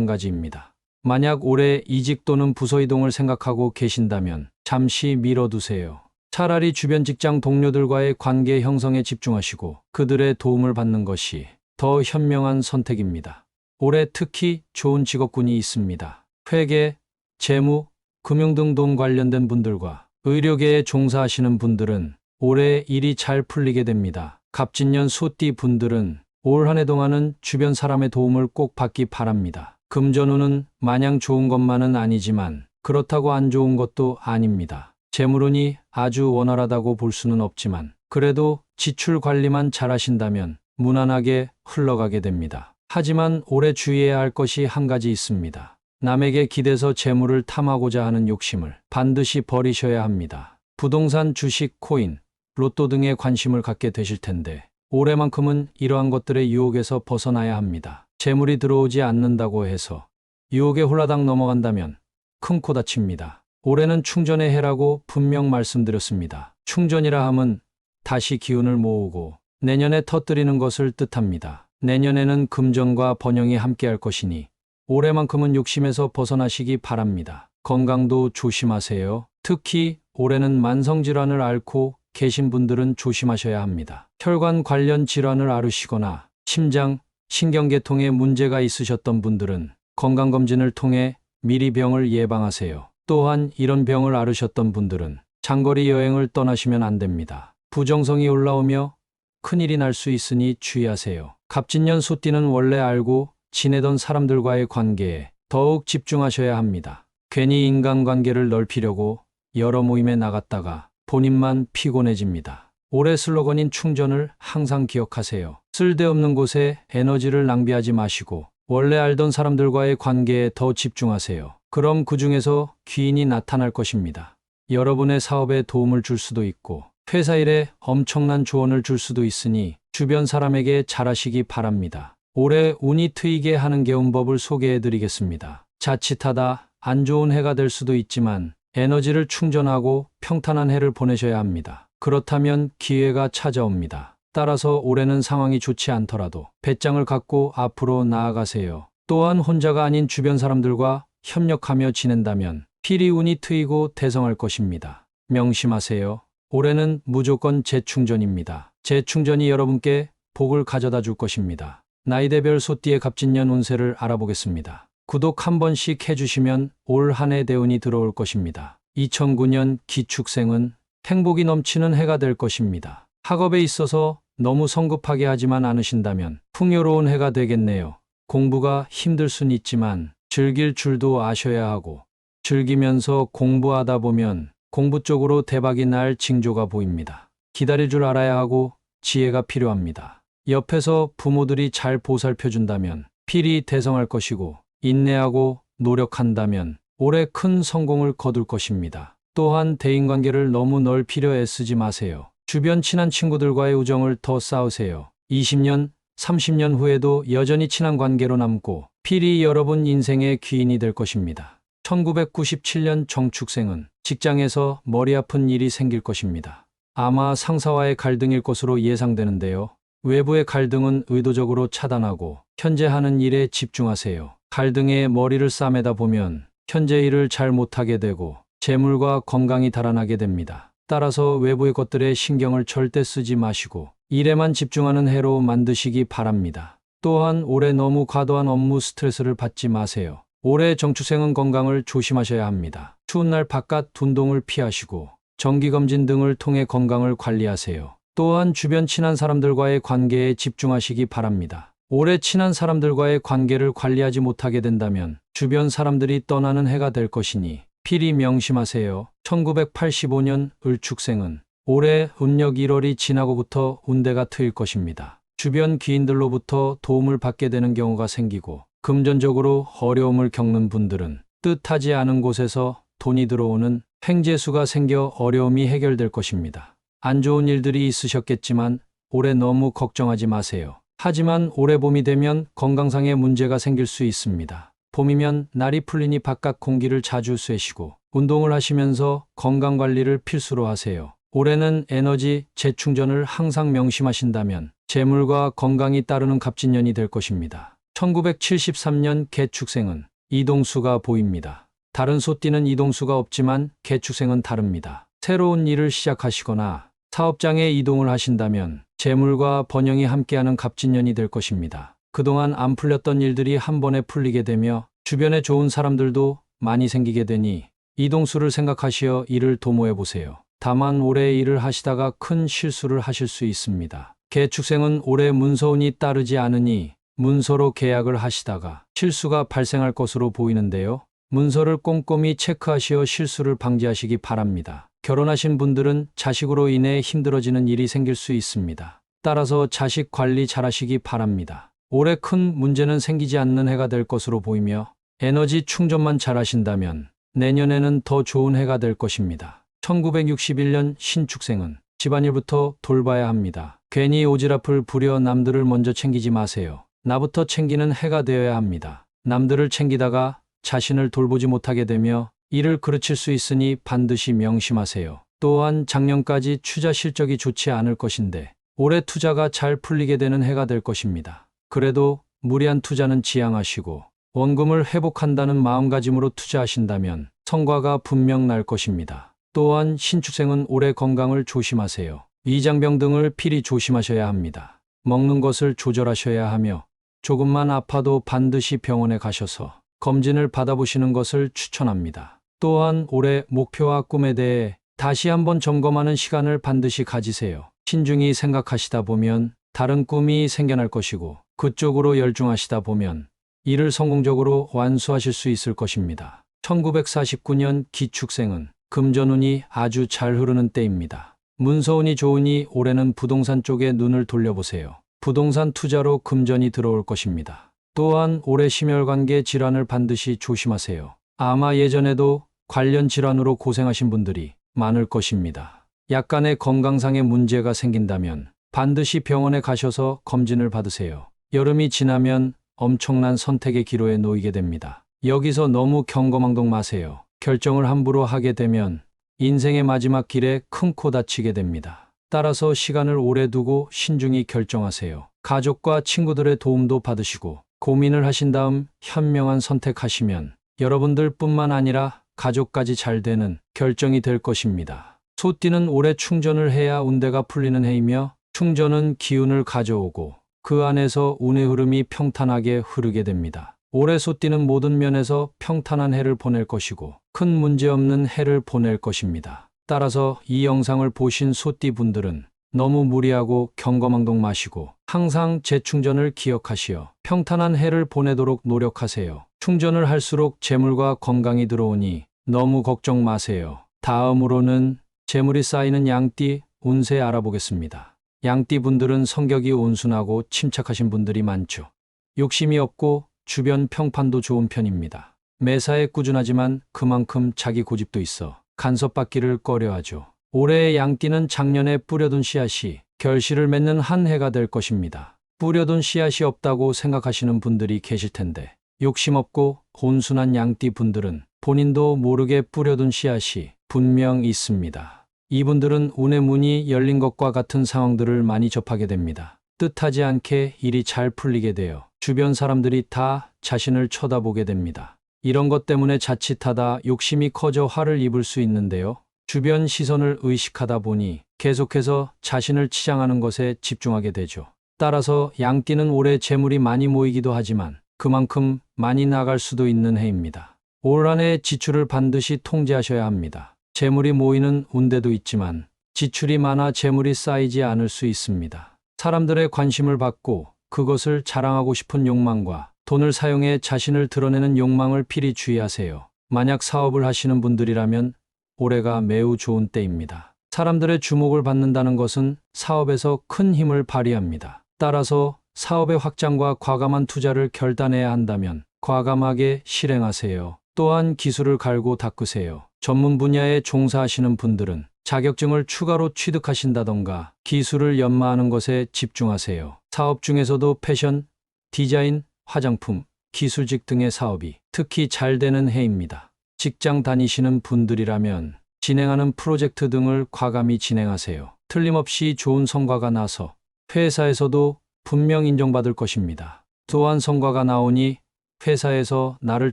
마찬가지입니다. 만약 올해 이직 또는 부서 이동을 생각하고 계신다면 잠시 미뤄두세요. 차라리 주변 직장 동료들과의 관계 형성에 집중하시고 그들의 도움을 받는 것이 더 현명한 선택입니다. 올해 특히 좋은 직업군이 있습니다. 회계, 재무, 금융 등 돈 관련된 분들과 의료계에 종사하시는 분들은 올해 일이 잘 풀리게 됩니다. 갑진년 소띠 분들은 올 한 해 동안은 주변 사람의 도움을 꼭 받기 바랍니다. 금전운은 마냥 좋은 것만은 아니지만 그렇다고 안 좋은 것도 아닙니다. 재물운이 아주 원활하다고 볼 수는 없지만 그래도 지출 관리만 잘하신다면 무난하게 흘러가게 됩니다. 하지만 올해 주의해야 할 것이 한 가지 있습니다. 남에게 기대서 재물을 탐하고자 하는 욕심을 반드시 버리셔야 합니다. 부동산, 주식, 코인, 로또 등에 관심을 갖게 되실 텐데 올해만큼은 이러한 것들의 유혹에서 벗어나야 합니다. 재물이 들어오지 않는다고 해서 유혹에 홀라당 넘어간다면 큰 코 다칩니다. 올해는 충전의 해라고 분명 말씀드렸습니다. 충전이라 함은 다시 기운을 모으고 내년에 터뜨리는 것을 뜻합니다. 내년에는 금전과 번영이 함께할 것이니 올해만큼은 욕심에서 벗어나시기 바랍니다. 건강도 조심하세요. 특히 올해는 만성질환을 앓고 계신 분들은 조심하셔야 합니다. 혈관 관련 질환을 앓으시거나 심장, 신경계통에 문제가 있으셨던 분들은 건강검진을 통해 미리 병을 예방하세요. 또한 이런 병을 앓으셨던 분들은 장거리 여행을 떠나시면 안 됩니다. 부정성이 올라오며 큰일이 날 수 있으니 주의하세요. 갑진년 소띠는 원래 알고 지내던 사람들과의 관계에 더욱 집중하셔야 합니다. 괜히 인간관계를 넓히려고 여러 모임에 나갔다가 본인만 피곤해집니다. 올해 슬로건인 충전을 항상 기억하세요. 쓸데없는 곳에 에너지를 낭비하지 마시고 원래 알던 사람들과의 관계에 더 집중하세요. 그럼 그 중에서 귀인이 나타날 것입니다. 여러분의 사업에 도움을 줄 수도 있고 회사 일에 엄청난 조언을 줄 수도 있으니 주변 사람에게 잘하시기 바랍니다. 올해 운이 트이게 하는 개운법을 소개해 드리겠습니다. 자칫하다 안 좋은 해가 될 수도 있지만 에너지를 충전하고 평탄한 해를 보내셔야 합니다. 그렇다면 기회가 찾아옵니다. 따라서 올해는 상황이 좋지 않더라도 배짱을 갖고 앞으로 나아가세요. 또한 혼자가 아닌 주변 사람들과 협력하며 지낸다면 필히 운이 트이고 대성할 것입니다. 명심하세요. 올해는 무조건 재충전입니다. 재충전이 여러분께 복을 가져다 줄 것입니다. 나이대별 소띠의 갑진년 운세를 알아보겠습니다. 구독 한 번씩 해주시면 올 한 해 대운이 들어올 것입니다. 2009년 기축생은 행복이 넘치는 해가 될 것입니다. 학업에 있어서 너무 성급하게 하지만 않으신다면 풍요로운 해가 되겠네요. 공부가 힘들 순 있지만 즐길 줄도 아셔야 하고 즐기면서 공부하다 보면 공부 쪽으로 대박이 날 징조가 보입니다. 기다릴 줄 알아야 하고 지혜가 필요합니다. 옆에서 부모들이 잘 보살펴준다면 필히 대성할 것이고 인내하고 노력한다면 올해 큰 성공을 거둘 것입니다. 또한 대인관계를 너무 넓히려 애쓰지 마세요. 주변 친한 친구들과의 우정을 더 쌓으세요. 20년, 30년 후에도 여전히 친한 관계로 남고 필히 여러분 인생의 귀인이 될 것입니다. 1997년 정축생은 직장에서 머리 아픈 일이 생길 것입니다. 아마 상사와의 갈등일 것으로 예상되는데요. 외부의 갈등은 의도적으로 차단하고 현재 하는 일에 집중하세요. 갈등에 머리를 싸매다 보면 현재 일을 잘 못하게 되고 재물과 건강이 달아나게 됩니다. 따라서 외부의 것들에 신경을 절대 쓰지 마시고 일에만 집중하는 해로 만드시기 바랍니다. 또한 올해 너무 과도한 업무 스트레스를 받지 마세요. 올해 정축생은 건강을 조심하셔야 합니다. 추운 날 바깥 운동을 피하시고 정기검진 등을 통해 건강을 관리하세요. 또한 주변 친한 사람들과의 관계에 집중하시기 바랍니다. 올해 친한 사람들과의 관계를 관리하지 못하게 된다면 주변 사람들이 떠나는 해가 될 것이니 필히 명심하세요. 1985년 을축생은 올해 음력 1월이 지나고부터 운대가 트일 것입니다. 주변 귀인들로부터 도움을 받게 되는 경우가 생기고 금전적으로 어려움을 겪는 분들은 뜻하지 않은 곳에서 돈이 들어오는 횡재수가 생겨 어려움이 해결될 것입니다. 안 좋은 일들이 있으셨겠지만 올해 너무 걱정하지 마세요. 하지만 올해 봄이 되면 건강상의 문제가 생길 수 있습니다. 봄이면 날이 풀리니 바깥 공기를 자주 쐬시고 운동을 하시면서 건강관리를 필수로 하세요. 올해는 에너지 재충전을 항상 명심하신다면 재물과 건강이 따르는 갑진년이 될 것입니다. 1973년 개축생은 이동수가 보입니다. 다른 소띠는 이동수가 없지만 개축생은 다릅니다. 새로운 일을 시작하시거나 사업장에 이동을 하신다면 재물과 번영이 함께하는 갑진년이 될 것입니다. 그동안 안 풀렸던 일들이 한 번에 풀리게 되며 주변에 좋은 사람들도 많이 생기게 되니 이동수를 생각하시어 일을 도모해 보세요. 다만 올해 일을 하시다가 큰 실수를 하실 수 있습니다. 개축생은 올해 문서운이 따르지 않으니 문서로 계약을 하시다가 실수가 발생할 것으로 보이는데요. 문서를 꼼꼼히 체크하시어 실수를 방지하시기 바랍니다. 결혼하신 분들은 자식으로 인해 힘들어지는 일이 생길 수 있습니다. 따라서 자식 관리 잘하시기 바랍니다. 올해 큰 문제는 생기지 않는 해가 될 것으로 보이며 에너지 충전만 잘하신다면 내년에는 더 좋은 해가 될 것입니다. 1961년 신축생은 집안일부터 돌봐야 합니다. 괜히 오지랖을 부려 남들을 먼저 챙기지 마세요. 나부터 챙기는 해가 되어야 합니다. 남들을 챙기다가 자신을 돌보지 못하게 되며 일을 그르칠 수 있으니 반드시 명심하세요. 또한 작년까지 투자 실적이 좋지 않을 것인데 올해 투자가 잘 풀리게 되는 해가 될 것입니다. 그래도 무리한 투자는 지양하시고 원금을 회복한다는 마음가짐으로 투자하신다면 성과가 분명 날 것입니다. 또한 신축생은 올해 건강을 조심하세요. 위장병 등을 필히 조심하셔야 합니다. 먹는 것을 조절하셔야 하며 조금만 아파도 반드시 병원에 가셔서 검진을 받아보시는 것을 추천합니다. 또한 올해 목표와 꿈에 대해 다시 한번 점검하는 시간을 반드시 가지세요. 신중히 생각하시다 보면 다른 꿈이 생겨날 것이고 그쪽으로 열중하시다 보면 일을 성공적으로 완수하실 수 있을 것입니다. 1949년 기축생은 금전운이 아주 잘 흐르는 때입니다. 문서운이 좋으니 올해는 부동산 쪽에 눈을 돌려보세요. 부동산 투자로 금전이 들어올 것입니다. 또한 올해 심혈관계 질환을 반드시 조심하세요. 아마 예전에도 관련 질환으로 고생하신 분들이 많을 것입니다. 약간의 건강상의 문제가 생긴다면 반드시 병원에 가셔서 검진을 받으세요. 여름이 지나면 엄청난 선택의 기로에 놓이게 됩니다. 여기서 너무 경거망동 마세요. 결정을 함부로 하게 되면 인생의 마지막 길에 큰 코 다치게 됩니다. 따라서 시간을 오래 두고 신중히 결정하세요. 가족과 친구들의 도움도 받으시고 고민을 하신 다음 현명한 선택하시면 여러분들 뿐만 아니라 가족까지 잘 되는 결정이 될 것입니다. 소띠는 올해 충전을 해야 운대가 풀리는 해이며 충전은 기운을 가져오고 그 안에서 운의 흐름이 평탄하게 흐르게 됩니다. 올해 소띠는 모든 면에서 평탄한 해를 보낼 것이고 큰 문제 없는 해를 보낼 것입니다. 따라서 이 영상을 보신 소띠 분들은 너무 무리하고 경거망동 마시고 항상 재충전을 기억하시어 평탄한 해를 보내도록 노력하세요. 충전을 할수록 재물과 건강이 들어오니 너무 걱정 마세요. 다음으로는 재물이 쌓이는 양띠 운세 알아보겠습니다. 양띠 분들은 성격이 온순하고 침착하신 분들이 많죠. 욕심이 없고 주변 평판도 좋은 편입니다. 매사에 꾸준하지만 그만큼 자기 고집도 있어 간섭받기를 꺼려하죠. 올해의 양띠는 작년에 뿌려둔 씨앗이 결실을 맺는 한 해가 될 것입니다. 뿌려둔 씨앗이 없다고 생각하시는 분들이 계실 텐데 욕심 없고 온순한 양띠 분들은 본인도 모르게 뿌려둔 씨앗이 분명 있습니다. 이분들은 운의 문이 열린 것과 같은 상황들을 많이 접하게 됩니다. 뜻하지 않게 일이 잘 풀리게 되어 주변 사람들이 다 자신을 쳐다보게 됩니다. 이런 것 때문에 자칫하다 욕심이 커져 화를 입을 수 있는데요. 주변 시선을 의식하다 보니 계속해서 자신을 치장하는 것에 집중하게 되죠. 따라서 양띠는 올해 재물이 많이 모이기도 하지만 그만큼 많이 나갈 수도 있는 해입니다. 올 한 해 지출을 반드시 통제하셔야 합니다. 재물이 모이는 운대도 있지만 지출이 많아 재물이 쌓이지 않을 수 있습니다. 사람들의 관심을 받고 그것을 자랑하고 싶은 욕망과 돈을 사용해 자신을 드러내는 욕망을 필히 주의하세요. 만약 사업을 하시는 분들이라면 올해가 매우 좋은 때입니다. 사람들의 주목을 받는다는 것은 사업에서 큰 힘을 발휘합니다. 따라서 사업의 확장과 과감한 투자를 결단해야 한다면 과감하게 실행하세요. 또한 기술을 갈고 닦으세요. 전문 분야에 종사하시는 분들은 자격증을 추가로 취득하신다던가 기술을 연마하는 것에 집중하세요. 사업 중에서도 패션, 디자인, 화장품, 기술직 등의 사업이 특히 잘 되는 해입니다. 직장 다니시는 분들이라면 진행하는 프로젝트 등을 과감히 진행하세요. 틀림없이 좋은 성과가 나서 회사에서도 분명 인정받을 것입니다. 또한 성과가 나오니 회사에서 나를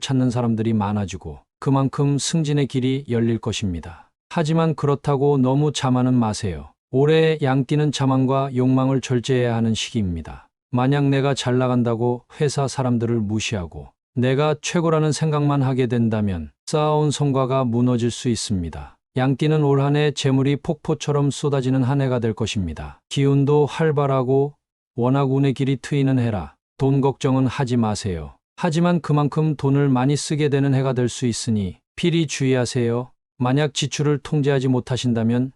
찾는 사람들이 많아지고 그만큼 승진의 길이 열릴 것입니다. 하지만 그렇다고 너무 자만은 마세요. 올해 양띠는 자만과 욕망을 절제해야 하는 시기입니다. 만약 내가 잘 나간다고 회사 사람들을 무시하고 내가 최고라는 생각만 하게 된다면 쌓아온 성과가 무너질 수 있습니다. 양띠는 올 한 해 재물이 폭포처럼 쏟아지는 한 해가 될 것입니다. 기운도 활발하고 워낙 운의 길이 트이는 해라 돈 걱정은 하지 마세요. 하지만 그만큼 돈을 많이 쓰게 되는 해가 될 수 있으니 필히 주의하세요. 만약 지출을 통제하지 못하신다면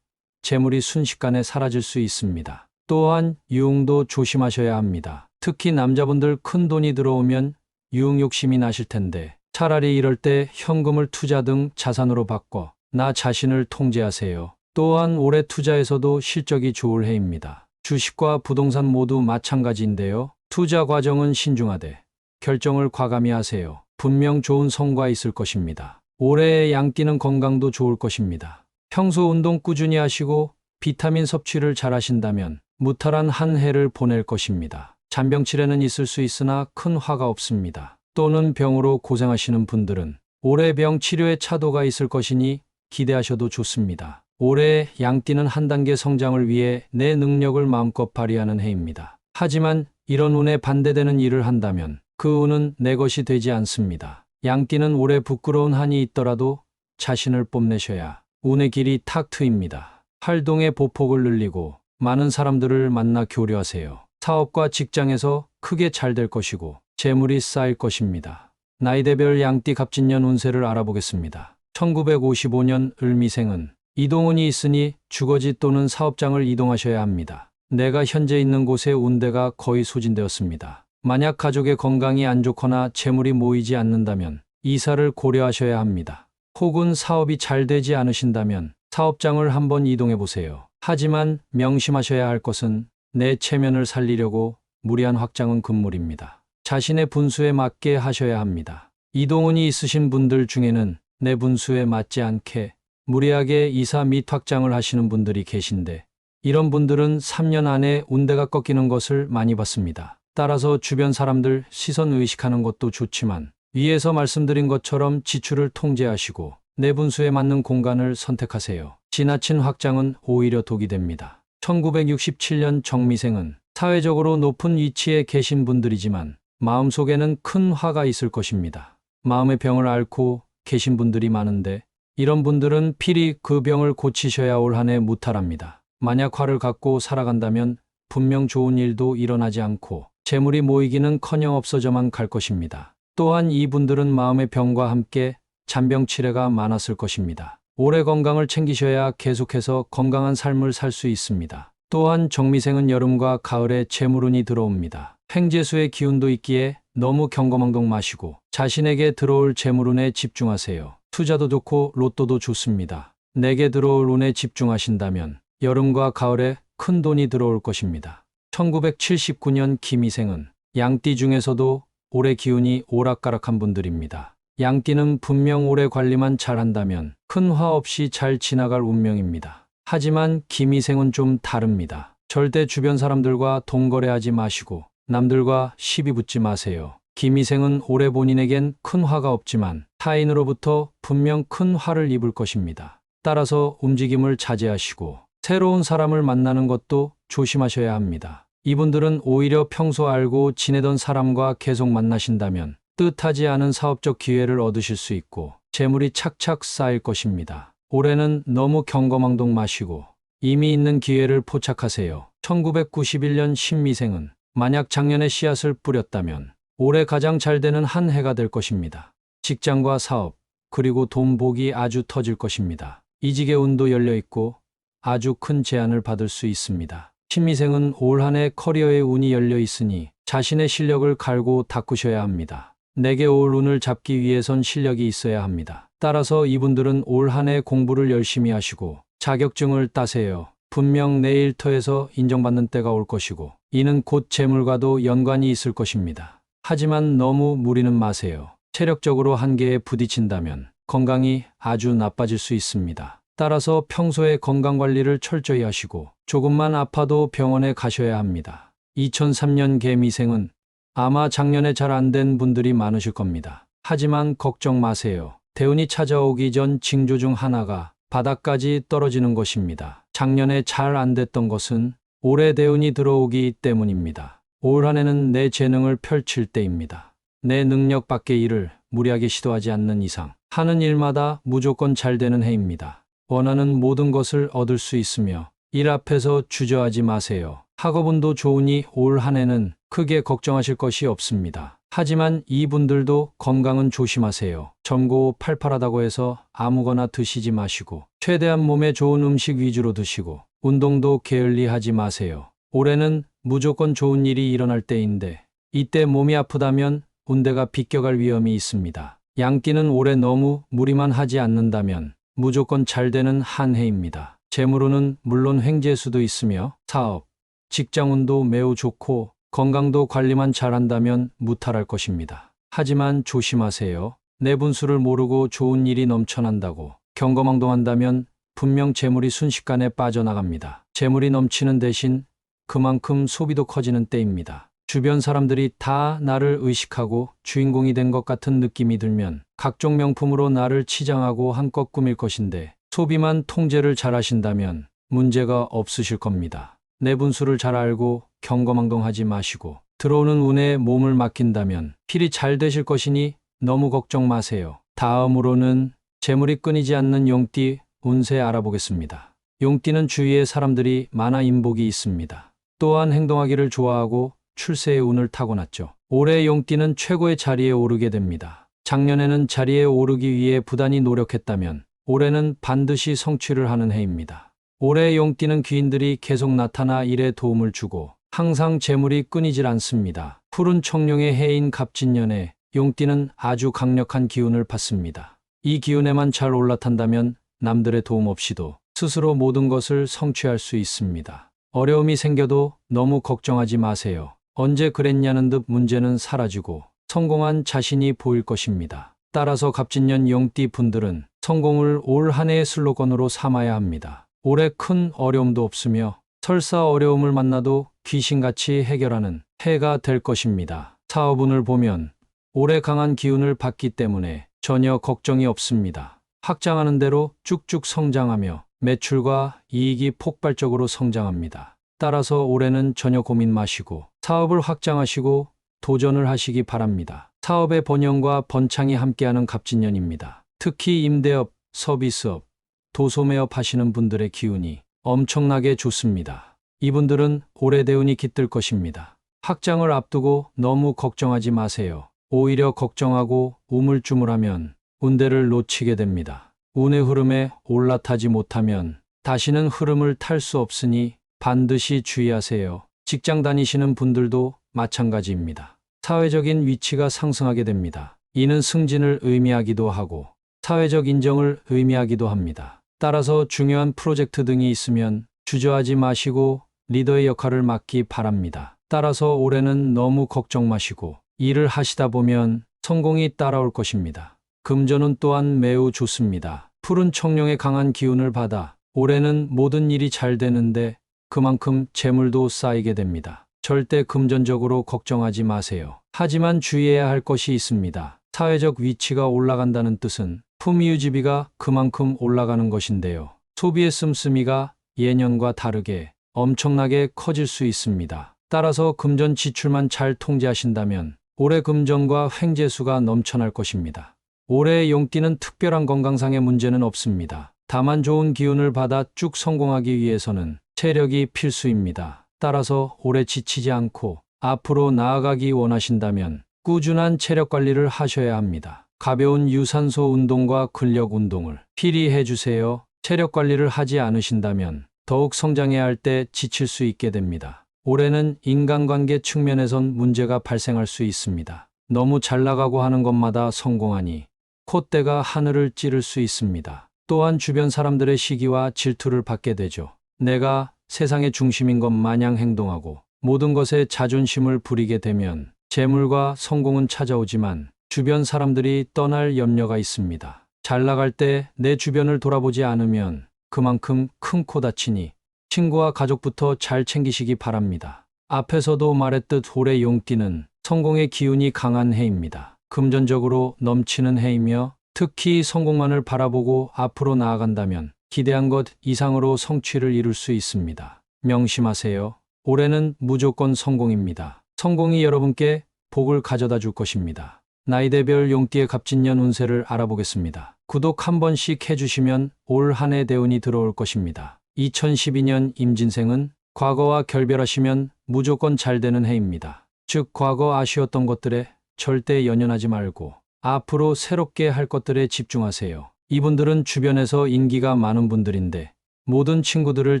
재물이 순식간에 사라질 수 있습니다. 또한 유흥도 조심하셔야 합니다. 특히 남자분들 큰 돈이 들어오면 유흥 욕심이 나실 텐데 차라리 이럴 때 현금을 투자 등 자산으로 바꿔 나 자신을 통제하세요. 또한 올해 투자에서도 실적이 좋을 해입니다. 주식과 부동산 모두 마찬가지인데요. 투자 과정은 신중하되 결정을 과감히 하세요. 분명 좋은 성과 있을 것입니다. 올해의 양띠는 건강도 좋을 것입니다. 평소 운동 꾸준히 하시고 비타민 섭취를 잘 하신다면 무탈한 한 해를 보낼 것입니다. 잔병치레는 있을 수 있으나 큰 화가 없습니다. 또는 병으로 고생하시는 분들은 올해 병 치료에 차도가 있을 것이니 기대하셔도 좋습니다. 올해 양띠는 한 단계 성장을 위해 내 능력을 마음껏 발휘하는 해입니다. 하지만 이런 운에 반대되는 일을 한다면 그 운은 내 것이 되지 않습니다. 양띠는 올해 부끄러운 한이 있더라도 자신을 뽐내셔야 운의 길이 탁 트입니다. 활동의 보폭을 늘리고 많은 사람들을 만나 교류하세요. 사업과 직장에서 크게 잘 될 것이고 재물이 쌓일 것입니다. 나이대별 양띠 갑진년 운세를 알아보겠습니다. 1955년 을미생은 이동운이 있으니 주거지 또는 사업장을 이동하셔야 합니다. 내가 현재 있는 곳의 운대가 거의 소진되었습니다. 만약 가족의 건강이 안 좋거나 재물이 모이지 않는다면 이사를 고려하셔야 합니다. 혹은 사업이 잘 되지 않으신다면 사업장을 한번 이동해 보세요. 하지만 명심하셔야 할 것은 내 체면을 살리려고 무리한 확장은 금물입니다. 자신의 분수에 맞게 하셔야 합니다. 이동운이 있으신 분들 중에는 내 분수에 맞지 않게 무리하게 이사 및 확장을 하시는 분들이 계신데 이런 분들은 3년 안에 운대가 꺾이는 것을 많이 봤습니다. 따라서 주변 사람들 시선 의식하는 것도 좋지만 위에서 말씀드린 것처럼 지출을 통제하시고 내 분수에 맞는 공간을 선택하세요. 지나친 확장은 오히려 독이 됩니다. 1967년 정미생은 사회적으로 높은 위치에 계신 분들이지만 마음속에는 큰 화가 있을 것입니다. 마음의 병을 앓고 계신 분들이 많은데 이런 분들은 필히 그 병을 고치셔야 올 한 해 무탈합니다. 만약 화를 갖고 살아간다면 분명 좋은 일도 일어나지 않고 재물이 모이기는커녕 없어져만 갈 것입니다. 또한 이분들은 마음의 병과 함께 잔병치레가 많았을 것입니다. 올해 건강을 챙기셔야 계속해서 건강한 삶을 살 수 있습니다. 또한 정미생은 여름과 가을에 재물운이 들어옵니다. 횡재수의 기운도 있기에 너무 경거망동 마시고 자신에게 들어올 재물운에 집중하세요. 투자도 좋고 로또도 좋습니다. 내게 들어올 운에 집중하신다면 여름과 가을에 큰 돈이 들어올 것입니다. 1979년 김희생은 양띠 중에서도 올해 기운이 오락가락한 분들입니다. 양띠는 분명 올해 관리만 잘한다면 큰 화 없이 잘 지나갈 운명입니다. 하지만 김희생은 좀 다릅니다. 절대 주변 사람들과 돈거래하지 마시고 남들과 시비 붙지 마세요. 김희생은 올해 본인에겐 큰 화가 없지만 타인으로부터 분명 큰 화를 입을 것입니다. 따라서 움직임을 자제하시고 새로운 사람을 만나는 것도 조심하셔야 합니다. 이분들은 오히려 평소 알고 지내던 사람과 계속 만나신다면 뜻하지 않은 사업적 기회를 얻으실 수 있고 재물이 착착 쌓일 것입니다. 올해는 너무 경거망동 마시고 이미 있는 기회를 포착하세요. 1991년 신미생은 만약 작년에 씨앗을 뿌렸다면 올해 가장 잘 되는 한 해가 될 것입니다. 직장과 사업, 그리고 돈 복이 아주 터질 것입니다. 이직의 운도 열려 있고 아주 큰 제안을 받을 수 있습니다. 신미생은 올 한 해 커리어의 운이 열려 있으니 자신의 실력을 갈고 닦으셔야 합니다. 내게 올 운을 잡기 위해선 실력이 있어야 합니다. 따라서 이분들은 올 한 해 공부를 열심히 하시고 자격증을 따세요. 분명 내 일터에서 인정받는 때가 올 것이고 이는 곧 재물과도 연관이 있을 것입니다. 하지만 너무 무리는 마세요. 체력적으로 한계에 부딪힌다면 건강이 아주 나빠질 수 있습니다. 따라서 평소에 건강관리를 철저히 하시고 조금만 아파도 병원에 가셔야 합니다. 2003년 개미생은 아마 작년에 잘 안 된 분들이 많으실 겁니다. 하지만 걱정 마세요. 대운이 찾아오기 전 징조 중 하나가 바닥까지 떨어지는 것입니다. 작년에 잘 안 됐던 것은 올해 대운이 들어오기 때문입니다. 올 한 해는 내 재능을 펼칠 때입니다. 내 능력 밖의 일을 무리하게 시도하지 않는 이상 하는 일마다 무조건 잘 되는 해입니다. 원하는 모든 것을 얻을 수 있으며 일 앞에서 주저하지 마세요. 학업운도 좋으니 올 한 해는 크게 걱정하실 것이 없습니다. 하지만 이분들도 건강은 조심하세요. 젊고 팔팔하다고 해서 아무거나 드시지 마시고 최대한 몸에 좋은 음식 위주로 드시고 운동도 게을리하지 마세요. 올해는 무조건 좋은 일이 일어날 때인데 이때 몸이 아프다면 운대가 비껴갈 위험이 있습니다. 양띠는 올해 너무 무리만 하지 않는다면 무조건 잘 되는 한 해입니다. 재물운은 물론 횡재수도 있으며 사업, 직장운도 매우 좋고 건강도 관리만 잘한다면 무탈할 것입니다. 하지만 조심하세요. 내 분수를 모르고 좋은 일이 넘쳐난다고 경거망동한다면 분명 재물이 순식간에 빠져나갑니다. 재물이 넘치는 대신 그만큼 소비도 커지는 때입니다. 주변 사람들이 다 나를 의식하고 주인공이 된 것 같은 느낌이 들면 각종 명품으로 나를 치장하고 한껏 꾸밀 것인데 소비만 통제를 잘 하신다면 문제가 없으실 겁니다. 내 분수를 잘 알고 경거망동하지 마시고 들어오는 운에 몸을 맡긴다면 필히 잘 되실 것이니 너무 걱정 마세요. 다음으로는 재물이 끊이지 않는 용띠 운세 알아보겠습니다. 용띠는 주위에 사람들이 많아 인복이 있습니다. 또한 행동하기를 좋아하고 출세의 운을 타고났죠. 올해 용띠는 최고의 자리에 오르게 됩니다. 작년에는 자리에 오르기 위해 부단히 노력했다면 올해는 반드시 성취를 하는 해입니다. 올해 용띠는 귀인들이 계속 나타나 일에 도움을 주고 항상 재물이 끊이질 않습니다. 푸른 청룡의 해인 갑진년에 용띠는 아주 강력한 기운을 받습니다. 이 기운에만 잘 올라탄다면 남들의 도움 없이도 스스로 모든 것을 성취할 수 있습니다. 어려움이 생겨도 너무 걱정하지 마세요. 언제 그랬냐는 듯 문제는 사라지고 성공한 자신이 보일 것입니다. 따라서 갑진년 용띠 분들은 성공을 올 한 해의 슬로건으로 삼아야 합니다. 올해 큰 어려움도 없으며 설사 어려움을 만나도 귀신같이 해결하는 해가 될 것입니다. 사업운을 보면 올해 강한 기운을 받기 때문에 전혀 걱정이 없습니다. 확장하는 대로 쭉쭉 성장하며 매출과 이익이 폭발적으로 성장합니다. 따라서 올해는 전혀 고민 마시고 사업을 확장하시고 도전을 하시기 바랍니다. 사업의 번영과 번창이 함께하는 갑진년입니다. 특히 임대업, 서비스업, 도소매업 하시는 분들의 기운이 엄청나게 좋습니다. 이분들은 올해 대운이 깃들 것입니다. 확장을 앞두고 너무 걱정하지 마세요. 오히려 걱정하고 우물쭈물하면 운대를 놓치게 됩니다. 운의 흐름에 올라타지 못하면 다시는 흐름을 탈 수 없으니 반드시 주의하세요. 직장 다니시는 분들도 마찬가지입니다. 사회적인 위치가 상승하게 됩니다. 이는 승진을 의미하기도 하고 사회적 인정을 의미하기도 합니다. 따라서 중요한 프로젝트 등이 있으면 주저하지 마시고 리더의 역할을 맡기 바랍니다. 따라서 올해는 너무 걱정 마시고 일을 하시다 보면 성공이 따라올 것입니다. 금전운 또한 매우 좋습니다. 푸른 청룡의 강한 기운을 받아 올해는 모든 일이 잘 되는데 그만큼 재물도 쌓이게 됩니다. 절대 금전적으로 걱정하지 마세요. 하지만 주의해야 할 것이 있습니다. 사회적 위치가 올라간다는 뜻은 품위유지비가 그만큼 올라가는 것인데요. 소비의 씀씀이가 예년과 다르게 엄청나게 커질 수 있습니다. 따라서 금전 지출만 잘 통제하신다면 올해 금전과 횡재수가 넘쳐날 것입니다. 올해의 용띠는 특별한 건강상의 문제는 없습니다. 다만 좋은 기운을 받아 쭉 성공하기 위해서는 체력이 필수입니다. 따라서 올해 지치지 않고 앞으로 나아가기 원하신다면 꾸준한 체력 관리를 하셔야 합니다. 가벼운 유산소 운동과 근력 운동을 필히 해주세요. 체력 관리를 하지 않으신다면 더욱 성장해야 할 때 지칠 수 있게 됩니다. 올해는 인간관계 측면에선 문제가 발생할 수 있습니다. 너무 잘 나가고 하는 것마다 성공하니 콧대가 하늘을 찌를 수 있습니다. 또한 주변 사람들의 시기와 질투를 받게 되죠. 내가 세상의 중심인 것 마냥 행동하고 모든 것에 자존심을 부리게 되면 재물과 성공은 찾아오지만 주변 사람들이 떠날 염려가 있습니다. 잘 나갈 때 내 주변을 돌아보지 않으면 그만큼 큰 코 다치니 친구와 가족부터 잘 챙기시기 바랍니다. 앞에서도 말했듯 올해 용띠는 성공의 기운이 강한 해입니다. 금전적으로 넘치는 해이며 특히 성공만을 바라보고 앞으로 나아간다면 기대한 것 이상으로 성취를 이룰 수 있습니다. 명심하세요. 올해는 무조건 성공입니다. 성공이 여러분께 복을 가져다 줄 것입니다. 나이대별 용띠의 갑진년 운세를 알아보겠습니다. 구독 한 번씩 해주시면 올 한 해 대운이 들어올 것입니다. 2012년 임진생은 과거와 결별하시면 무조건 잘 되는 해입니다. 즉 과거 아쉬웠던 것들에 절대 연연하지 말고 앞으로 새롭게 할 것들에 집중하세요. 이분들은 주변에서 인기가 많은 분들인데 모든 친구들을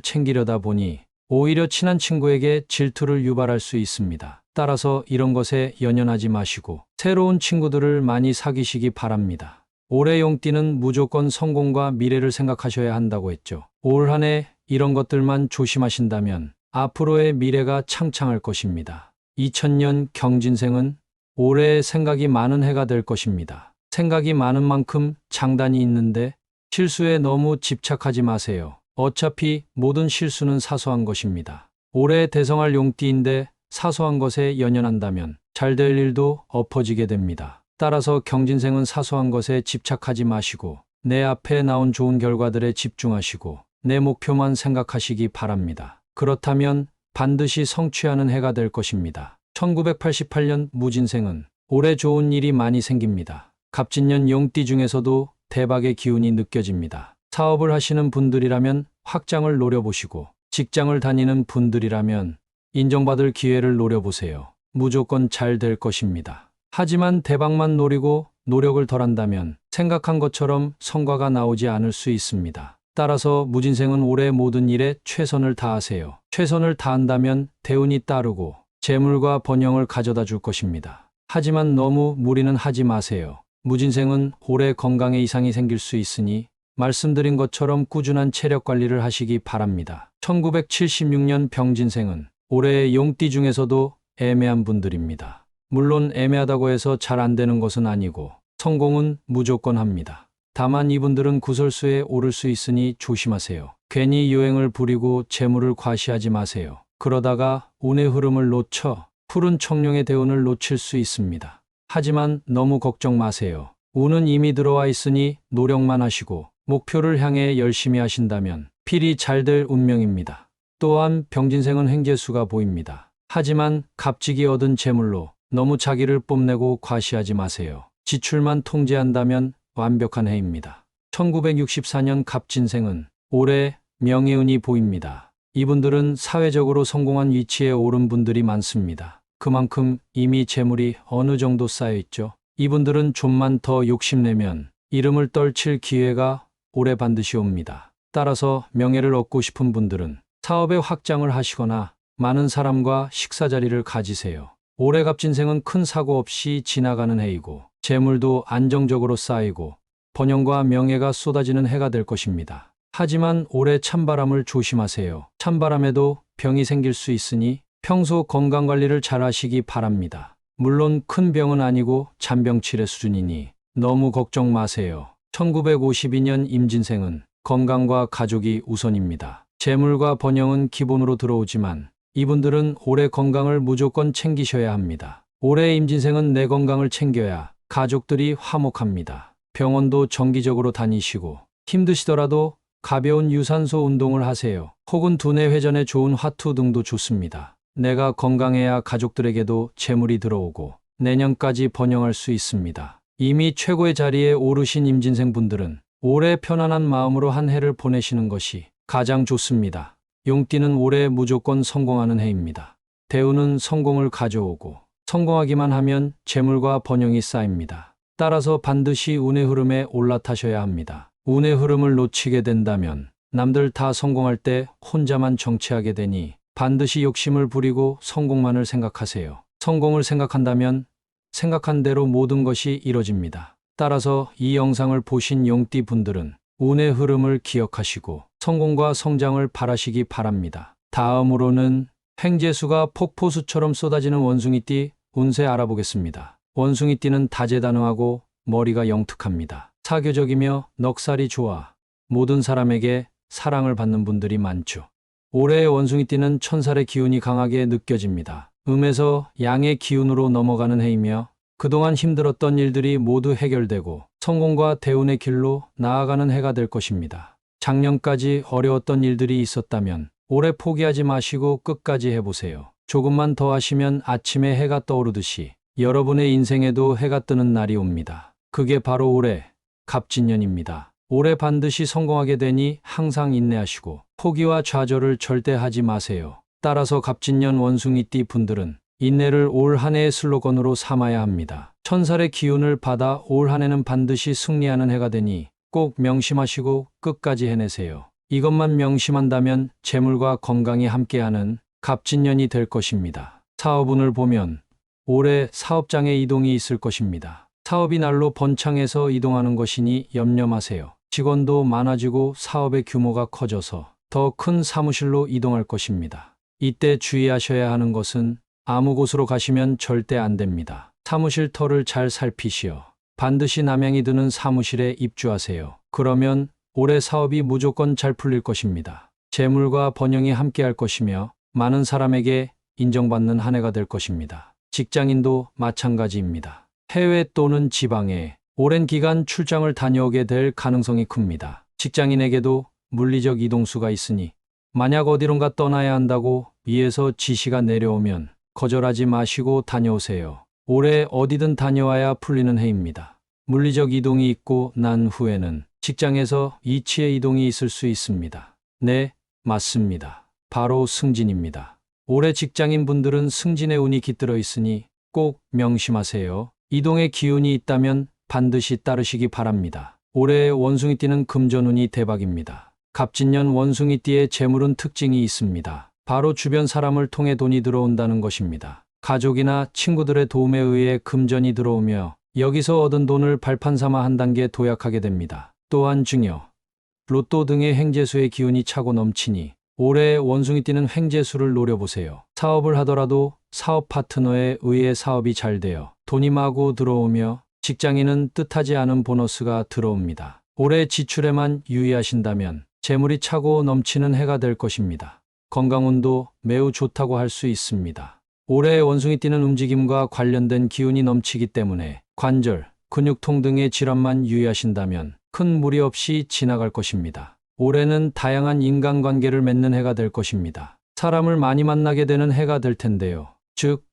챙기려다 보니 오히려 친한 친구에게 질투를 유발할 수 있습니다. 따라서 이런 것에 연연하지 마시고 새로운 친구들을 많이 사귀시기 바랍니다. 올해 용띠는 무조건 성공과 미래를 생각하셔야 한다고 했죠. 올 한 해 이런 것들만 조심하신다면 앞으로의 미래가 창창할 것입니다. 2000년 경진생은 올해 생각이 많은 해가 될 것입니다. 생각이 많은 만큼 장단이 있는데 실수에 너무 집착하지 마세요. 어차피 모든 실수는 사소한 것입니다. 올해 대성할 용띠인데 사소한 것에 연연한다면 잘 될 일도 엎어지게 됩니다. 따라서 경진생은 사소한 것에 집착하지 마시고 내 앞에 나온 좋은 결과들에 집중하시고 내 목표만 생각하시기 바랍니다. 그렇다면 반드시 성취하는 해가 될 것입니다. 1988년 무진생은 올해 좋은 일이 많이 생깁니다. 갑진년 용띠 중에서도 대박의 기운이 느껴집니다. 사업을 하시는 분들이라면 확장을 노려보시고 직장을 다니는 분들이라면 인정받을 기회를 노려보세요. 무조건 잘 될 것입니다. 하지만 대박만 노리고 노력을 덜한다면 생각한 것처럼 성과가 나오지 않을 수 있습니다. 따라서 무진생은 올해 모든 일에 최선을 다하세요. 최선을 다한다면 대운이 따르고 재물과 번영을 가져다 줄 것입니다. 하지만 너무 무리는 하지 마세요. 무진생은 올해 건강에 이상이 생길 수 있으니 말씀드린 것처럼 꾸준한 체력 관리를 하시기 바랍니다. 1976년 병진생은 올해의 용띠 중에서도 애매한 분들입니다. 물론 애매하다고 해서 잘 안 되는 것은 아니고 성공은 무조건 합니다. 다만 이분들은 구설수에 오를 수 있으니 조심하세요. 괜히 요행을 부리고 재물을 과시하지 마세요. 그러다가 운의 흐름을 놓쳐 푸른 청룡의 대운을 놓칠 수 있습니다. 하지만 너무 걱정 마세요. 운은 이미 들어와 있으니 노력만 하시고 목표를 향해 열심히 하신다면 필히 잘 될 운명입니다. 또한 병진생은 횡재수가 보입니다. 하지만 값지게 얻은 재물로 너무 자기를 뽐내고 과시하지 마세요. 지출만 통제한다면 완벽한 해입니다. 1964년 갑진생은 올해 명예운이 보입니다. 이분들은 사회적으로 성공한 위치에 오른 분들이 많습니다. 그만큼 이미 재물이 어느 정도 쌓여있죠. 이분들은 좀만 더 욕심내면 이름을 떨칠 기회가 올해 반드시 옵니다. 따라서 명예를 얻고 싶은 분들은 사업의 확장을 하시거나 많은 사람과 식사 자리를 가지세요. 올해 갑진생은 큰 사고 없이 지나가는 해이고 재물도 안정적으로 쌓이고 번영과 명예가 쏟아지는 해가 될 것입니다. 하지만 올해 찬바람을 조심하세요. 찬바람에도 병이 생길 수 있으니 평소 건강관리를 잘 하시기 바랍니다. 물론 큰 병은 아니고 잔병치레 수준이니 너무 걱정 마세요. 1952년 임진생은 건강과 가족이 우선입니다. 재물과 번영은 기본으로 들어오지만 이분들은 올해 건강을 무조건 챙기셔야 합니다. 올해 임진생은 내 건강을 챙겨야 가족들이 화목합니다. 병원도 정기적으로 다니시고 힘드시더라도 가벼운 유산소 운동을 하세요. 혹은 두뇌 회전에 좋은 화투 등도 좋습니다. 내가 건강해야 가족들에게도 재물이 들어오고 내년까지 번영할 수 있습니다. 이미 최고의 자리에 오르신 임진생 분들은 올해 편안한 마음으로 한 해를 보내시는 것이 가장 좋습니다. 용띠는 올해 무조건 성공하는 해입니다. 대운은 성공을 가져오고 성공하기만 하면 재물과 번영이 쌓입니다. 따라서 반드시 운의 흐름에 올라타셔야 합니다. 운의 흐름을 놓치게 된다면 남들 다 성공할 때 혼자만 정체하게 되니 반드시 욕심을 부리고 성공만을 생각하세요. 성공을 생각한다면 생각한 대로 모든 것이 이뤄집니다. 따라서 이 영상을 보신 용띠 분들은 운의 흐름을 기억하시고 성공과 성장을 바라시기 바랍니다. 다음으로는 횡재수가 폭포수처럼 쏟아지는 원숭이띠 운세 알아보겠습니다. 원숭이띠는 다재다능하고 머리가 영특합니다. 사교적이며 넉살이 좋아 모든 사람에게 사랑을 받는 분들이 많죠. 올해의 원숭이띠는 천살의 기운이 강하게 느껴집니다. 음에서 양의 기운으로 넘어가는 해이며 그동안 힘들었던 일들이 모두 해결되고 성공과 대운의 길로 나아가는 해가 될 것입니다. 작년까지 어려웠던 일들이 있었다면 올해 포기하지 마시고 끝까지 해보세요. 조금만 더 하시면 아침에 해가 떠오르듯이 여러분의 인생에도 해가 뜨는 날이 옵니다. 그게 바로 올해 갑진년입니다. 올해 반드시 성공하게 되니 항상 인내하시고 포기와 좌절을 절대 하지 마세요. 따라서 갑진년 원숭이띠 분들은 인내를 올 한 해의 슬로건으로 삼아야 합니다. 천살의 기운을 받아 올 한 해는 반드시 승리하는 해가 되니 꼭 명심하시고 끝까지 해내세요. 이것만 명심한다면 재물과 건강이 함께하는 갑진년이 될 것입니다. 사업운을 보면 올해 사업장에 이동이 있을 것입니다. 사업이 날로 번창해서 이동하는 것이니 염려 마세요. 직원도 많아지고 사업의 규모가 커져서 더 큰 사무실로 이동할 것입니다. 이때 주의하셔야 하는 것은 아무 곳으로 가시면 절대 안 됩니다. 사무실 터를 잘 살피시어 반드시 남향이 드는 사무실에 입주하세요. 그러면 올해 사업이 무조건 잘 풀릴 것입니다. 재물과 번영이 함께할 것이며 많은 사람에게 인정받는 한 해가 될 것입니다. 직장인도 마찬가지입니다. 해외 또는 지방에 오랜 기간 출장을 다녀오게 될 가능성이 큽니다. 직장인에게도 물리적 이동수가 있으니 만약 어디론가 떠나야 한다고 위에서 지시가 내려오면 거절하지 마시고 다녀오세요. 올해 어디든 다녀와야 풀리는 해입니다. 물리적 이동이 있고 난 후에는 직장에서 이치의 이동이 있을 수 있습니다. 네, 맞습니다. 바로 승진입니다. 올해 직장인 분들은 승진의 운이 깃들어 있으니 꼭 명심하세요. 이동의 기운이 있다면 반드시 따르시기 바랍니다. 올해의 원숭이띠는 금전운이 대박입니다. 갑진년 원숭이띠의 재물은 특징이 있습니다. 바로 주변 사람을 통해 돈이 들어온다는 것입니다. 가족이나 친구들의 도움에 의해 금전이 들어오며 여기서 얻은 돈을 발판 삼아 한 단계 도약하게 됩니다. 또한 증여, 로또 등의 횡재수의 기운이 차고 넘치니 올해 원숭이띠는 횡재수를 노려보세요. 사업을 하더라도 사업 파트너에 의해 사업이 잘 되어 돈이 마구 들어오며 직장인은 뜻하지 않은 보너스가 들어옵니다. 올해 지출에만 유의하신다면 재물이 차고 넘치는 해가 될 것입니다. 건강운도 매우 좋다고 할 수 있습니다. 올해 원숭이띠는 움직임과 관련된 기운이 넘치기 때문에 관절, 근육통 등의 질환만 유의하신다면 큰 무리 없이 지나갈 것입니다. 올해는 다양한 인간관계를 맺는 해가 될 것입니다. 사람을 많이 만나게 되는 해가 될 텐데요. 즉,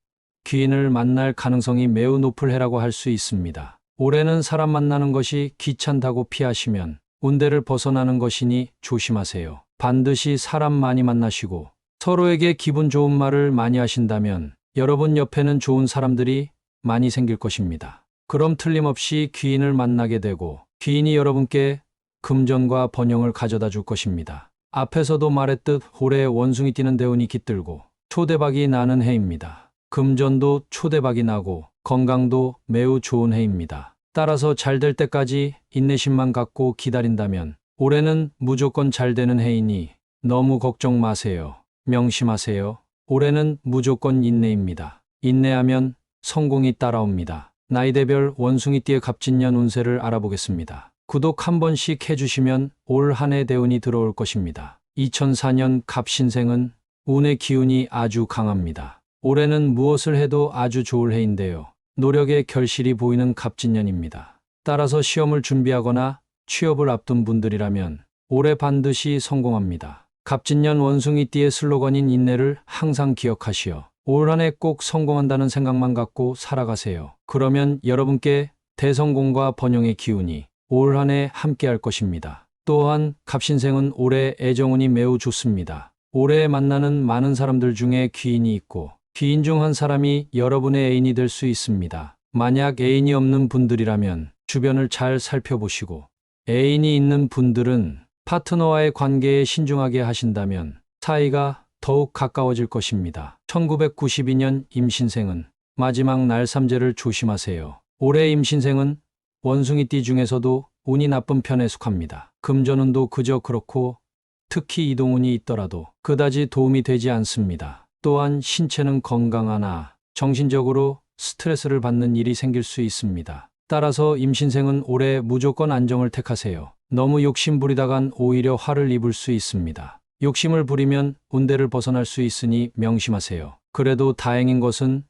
귀인을 만날 가능성이 매우 높을 해라고 할 수 있습니다. 올해는 사람 만나는 것이 귀찮다고 피하시면 운대를 벗어나는 것이니 조심하세요. 반드시 사람 많이 만나시고 서로에게 기분 좋은 말을 많이 하신다면 여러분 옆에는 좋은 사람들이 많이 생길 것입니다. 그럼 틀림없이 귀인을 만나게 되고 귀인이 여러분께 금전과 번영을 가져다 줄 것입니다. 앞에서도 말했듯 올해 원숭이띠는 대운이 깃들고 초대박이 나는 해입니다. 금전도 초대박이 나고 건강도 매우 좋은 해입니다. 따라서 잘 될 때까지 인내심만 갖고 기다린다면 올해는 무조건 잘 되는 해이니 너무 걱정 마세요. 명심하세요. 올해는 무조건 인내입니다. 인내하면 성공이 따라옵니다. 나이대별 원숭이띠의 갑진년 운세를 알아보겠습니다. 구독 한 번씩 해주시면 올 한 해 대운이 들어올 것입니다. 2004년 갑신생은 운의 기운이 아주 강합니다. 올해는 무엇을 해도 아주 좋을 해인데요. 노력의 결실이 보이는 갑진년입니다. 따라서 시험을 준비하거나 취업을 앞둔 분들이라면 올해 반드시 성공합니다. 갑진년 원숭이띠의 슬로건인 인내를 항상 기억하시어 올 한 해 꼭 성공한다는 생각만 갖고 살아가세요. 그러면 여러분께 대성공과 번영의 기운이 올 한 해 함께할 것입니다. 또한 갑신생은 올해 애정운이 매우 좋습니다. 올해 만나는 많은 사람들 중에 귀인이 있고 귀인 중 한 사람이 여러분의 애인이 될 수 있습니다. 만약 애인이 없는 분들이라면 주변을 잘 살펴보시고 애인이 있는 분들은 파트너와의 관계에 신중하게 하신다면 사이가 더욱 가까워질 것입니다. 1992년 임신생은 마지막 날삼재를 조심하세요. 올해 임신생은 원숭이띠 중에서도 운이 나쁜 편에 속합니다. 금전운도 그저 그렇고 특히 이동운이 있더라도 그다지 도움이 되지 않습니다. 또한 신체는 건강하나 정신적으로 스트레스를 받는 일이 생길 수 있습니다. 따라서 임신생은 올해 무조건 안정을 택하세요. 너무 욕심 부리다간 오히려 화를 입을 수 있습니다. 욕심을 부리면 운대를 벗어날 수 있으니 명심하세요. 그래도 다행인 것은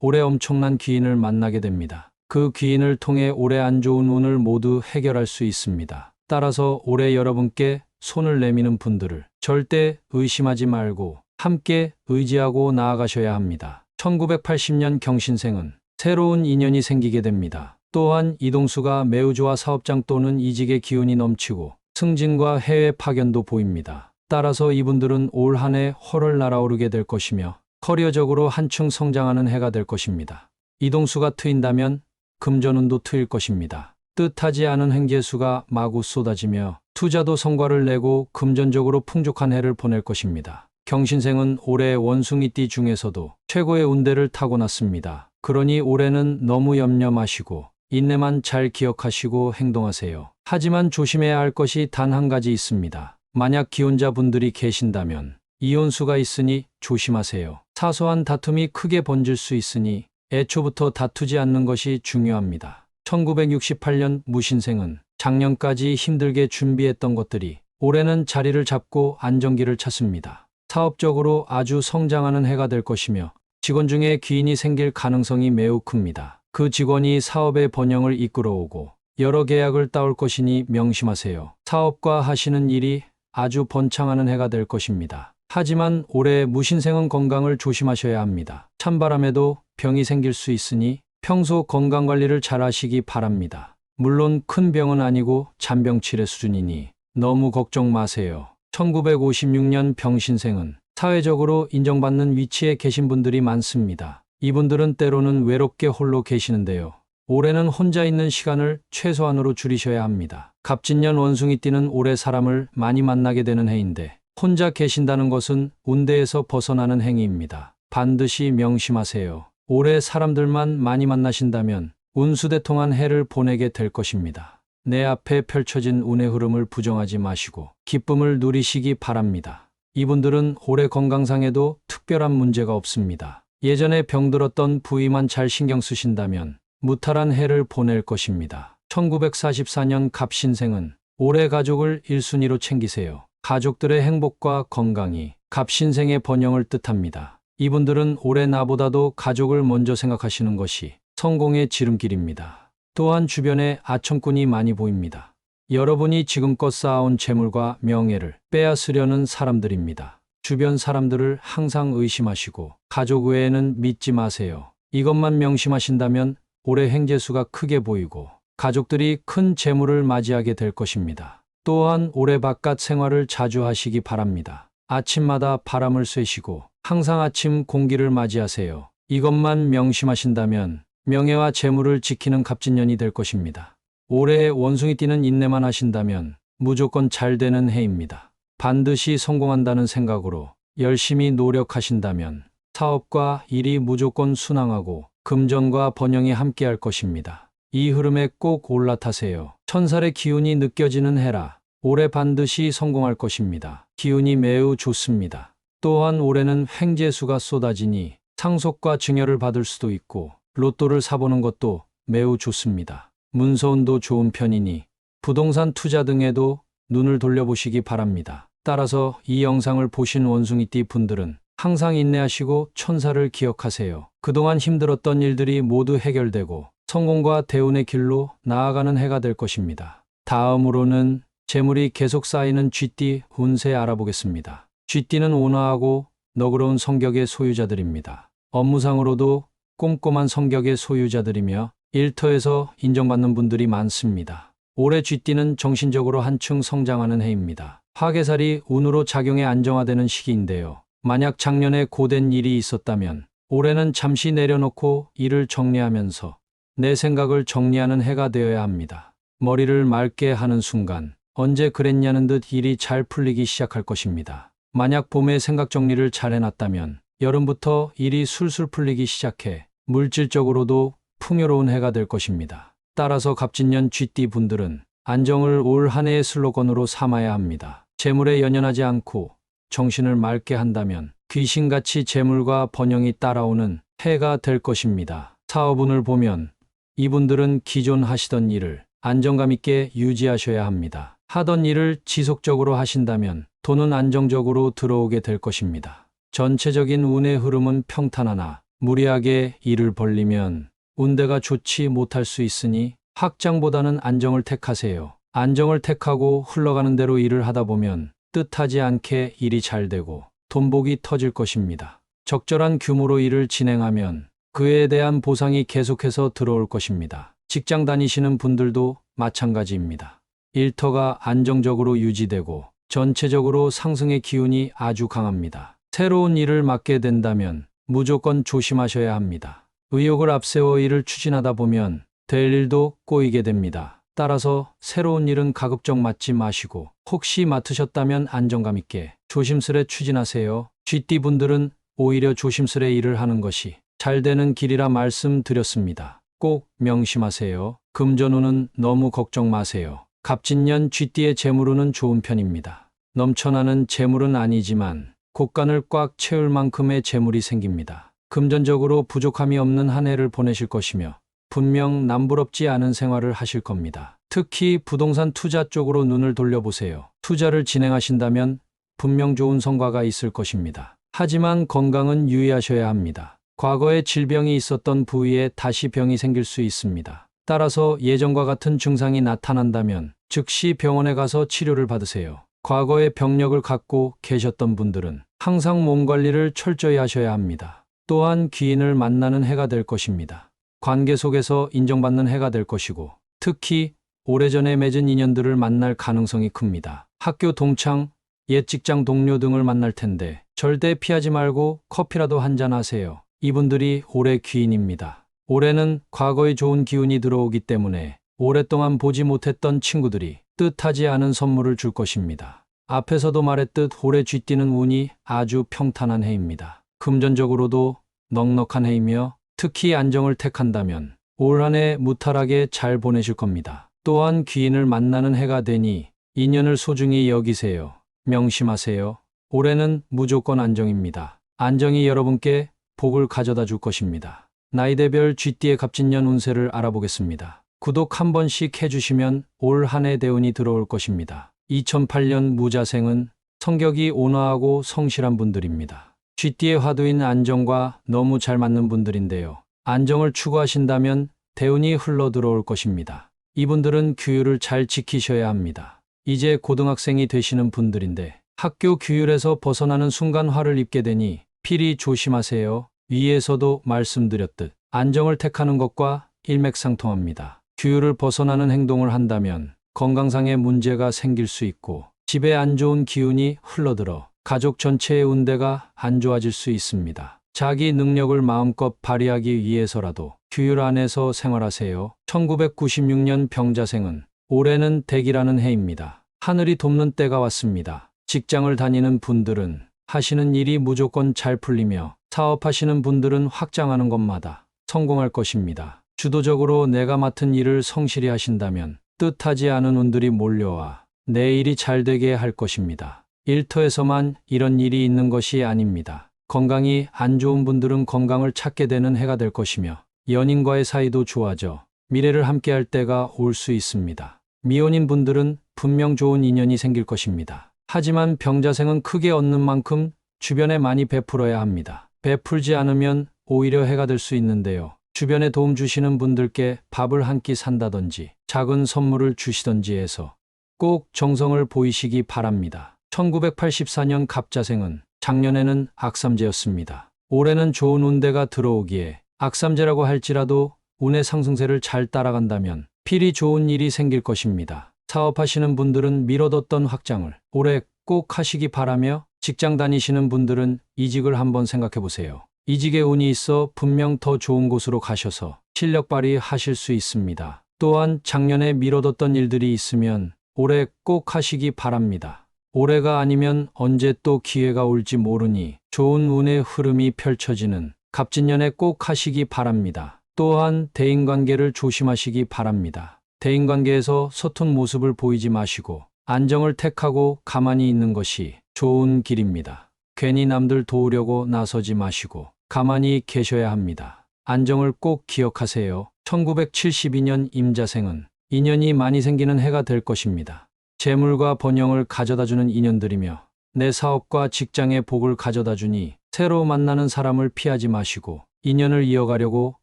올해 엄청난 귀인을 만나게 됩니다. 그 귀인을 통해 올해 안 좋은 운을 모두 해결할 수 있습니다. 따라서 올해 여러분께 손을 내미는 분들을 절대 의심하지 말고 함께 의지하고 나아가셔야 합니다. 1980년 경신생은 새로운 인연이 생기게 됩니다. 또한 이동수가 매우 좋아 사업장 또는 이직의 기운이 넘치고 승진과 해외 파견도 보입니다. 따라서 이분들은 올 한 해 훨훨 날아오르게 될 것이며 커리어적으로 한층 성장하는 해가 될 것입니다. 이동수가 트인다면 금전운도 트일 것입니다. 뜻하지 않은 횡재수가 마구 쏟아지며 투자도 성과를 내고 금전적으로 풍족한 해를 보낼 것입니다. 경신생은 올해 원숭이띠 중에서도 최고의 운대를 타고났습니다. 그러니 올해는 너무 염려 마시고 인내만 잘 기억하시고 행동하세요. 하지만 조심해야 할 것이 단 한 가지 있습니다. 만약 기혼자분들이 계신다면 이혼수가 있으니 조심하세요. 사소한 다툼이 크게 번질 수 있으니 애초부터 다투지 않는 것이 중요합니다. 1968년 무신생은 작년까지 힘들게 준비했던 것들이 올해는 자리를 잡고 안정기를 찾습니다. 사업적으로 아주 성장하는 해가 될 것이며 직원 중에 귀인이 생길 가능성이 매우 큽니다. 그 직원이 사업의 번영을 이끌어오고 여러 계약을 따올 것이니 명심하세요. 사업과 하시는 일이 아주 번창하는 해가 될 것입니다. 하지만 올해 무신생은 건강을 조심하셔야 합니다. 찬바람에도 병이 생길 수 있으니 평소 건강관리를 잘 하시기 바랍니다. 물론 큰 병은 아니고 잔병치레 수준이니 너무 걱정 마세요. 1956년 병신생은 사회적으로 인정받는 위치에 계신 분들이 많습니다. 이분들은 때로는 외롭게 홀로 계시는데요. 올해는 혼자 있는 시간을 최소한으로 줄이셔야 합니다. 갑진년 원숭이띠는 올해 사람을 많이 만나게 되는 해인데 혼자 계신다는 것은 운대에서 벗어나는 행위입니다. 반드시 명심하세요. 올해 사람들만 많이 만나신다면 운수대통한 해를 보내게 될 것입니다. 내 앞에 펼쳐진 운의 흐름을 부정하지 마시고 기쁨을 누리시기 바랍니다. 이분들은 올해 건강상에도 특별한 문제가 없습니다. 예전에 병들었던 부위만 잘 신경 쓰신다면 무탈한 해를 보낼 것입니다. 1944년 갑신생은 올해 가족을 1순위로 챙기세요. 가족들의 행복과 건강이 갑신생의 번영을 뜻합니다. 이분들은 올해 나보다도 가족을 먼저 생각하시는 것이 성공의 지름길입니다. 또한 주변에 아첨꾼이 많이 보입니다. 여러분이 지금껏 쌓아온 재물과 명예를 빼앗으려는 사람들입니다. 주변 사람들을 항상 의심하시고 가족 외에는 믿지 마세요. 이것만 명심하신다면 올해 횡재수가 크게 보이고 가족들이 큰 재물을 맞이하게 될 것입니다. 또한 올해 바깥 생활을 자주 하시기 바랍니다. 아침마다 바람을 쐬시고 항상 아침 공기를 맞이하세요. 이것만 명심하신다면 명예와 재물을 지키는 갑진년이 될 것입니다. 올해 원숭이띠는 인내만 하신다면 무조건 잘 되는 해입니다. 반드시 성공한다는 생각으로 열심히 노력하신다면 사업과 일이 무조건 순항하고 금전과 번영이 함께할 것입니다. 이 흐름에 꼭 올라타세요. 천살의 기운이 느껴지는 해라. 올해 반드시 성공할 것입니다. 기운이 매우 좋습니다. 또한 올해는 횡재수가 쏟아지니 상속과 증여를 받을 수도 있고 로또를 사보는 것도 매우 좋습니다. 문서운도 좋은 편이니 부동산 투자 등에도 눈을 돌려보시기 바랍니다. 따라서 이 영상을 보신 원숭이띠 분들은 항상 인내하시고 천사를 기억하세요. 그동안 힘들었던 일들이 모두 해결되고 성공과 대운의 길로 나아가는 해가 될 것입니다. 다음으로는 재물이 계속 쌓이는 쥐띠 운세 알아보겠습니다. 쥐띠는 온화하고 너그러운 성격의 소유자들입니다. 업무상으로도 꼼꼼한 성격의 소유자들이며 일터에서 인정받는 분들이 많습니다. 올해 쥐띠는 정신적으로 한층 성장하는 해입니다. 화개살이 운으로 작용해 안정화되는 시기인데요. 만약 작년에 고된 일이 있었다면 올해는 잠시 내려놓고 일을 정리하면서 내 생각을 정리하는 해가 되어야 합니다. 머리를 맑게 하는 순간 언제 그랬냐는 듯 일이 잘 풀리기 시작할 것입니다. 만약 봄에 생각 정리를 잘 해놨다면 여름부터 일이 술술 풀리기 시작해 물질적으로도 풍요로운 해가 될 것입니다. 따라서 갑진년 쥐띠 분들은 안정을 올 한 해의 슬로건으로 삼아야 합니다. 재물에 연연하지 않고 정신을 맑게 한다면 귀신같이 재물과 번영이 따라오는 해가 될 것입니다. 사업운을 보면 이분들은 기존 하시던 일을 안정감 있게 유지하셔야 합니다. 하던 일을 지속적으로 하신다면 돈은 안정적으로 들어오게 될 것입니다. 전체적인 운의 흐름은 평탄하나 무리하게 일을 벌리면 운대가 좋지 못할 수 있으니 확장보다는 안정을 택하세요. 안정을 택하고 흘러가는 대로 일을 하다 보면 뜻하지 않게 일이 잘 되고 돈복이 터질 것입니다. 적절한 규모로 일을 진행하면 그에 대한 보상이 계속해서 들어올 것입니다. 직장 다니시는 분들도 마찬가지입니다. 일터가 안정적으로 유지되고 전체적으로 상승의 기운이 아주 강합니다. 새로운 일을 맡게 된다면 무조건 조심하셔야 합니다. 의욕을 앞세워 일을 추진하다 보면 될 일도 꼬이게 됩니다. 따라서 새로운 일은 가급적 맡지 마시고 혹시 맡으셨다면 안정감 있게 조심스레 추진하세요. 쥐띠 분들은 오히려 조심스레 일을 하는 것이 잘 되는 길이라 말씀드렸습니다. 꼭 명심하세요. 금전운은 너무 걱정 마세요. 갑진년 쥐띠의 재물운은 좋은 편입니다. 넘쳐나는 재물은 아니지만 곳간을 꽉 채울 만큼의 재물이 생깁니다. 금전적으로 부족함이 없는 한 해를 보내실 것이며 분명 남부럽지 않은 생활을 하실 겁니다. 특히 부동산 투자 쪽으로 눈을 돌려보세요. 투자를 진행하신다면 분명 좋은 성과가 있을 것입니다. 하지만 건강은 유의하셔야 합니다. 과거에 질병이 있었던 부위에 다시 병이 생길 수 있습니다. 따라서 예전과 같은 증상이 나타난다면 즉시 병원에 가서 치료를 받으세요. 과거의 병력을 갖고 계셨던 분들은 항상 몸 관리를 철저히 하셔야 합니다. 또한 귀인을 만나는 해가 될 것입니다. 관계 속에서 인정받는 해가 될 것이고 특히 오래전에 맺은 인연들을 만날 가능성이 큽니다. 학교 동창, 옛 직장 동료 등을 만날 텐데 절대 피하지 말고 커피라도 한잔 하세요. 이분들이 올해 귀인입니다. 올해는 과거의 좋은 기운이 들어오기 때문에 오랫동안 보지 못했던 친구들이 뜻하지 않은 선물을 줄 것입니다. 앞에서도 말했듯 올해 쥐띠는 운이 아주 평탄한 해입니다. 금전적으로도 넉넉한 해이며 특히 안정을 택한다면 올 한 해 무탈하게 잘 보내실 겁니다. 또한 귀인을 만나는 해가 되니 인연을 소중히 여기세요. 명심하세요. 올해는 무조건 안정입니다. 안정이 여러분께 복을 가져다 줄 것입니다. 나이대별 쥐띠의 갑진년 운세를 알아보겠습니다. 구독 한 번씩 해주시면 올 한 해 대운이 들어올 것입니다. 2008년 무자생은 성격이 온화하고 성실한 분들입니다. 쥐띠의 화두인 안정과 너무 잘 맞는 분들인데요. 안정을 추구하신다면 대운이 흘러 들어올 것입니다. 이분들은 규율을 잘 지키셔야 합니다. 이제 고등학생이 되시는 분들인데 학교 규율에서 벗어나는 순간 화를 입게 되니 필히 조심하세요. 위에서도 말씀드렸듯 안정을 택하는 것과 일맥상통합니다. 규율을 벗어나는 행동을 한다면 건강상의 문제가 생길 수 있고 집에 안 좋은 기운이 흘러들어 가족 전체의 운대가 안 좋아질 수 있습니다. 자기 능력을 마음껏 발휘하기 위해서라도 규율 안에서 생활하세요. 1996년 병자생은 올해는 대기라는 해입니다. 하늘이 돕는 때가 왔습니다. 직장을 다니는 분들은 하시는 일이 무조건 잘 풀리며 사업하시는 분들은 확장하는 것마다 성공할 것입니다. 주도적으로 내가 맡은 일을 성실히 하신다면 뜻하지 않은 운들이 몰려와 내 일이 잘 되게 할 것입니다. 일터에서만 이런 일이 있는 것이 아닙니다. 건강이 안 좋은 분들은 건강을 찾게 되는 해가 될 것이며 연인과의 사이도 좋아져 미래를 함께할 때가 올 수 있습니다. 미혼인 분들은 분명 좋은 인연이 생길 것입니다. 하지만 병자생은 크게 얻는 만큼 주변에 많이 베풀어야 합니다. 베풀지 않으면 오히려 해가 될 수 있는데요. 주변에 도움 주시는 분들께 밥을 한 끼 산다든지 작은 선물을 주시던지 해서 꼭 정성을 보이시기 바랍니다. 1984년 갑자생은 작년에는 악삼재였습니다. 올해는 좋은 운대가 들어오기에 악삼재라고 할지라도 운의 상승세를 잘 따라간다면 필히 좋은 일이 생길 것입니다. 사업하시는 분들은 미뤄뒀던 확장을 올해 꼭 하시기 바라며 직장 다니시는 분들은 이직을 한번 생각해 보세요. 이직에 운이 있어 분명 더 좋은 곳으로 가셔서 실력 발휘하실 수 있습니다. 또한 작년에 미뤄뒀던 일들이 있으면 올해 꼭 하시기 바랍니다. 올해가 아니면 언제 또 기회가 올지 모르니 좋은 운의 흐름이 펼쳐지는 갑진년에 꼭 하시기 바랍니다. 또한 대인관계를 조심하시기 바랍니다. 대인관계에서 서툰 모습을 보이지 마시고 안정을 택하고 가만히 있는 것이 좋은 길입니다. 괜히 남들 도우려고 나서지 마시고 가만히 계셔야 합니다. 안정을 꼭 기억하세요. 1972년 임자생은 인연이 많이 생기는 해가 될 것입니다. 재물과 번영을 가져다주는 인연들이며 내 사업과 직장의 복을 가져다주니 새로 만나는 사람을 피하지 마시고 인연을 이어가려고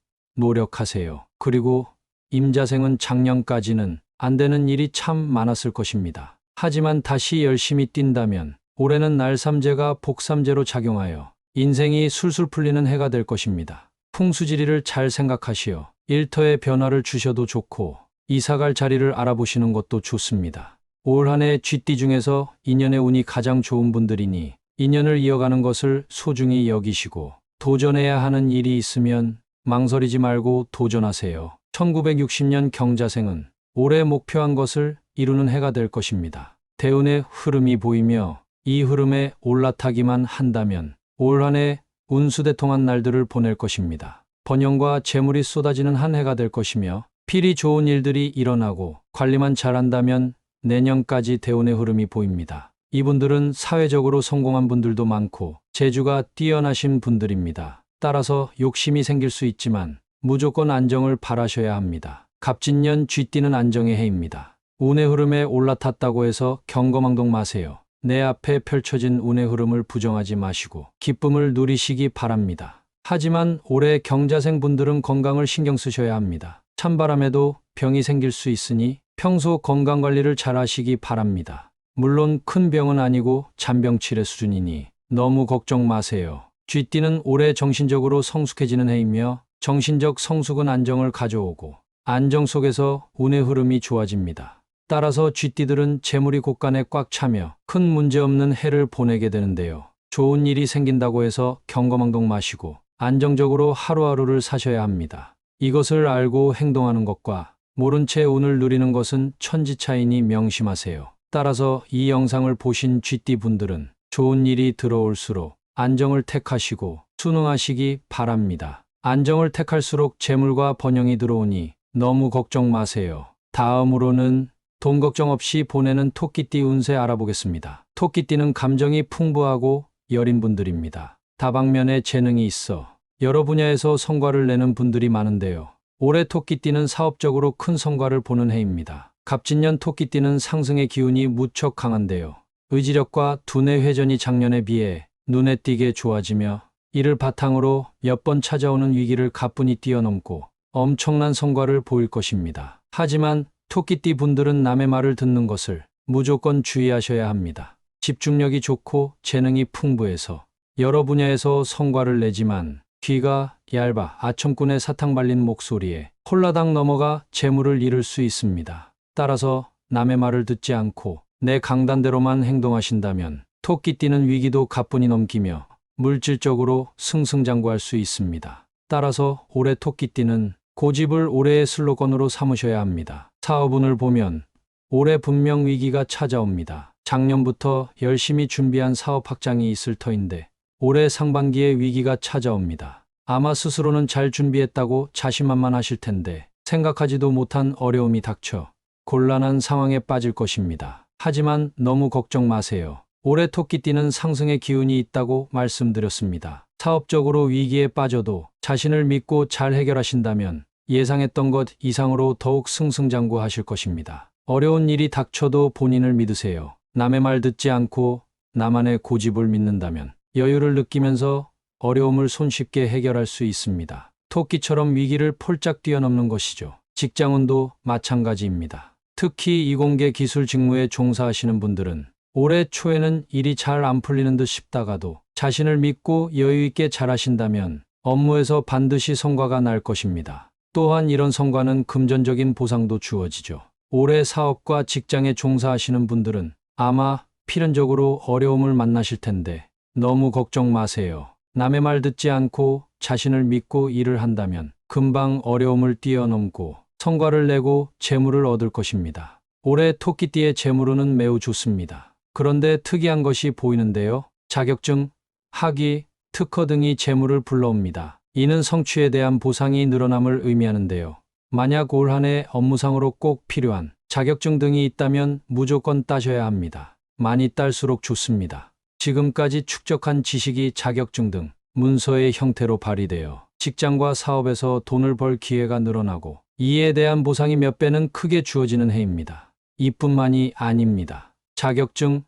노력하세요. 그리고 임자생은 작년까지는 안 되는 일이 참 많았을 것입니다. 하지만 다시 열심히 뛴다면 올해는 날삼재가 복삼재로 작용하여 인생이 술술 풀리는 해가 될 것입니다. 풍수지리를 잘 생각하시어 일터에 변화를 주셔도 좋고 이사갈 자리를 알아보시는 것도 좋습니다. 올 한 해 쥐띠 중에서 인연의 운이 가장 좋은 분들이니 인연을 이어가는 것을 소중히 여기시고 도전해야 하는 일이 있으면 망설이지 말고 도전하세요. 1960년 경자생은 올해 목표한 것을 이루는 해가 될 것입니다. 대운의 흐름이 보이며 이 흐름에 올라타기만 한다면 올 한 해 운수대통한 날들을 보낼 것입니다. 번영과 재물이 쏟아지는 한 해가 될 것이며 필히 좋은 일들이 일어나고 관리만 잘한다면 내년까지 대운의 흐름이 보입니다. 이분들은 사회적으로 성공한 분들도 많고 재주가 뛰어나신 분들입니다. 따라서 욕심이 생길 수 있지만 무조건 안정을 바라셔야 합니다. 갑진년 쥐띠는 안정의 해입니다. 운의 흐름에 올라탔다고 해서 경거망동 마세요. 내 앞에 펼쳐진 운의 흐름을 부정하지 마시고 기쁨을 누리시기 바랍니다. 하지만 올해 경자생 분들은 건강을 신경 쓰셔야 합니다. 찬바람에도 병이 생길 수 있으니 평소 건강관리를 잘 하시기 바랍니다. 물론 큰 병은 아니고 잔병치레 수준이니 너무 걱정 마세요. 쥐띠는 올해 정신적으로 성숙해지는 해이며 정신적 성숙은 안정을 가져오고 안정 속에서 운의 흐름이 좋아집니다. 따라서 쥐띠들은 재물이 곳간에 꽉 차며 큰 문제 없는 해를 보내게 되는데요. 좋은 일이 생긴다고 해서 경거망동 마시고 안정적으로 하루하루를 사셔야 합니다. 이것을 알고 행동하는 것과 모른 채 운을 누리는 것은 천지차이니 명심하세요. 따라서 이 영상을 보신 쥐띠 분들은 좋은 일이 들어올수록 안정을 택하시고 순응하시기 바랍니다. 안정을 택할수록 재물과 번영이 들어오니 너무 걱정 마세요. 다음으로는 돈 걱정 없이 보내는 토끼띠 운세 알아보겠습니다. 토끼띠는 감정이 풍부하고 여린 분들입니다. 다방면에 재능이 있어 여러 분야에서 성과를 내는 분들이 많은데요. 올해 토끼띠는 사업적으로 큰 성과를 보는 해입니다. 갑진년 토끼띠는 상승의 기운이 무척 강한데요. 의지력과 두뇌 회전이 작년에 비해 눈에 띄게 좋아지며 이를 바탕으로 몇 번 찾아오는 위기를 가뿐히 뛰어넘고 엄청난 성과를 보일 것입니다. 하지만 토끼띠 분들은 남의 말을 듣는 것을 무조건 주의하셔야 합니다. 집중력이 좋고 재능이 풍부해서 여러 분야에서 성과를 내지만 귀가 얇아 아첨꾼의 사탕 발린 목소리에 홀라당 넘어가 재물을 잃을 수 있습니다. 따라서 남의 말을 듣지 않고 내 강단대로만 행동하신다면 토끼띠는 위기도 가뿐히 넘기며 물질적으로 승승장구할 수 있습니다. 따라서 올해 토끼띠는 고집을 올해의 슬로건으로 삼으셔야 합니다. 사업운을 보면 올해 분명 위기가 찾아옵니다. 작년부터 열심히 준비한 사업 확장이 있을 터인데 올해 상반기에 위기가 찾아옵니다. 아마 스스로는 잘 준비했다고 자신만만하실 텐데 생각하지도 못한 어려움이 닥쳐 곤란한 상황에 빠질 것입니다. 하지만 너무 걱정 마세요. 올해 토끼띠는 상승의 기운이 있다고 말씀드렸습니다. 사업적으로 위기에 빠져도 자신을 믿고 잘 해결하신다면 예상했던 것 이상으로 더욱 승승장구하실 것입니다. 어려운 일이 닥쳐도 본인을 믿으세요. 남의 말 듣지 않고 나만의 고집을 믿는다면 여유를 느끼면서 어려움을 손쉽게 해결할 수 있습니다. 토끼처럼 위기를 폴짝 뛰어넘는 것이죠. 직장운도 마찬가지입니다. 특히 이공계 기술 직무에 종사하시는 분들은 올해 초에는 일이 잘 안 풀리는 듯 싶다가도 자신을 믿고 여유 있게 잘하신다면 업무에서 반드시 성과가 날 것입니다. 또한 이런 성과는 금전적인 보상도 주어지죠. 올해 사업과 직장에 종사하시는 분들은 아마 필연적으로 어려움을 만나실 텐데 너무 걱정 마세요. 남의 말 듣지 않고 자신을 믿고 일을 한다면 금방 어려움을 뛰어넘고 성과를 내고 재물을 얻을 것입니다. 올해 토끼띠의 재물운은 매우 좋습니다. 그런데 특이한 것이 보이는데요. 자격증, 학위, 특허 등이 재물을 불러옵니다. 이는 성취에 대한 보상이 늘어남을 의미하는데요. 만약 올 한 해 업무상으로 꼭 필요한 자격증 등이 있다면 무조건 따셔야 합니다. 많이 딸수록 좋습니다. 지금까지 축적한 지식이 자격증 등 문서의 형태로 발휘되어 직장과 사업에서 돈을 벌 기회가 늘어나고 이에 대한 보상이 몇 배는 크게 주어지는 해입니다. 이뿐만이 아닙니다. 자격증,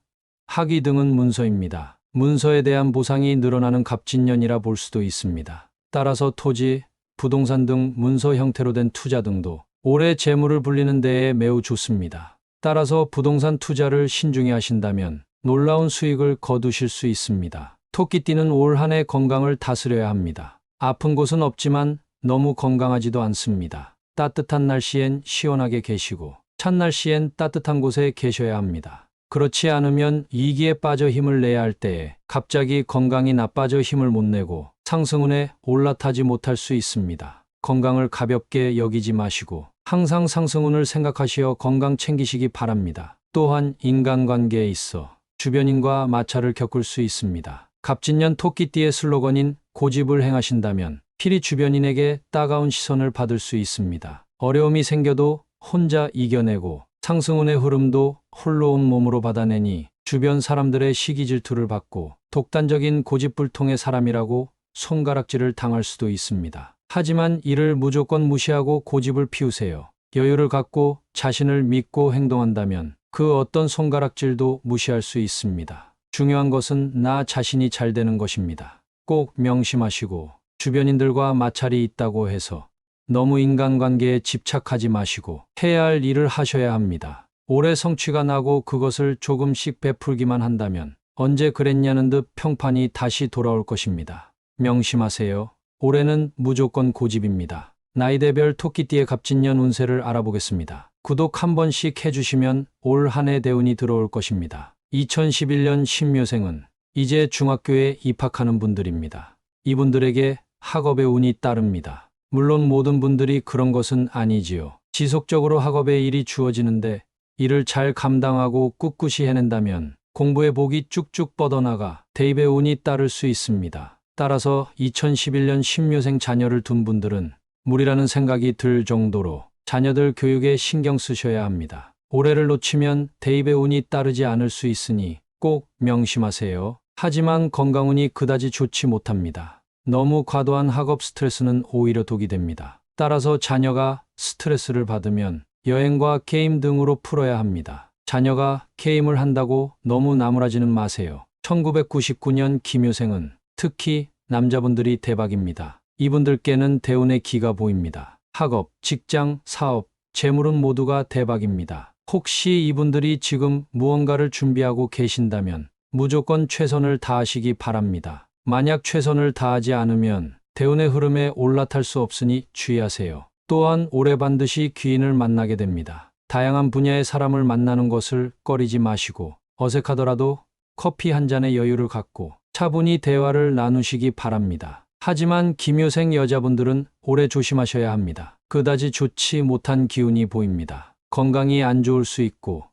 학위 등은 문서입니다. 문서에 대한 보상이 늘어나는 갑진년이라 볼 수도 있습니다. 따라서 토지, 부동산 등 문서 형태로 된 투자 등도 올해 재물을 불리는 데에 매우 좋습니다. 따라서 부동산 투자를 신중히 하신다면 놀라운 수익을 거두실 수 있습니다. 토끼띠는 올 한 해 건강을 다스려야 합니다. 아픈 곳은 없지만 너무 건강하지도 않습니다. 따뜻한 날씨엔 시원하게 계시고 찬 날씨엔 따뜻한 곳에 계셔야 합니다. 그렇지 않으면 위기에 빠져 힘을 내야 할 때에 갑자기 건강이 나빠져 힘을 못 내고 상승운에 올라타지 못할 수 있습니다. 건강을 가볍게 여기지 마시고 항상 상승운을 생각하시어 건강 챙기시기 바랍니다. 또한 인간관계에 있어 주변인과 마찰을 겪을 수 있습니다. 갑진년 토끼띠의 슬로건인 고집을 행하신다면 필히 주변인에게 따가운 시선을 받을 수 있습니다. 어려움이 생겨도 혼자 이겨내고 상승운의 흐름도 홀로 온 몸으로 받아내니 주변 사람들의 시기 질투를 받고 독단적인 고집불통의 사람이라고 손가락질을 당할 수도 있습니다. 하지만 이를 무조건 무시하고 고집을 피우세요. 여유를 갖고 자신을 믿고 행동한다면 그 어떤 손가락질도 무시할 수 있습니다. 중요한 것은 나 자신이 잘 되는 것입니다. 꼭 명심하시고 주변인들과 마찰이 있다고 해서 너무 인간관계에 집착하지 마시고 해야 할 일을 하셔야 합니다. 올해 성취가 나고 그것을 조금씩 베풀기만 한다면 언제 그랬냐는 듯 평판이 다시 돌아올 것입니다. 명심하세요. 올해는 무조건 고집입니다. 나이대별 토끼띠의 갑진년 운세를 알아보겠습니다. 구독 한 번씩 해주시면 올 한 해 대운이 들어올 것입니다. 2011년 신묘생은 이제 중학교에 입학하는 분들입니다. 이분들에게 학업의 운이 따릅니다. 물론 모든 분들이 그런 것은 아니지요. 지속적으로 학업에 일이 주어지는데 이를 잘 감당하고 꿋꿋이 해낸다면 공부의 복이 쭉쭉 뻗어나가 대입의 운이 따를 수 있습니다. 따라서 2011년 신묘생 자녀를 둔 분들은 무리라는 생각이 들 정도로 자녀들 교육에 신경 쓰셔야 합니다. 올해를 놓치면 대입의 운이 따르지 않을 수 있으니 꼭 명심하세요. 하지만 건강운이 그다지 좋지 못합니다. 너무 과도한 학업 스트레스는 오히려 독이 됩니다. 따라서 자녀가 스트레스를 받으면 여행과 게임 등으로 풀어야 합니다. 자녀가 게임을 한다고 너무 나무라지는 마세요. 1999년 김효생은 특히 남자분들이 대박입니다. 이분들께는 대운의 기가 보입니다. 학업, 직장, 사업, 재물은 모두가 대박입니다. 혹시 이분들이 지금 무언가를 준비하고 계신다면 무조건 최선을 다하시기 바랍니다. 만약 최선을 다하지 않으면 대운의 흐름에 올라탈 수 없으니 주의하세요. 또한 올해 반드시 귀인을 만나게 됩니다. 다양한 분야의 사람을 만나는 것을 꺼리지 마시고 어색하더라도 커피 한 잔의 여유를 갖고 차분히 대화를 나누시기 바랍니다. 하지만 김효생 여자분들은 올해 조심하셔야 합니다. 그다지 좋지 못한 기운이 보입니다. 건강이 안 좋을 수 있고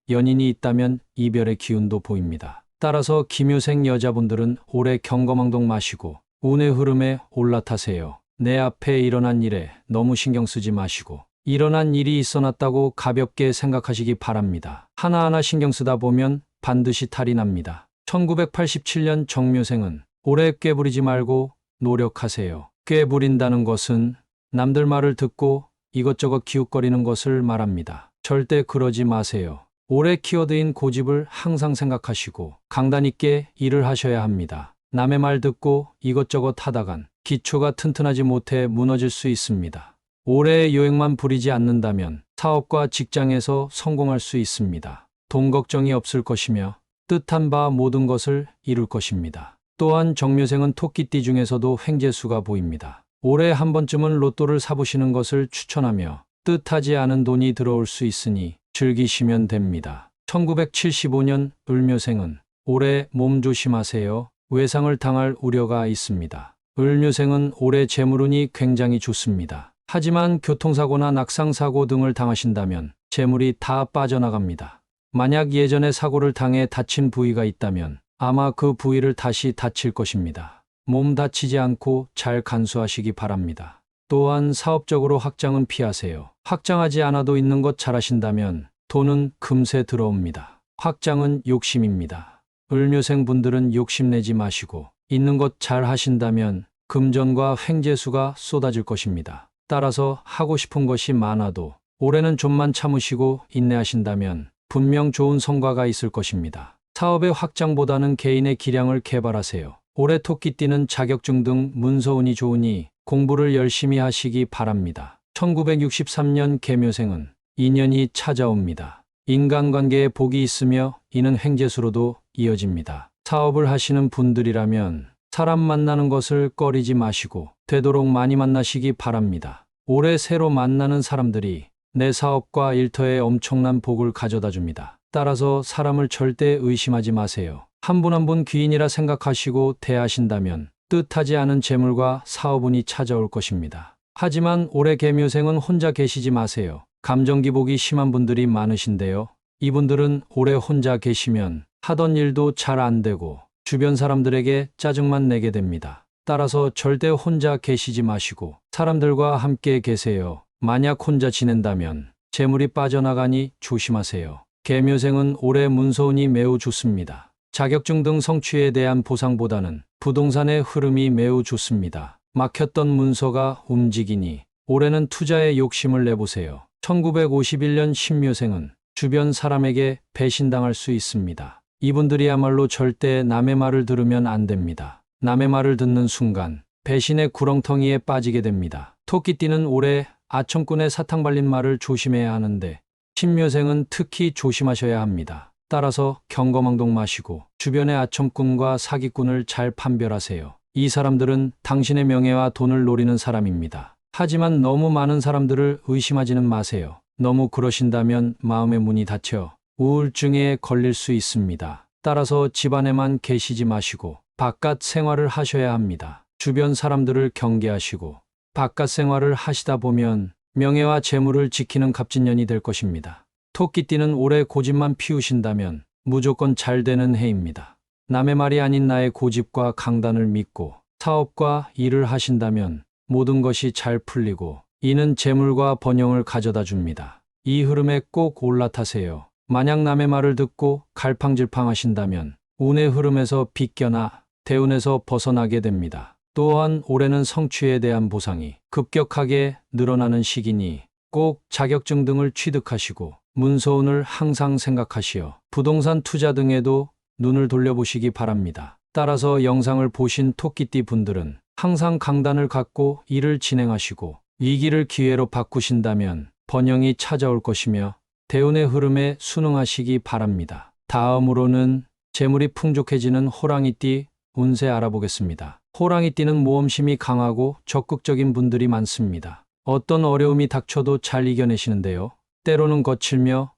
연인이 있다면 이별의 기운도 보입니다. 따라서 김효생 여자분들은 올해 경거망동 마시고 운의 흐름에 올라타세요. 내 앞에 일어난 일에 너무 신경 쓰지 마시고 일어난 일이 있어놨다고 가볍게 생각하시기 바랍니다. 하나하나 신경 쓰다 보면 반드시 탈이 납니다. 1987년 정묘생은 오래 꾀부리지 말고 노력하세요. 꾀부린다는 것은 남들 말을 듣고 이것저것 기웃거리는 것을 말합니다. 절대 그러지 마세요. 오래 키워드인 고집을 항상 생각하시고 강단 있게 일을 하셔야 합니다. 남의 말 듣고 이것저것 하다간 기초가 튼튼하지 못해 무너질 수 있습니다. 오래 요행만 부리지 않는다면 사업과 직장에서 성공할 수 있습니다. 돈 걱정이 없을 것이며 뜻한 바 모든 것을 이룰 것입니다. 또한 정묘생은 토끼띠 중에서도 횡재수가 보입니다. 올해 한 번쯤은 로또를 사보시는 것을 추천하며 뜻하지 않은 돈이 들어올 수 있으니 즐기시면 됩니다. 1975년 을묘생은 올해 몸 조심하세요. 외상을 당할 우려가 있습니다. 을묘생은 올해 재물운이 굉장히 좋습니다. 하지만 교통사고나 낙상사고 등을 당하신다면 재물이 다 빠져나갑니다. 만약 예전에 사고를 당해 다친 부위가 있다면 아마 그 부위를 다시 다칠 것입니다. 몸 다치지 않고 잘 간수하시기 바랍니다. 또한 사업적으로 확장은 피하세요. 확장하지 않아도 있는 것 잘하신다면 돈은 금세 들어옵니다. 확장은 욕심입니다. 을묘생 분들은 욕심내지 마시고 있는 것 잘 하신다면 금전과 횡재수가 쏟아질 것입니다. 따라서 하고 싶은 것이 많아도 올해는 좀만 참으시고 인내하신다면 분명 좋은 성과가 있을 것입니다. 사업의 확장보다는 개인의 기량을 개발하세요. 올해 토끼띠는 자격증 등 문서운이 좋으니 공부를 열심히 하시기 바랍니다. 1963년 개묘생은 인연이 찾아옵니다. 인간관계에 복이 있으며 이는 횡재수로도 이어집니다. 사업을 하시는 분들이라면 사람 만나는 것을 꺼리지 마시고 되도록 많이 만나시기 바랍니다. 올해 새로 만나는 사람들이 내 사업과 일터에 엄청난 복을 가져다 줍니다. 따라서 사람을 절대 의심하지 마세요. 한 분 한 분 귀인이라 생각하시고 대하신다면 뜻하지 않은 재물과 사업운이 찾아올 것입니다. 하지만 올해 개묘생은 혼자 계시지 마세요. 감정기복이 심한 분들이 많으신데요. 이분들은 올해 혼자 계시면 하던 일도 잘 안 되고 주변 사람들에게 짜증만 내게 됩니다. 따라서 절대 혼자 계시지 마시고 사람들과 함께 계세요. 만약 혼자 지낸다면 재물이 빠져나가니 조심하세요. 개묘생은 올해 문서운이 매우 좋습니다. 자격증 등 성취에 대한 보상보다는 부동산의 흐름이 매우 좋습니다. 막혔던 문서가 움직이니 올해는 투자에 욕심을 내보세요. 1951년 신묘생은 주변 사람에게 배신당할 수 있습니다. 이분들이야말로 절대 남의 말을 들으면 안 됩니다. 남의 말을 듣는 순간 배신의 구렁텅이에 빠지게 됩니다. 토끼띠는 올해 아청꾼의 사탕 발린 말을 조심해야 하는데 신묘생은 특히 조심하셔야 합니다. 따라서 경거망동 마시고 주변의 아청꾼과 사기꾼을 잘 판별하세요. 이 사람들은 당신의 명예와 돈을 노리는 사람입니다. 하지만 너무 많은 사람들을 의심하지는 마세요. 너무 그러신다면 마음의 문이 닫혀 우울증에 걸릴 수 있습니다. 따라서 집안에만 계시지 마시고 바깥 생활을 하셔야 합니다. 주변 사람들을 경계하시고 바깥 생활을 하시다 보면 명예와 재물을 지키는 갑진년이 될 것입니다. 토끼띠는 올해 고집만 피우신다면 무조건 잘 되는 해입니다. 남의 말이 아닌 나의 고집과 강단을 믿고 사업과 일을 하신다면 모든 것이 잘 풀리고 이는 재물과 번영을 가져다 줍니다. 이 흐름에 꼭 올라타세요. 만약 남의 말을 듣고 갈팡질팡 하신다면 운의 흐름에서 빗겨나 대운에서 벗어나게 됩니다. 또한 올해는 성취에 대한 보상이 급격하게 늘어나는 시기니 꼭 자격증 등을 취득하시고 문서운을 항상 생각하시어 부동산 투자 등에도 눈을 돌려보시기 바랍니다. 따라서 영상을 보신 토끼띠 분들은 항상 강단을 갖고 일을 진행하시고 위기를 기회로 바꾸신다면 번영이 찾아올 것이며 대운의 흐름에 순응하시기 바랍니다. 다음으로는 재물이 풍족해지는 호랑이띠 운세 알아보겠습니다. 호랑이띠는 모험심이 강하고 적극적인 분들이 많습니다. 어떤 어려움이 닥쳐도 잘 이겨내시는데요. 때로는 거칠며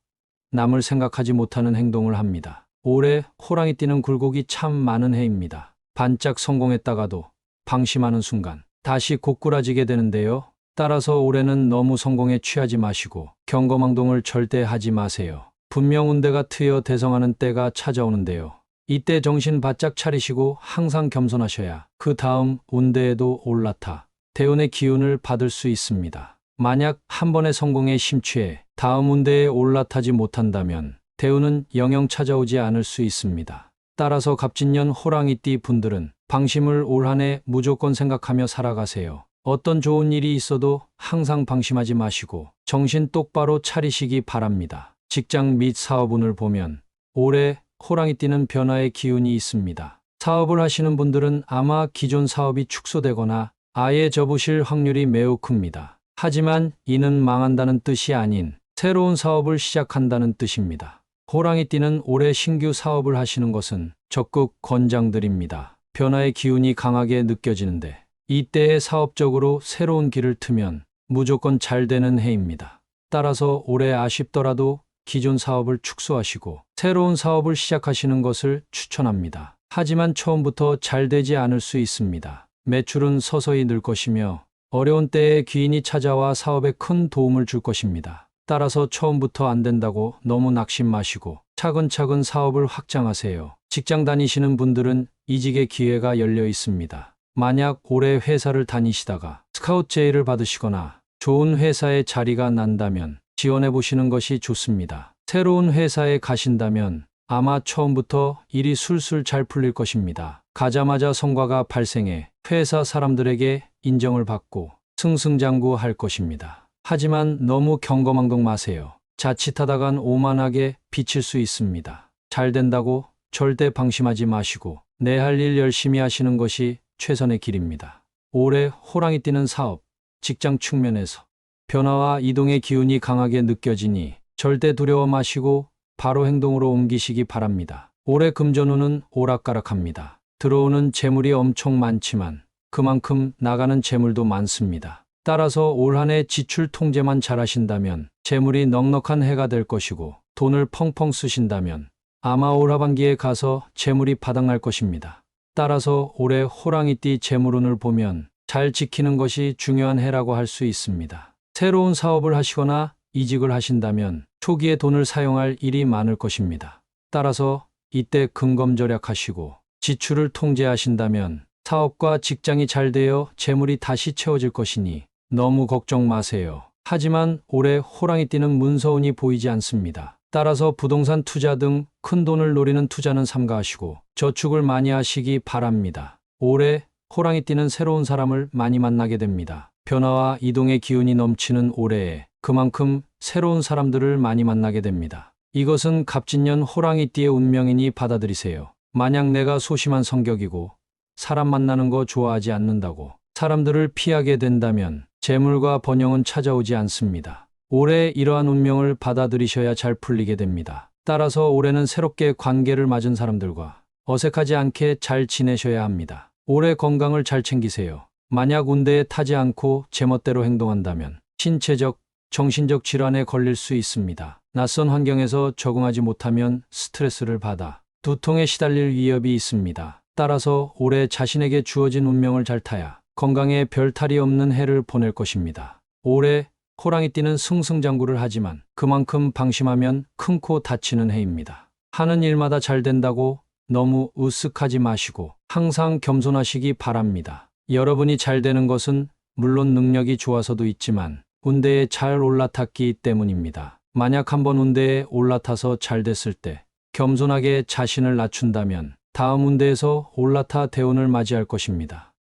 남을 생각하지 못하는 행동을 합니다. 올해 호랑이띠는 굴곡이 참 많은 해입니다. 반짝 성공했다가도 방심하는 순간 다시 고꾸라지게 되는데요. 따라서 올해는 너무 성공에 취하지 마시고 경거망동을 절대 하지 마세요. 분명 운대가 트여 대성하는 때가 찾아오는데요. 이때 정신 바짝 차리시고 항상 겸손하셔야 그 다음 운대에도 올라타 대운의 기운을 받을 수 있습니다. 만약 한 번의 성공에 심취해 다음 운대에 올라타지 못한다면 대운은 영영 찾아오지 않을 수 있습니다. 따라서 갑진년 호랑이띠 분들은 방심을 올 한 해 무조건 생각하며 살아가세요. 어떤 좋은 일이 있어도 항상 방심하지 마시고 정신 똑바로 차리시기 바랍니다. 직장 및 사업운을 보면 올해 호랑이띠는 변화의 기운이 있습니다. 사업을 하시는 분들은 아마 기존 사업이 축소되거나 아예 접으실 확률이 매우 큽니다. 하지만 이는 망한다는 뜻이 아닌 새로운 사업을 시작한다는 뜻입니다. 호랑이띠는 올해 신규 사업을 하시는 것은 적극 권장드립니다. 변화의 기운이 강하게 느껴지는데 이때에 사업적으로 새로운 길을 트면 무조건 잘 되는 해입니다. 따라서 올해 아쉽더라도 기존 사업을 축소하시고 새로운 사업을 시작하시는 것을 추천합니다. 하지만 처음부터 잘 되지 않을 수 있습니다. 매출은 서서히 늘 것이며 어려운 때에 귀인이 찾아와 사업에 큰 도움을 줄 것입니다. 따라서 처음부터 안 된다고 너무 낙심 마시고 차근차근 사업을 확장하세요. 직장 다니시는 분들은 이직의 기회가 열려 있습니다. 만약 올해 회사를 다니시다가 스카우트 제의를 받으시거나 좋은 회사에 자리가 난다면 지원해 보시는 것이 좋습니다. 새로운 회사에 가신다면 아마 처음부터 일이 술술 잘 풀릴 것입니다. 가자마자 성과가 발생해 회사 사람들에게 인정을 받고 승승장구할 것입니다. 하지만 너무 경거망동 마세요. 자칫하다간 오만하게 비칠 수 있습니다. 잘 된다고 절대 방심하지 마시고 내 할 일 열심히 하시는 것이 최선의 길입니다. 올해 호랑이띠는 사업, 직장 측면에서 변화와 이동의 기운이 강하게 느껴지니 절대 두려워 마시고 바로 행동으로 옮기시기 바랍니다. 올해 금전운은 오락가락합니다. 들어오는 재물이 엄청 많지만 그만큼 나가는 재물도 많습니다. 따라서 올 한 해 지출 통제만 잘하신다면 재물이 넉넉한 해가 될 것이고 돈을 펑펑 쓰신다면 아마 올 하반기에 가서 재물이 바닥날 것입니다. 따라서 올해 호랑이띠 재물운을 보면 잘 지키는 것이 중요한 해라고 할 수 있습니다. 새로운 사업을 하시거나 이직을 하신다면 초기에 돈을 사용할 일이 많을 것입니다. 따라서 이때 근검절약하시고 지출을 통제하신다면 사업과 직장이 잘 되어 재물이 다시 채워질 것이니 너무 걱정 마세요. 하지만 올해 호랑이띠는 문서운이 보이지 않습니다. 따라서 부동산 투자 등 큰 돈을 노리는 투자는 삼가하시고 저축을 많이 하시기 바랍니다. 올해 호랑이띠는 새로운 사람을 많이 만나게 됩니다. 변화와 이동의 기운이 넘치는 올해에 그만큼 새로운 사람들을 많이 만나게 됩니다. 이것은 갑진년 호랑이띠의 운명이니 받아들이세요. 만약 내가 소심한 성격이고 사람 만나는 거 좋아하지 않는다고 사람들을 피하게 된다면 재물과 번영은 찾아오지 않습니다. 올해 이러한 운명을 받아들이셔야 잘 풀리게 됩니다. 따라서 올해는 새롭게 관계를 맺은 사람들과 어색하지 않게 잘 지내셔야 합니다. 올해 건강을 잘 챙기세요. 만약 운대에 타지 않고 제멋대로 행동한다면 신체적, 정신적 질환에 걸릴 수 있습니다. 낯선 환경에서 적응하지 못하면 스트레스를 받아 두통에 시달릴 위협이 있습니다. 따라서 올해 자신에게 주어진 운명을 잘 타야 건강에 별 탈이 없는 해를 보낼 것입니다. 올해 호랑이띠는 승승장구를 하지만 그만큼 방심하면 큰 코 다치는 해입니다. 하는 일마다 잘 된다고 너무 으쓱하지 마시고 항상 겸손하시기 바랍니다. 여러분이 잘 되는 것은 물론 능력이 좋아서도 있지만 운대에 잘 올라탔기 때문입니다. 만약 한번 운대에 올라타서 잘 됐을 때 겸손하게 자신을 낮춘다면 다음 운대에서 올라타 대운을 맞이할 것입니다.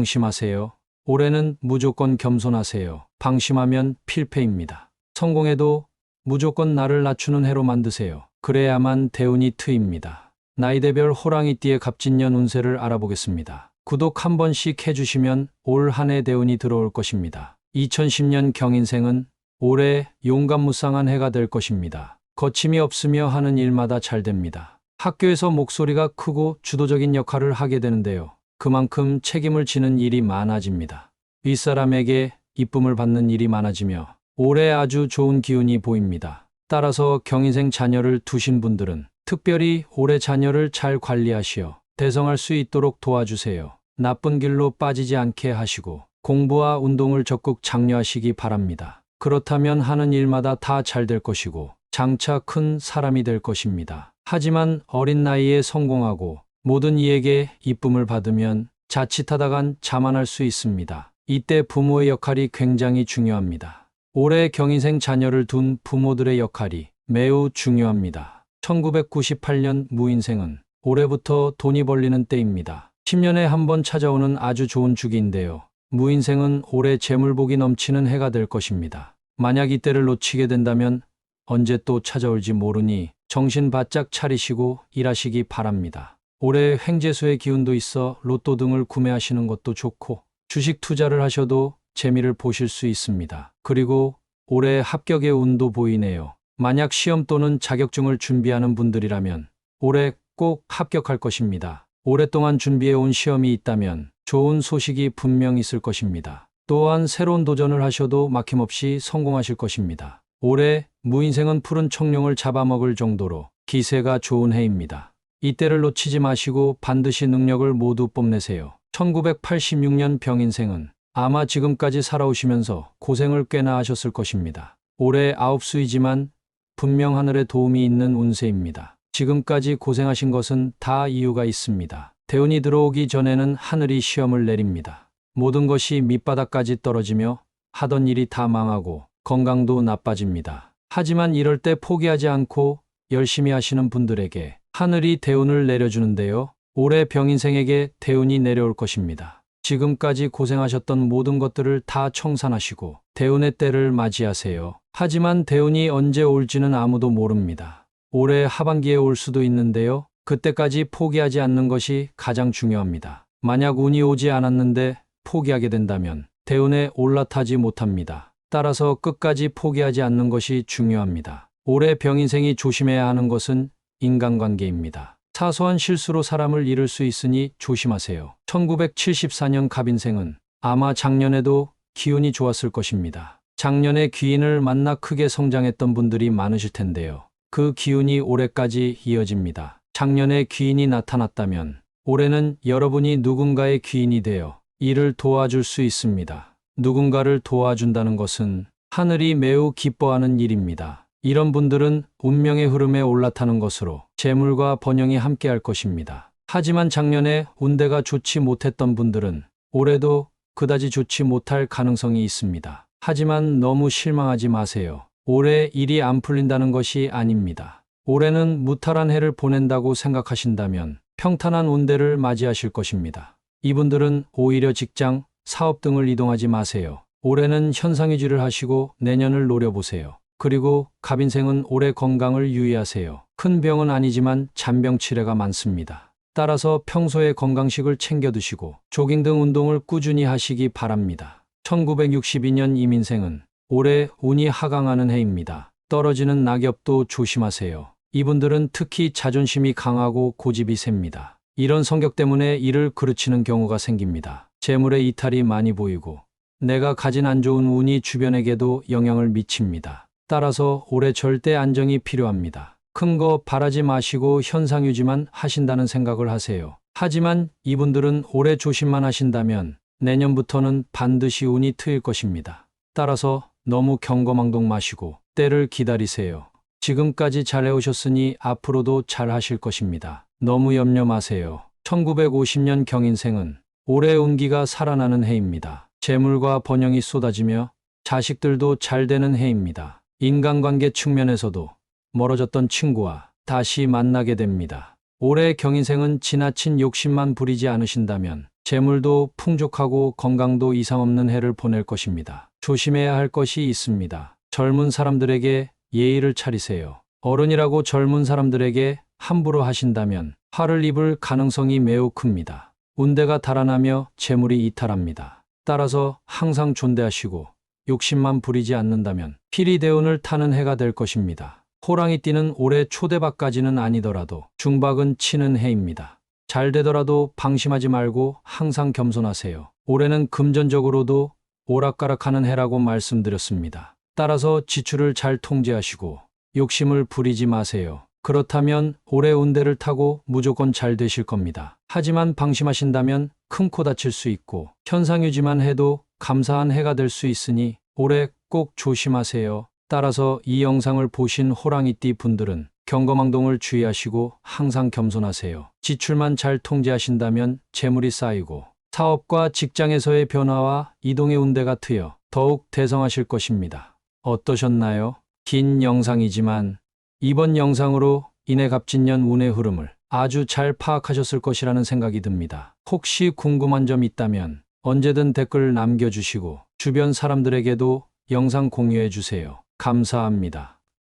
명심하세요. 올해는 무조건 겸손하세요. 방심하면 필패입니다. 성공해도 무조건 나를 낮추는 해로 만드세요. 그래야만 대운이 트입니다. 나이대별 호랑이띠의 갑진년 운세를 알아보겠습니다. 구독 한 번씩 해주시면 올 한 해 대운이 들어올 것입니다. 2010년 경인생은 올해 용감무쌍한 해가 될 것입니다. 거침이 없으며 하는 일마다 잘 됩니다. 학교에서 목소리가 크고 주도적인 역할을 하게 되는데요. 그만큼 책임을 지는 일이 많아집니다. 윗사람에게 이쁨을 받는 일이 많아지며 올해 아주 좋은 기운이 보입니다. 따라서 경인생 자녀를 두신 분들은 특별히 올해 자녀를 잘 관리하시어 대성할 수 있도록 도와주세요. 나쁜 길로 빠지지 않게 하시고 공부와 운동을 적극 장려하시기 바랍니다. 그렇다면 하는 일마다 다 잘 될 것이고 장차 큰 사람이 될 것입니다. 하지만 어린 나이에 성공하고 모든 이에게 이쁨을 받으면 자칫하다간 자만할 수 있습니다. 이때 부모의 역할이 굉장히 중요합니다. 올해 경인생 자녀를 둔 부모들의 역할이 매우 중요합니다. 1998년 무인생은 올해부터 돈이 벌리는 때입니다. 10년에 한 번 찾아오는 아주 좋은 주기인데요. 무인생은 올해 재물복이 넘치는 해가 될 것입니다. 만약 이때를 놓치게 된다면 언제 또 찾아올지 모르니 정신 바짝 차리시고 일하시기 바랍니다. 올해 횡재수의 기운도 있어 로또 등을 구매하시는 것도 좋고 주식 투자를 하셔도 재미를 보실 수 있습니다. 그리고 올해 합격의 운도 보이네요. 만약 시험 또는 자격증을 준비하는 분들이라면 올해 꼭 합격할 것입니다. 오랫동안 준비해온 시험이 있다면 좋은 소식이 분명 있을 것입니다. 또한 새로운 도전을 하셔도 막힘없이 성공하실 것입니다. 올해 무인생은 푸른 청룡을 잡아먹을 정도로 기세가 좋은 해입니다. 이때를 놓치지 마시고 반드시 능력을 모두 뽐내세요. 1986년 병인생은 아마 지금까지 살아오시면서 고생을 꽤나 하셨을 것입니다. 올해 아홉수이지만 분명 하늘의 도움이 있는 운세입니다. 지금까지 고생하신 것은 다 이유가 있습니다. 대운이 들어오기 전에는 하늘이 시험을 내립니다. 모든 것이 밑바닥까지 떨어지며 하던 일이 다 망하고 건강도 나빠집니다. 하지만 이럴 때 포기하지 않고 열심히 하시는 분들에게 하늘이 대운을 내려주는데요. 올해 병인생에게 대운이 내려올 것입니다. 지금까지 고생하셨던 모든 것들을 다 청산하시고 대운의 때를 맞이하세요. 하지만 대운이 언제 올지는 아무도 모릅니다. 올해 하반기에 올 수도 있는데요. 그때까지 포기하지 않는 것이 가장 중요합니다. 만약 운이 오지 않았는데 포기하게 된다면 대운에 올라타지 못합니다. 따라서 끝까지 포기하지 않는 것이 중요합니다. 올해 병인생이 조심해야 하는 것은 인간관계입니다. 사소한 실수로 사람을 잃을 수 있으니 조심하세요. 1974년 갑인생은 아마 작년에도 기운이 좋았을 것입니다. 작년에 귀인을 만나 크게 성장했던 분들이 많으실 텐데요. 그 기운이 올해까지 이어집니다. 작년에 귀인이 나타났다면 올해는 여러분이 누군가의 귀인이 되어 이를 도와줄 수 있습니다. 누군가를 도와준다는 것은 하늘이 매우 기뻐하는 일입니다. 이런 분들은 운명의 흐름에 올라타는 것으로 재물과 번영이 함께할 것입니다. 하지만 작년에 운대가 좋지 못했던 분들은 올해도 그다지 좋지 못할 가능성이 있습니다. 하지만 너무 실망하지 마세요. 올해 일이 안 풀린다는 것이 아닙니다. 올해는 무탈한 해를 보낸다고 생각하신다면 평탄한 운대를 맞이하실 것입니다. 이분들은 오히려 직장, 사업 등을 이동하지 마세요. 올해는 현상유지를 하시고 내년을 노려보세요. 그리고 갑인생은 올해 건강을 유의하세요. 큰 병은 아니지만 잔병치레가 많습니다. 따라서 평소에 건강식을 챙겨 드시고 조깅 등 운동을 꾸준히 하시기 바랍니다. 1962년 이민생은 올해 운이 하강하는 해입니다. 떨어지는 낙엽도 조심하세요. 이분들은 특히 자존심이 강하고 고집이 셉니다. 이런 성격 때문에 일을 그르치는 경우가 생깁니다. 재물의 이탈이 많이 보이고 내가 가진 안 좋은 운이 주변에게도 영향을 미칩니다. 따라서 올해 절대 안정이 필요합니다. 큰 거 바라지 마시고 현상유지만 하신다는 생각을 하세요. 하지만 이분들은 올해 조심만 하신다면 내년부터는 반드시 운이 트일 것입니다. 따라서 너무 경거망동 마시고 때를 기다리세요. 지금까지 잘해오셨으니 앞으로도 잘하실 것입니다. 너무 염려 마세요. 1950년 경인생은 올해 운기가 살아나는 해입니다. 재물과 번영이 쏟아지며 자식들도 잘 되는 해입니다. 인간관계 측면에서도 멀어졌던 친구와 다시 만나게 됩니다. 올해 경인생은 지나친 욕심만 부리지 않으신다면 재물도 풍족하고 건강도 이상 없는 해를 보낼 것입니다. 조심해야 할 것이 있습니다. 젊은 사람들에게 예의를 차리세요. 어른이라고 젊은 사람들에게 함부로 하신다면 화를 입을 가능성이 매우 큽니다. 운대가 달아나며 재물이 이탈합니다. 따라서 항상 존대하시고 욕심만 부리지 않는다면 필히 대운을 타는 해가 될 것입니다. 호랑이띠는 올해 초대박까지는 아니더라도 중박은 치는 해입니다. 잘 되더라도 방심하지 말고 항상 겸손하세요. 올해는 금전적으로도 오락가락하는 해라고 말씀드렸습니다. 따라서 지출을 잘 통제하시고 욕심을 부리지 마세요. 그렇다면 올해 운대를 타고 무조건 잘 되실 겁니다. 하지만 방심하신다면 큰 코 다칠 수 있고 현상유지만 해도 감사한 해가 될 수 있으니 올해 꼭 조심하세요. 따라서 이 영상을 보신 호랑이띠 분들은 경거망동을 주의하시고 항상 겸손하세요. 지출만 잘 통제하신다면 재물이 쌓이고 사업과 직장에서의 변화와 이동의 운대가 트여 더욱 대성하실 것입니다. 어떠셨나요? 긴 영상이지만 이번 영상으로 인해 갑진년 운의 흐름을 아주 잘 파악하셨을 것이라는 생각이 듭니다. 혹시 궁금한 점 있다면 언제든 댓글 남겨주시고 주변 사람들에게도 영상 공유해 주세요. 감사합니다.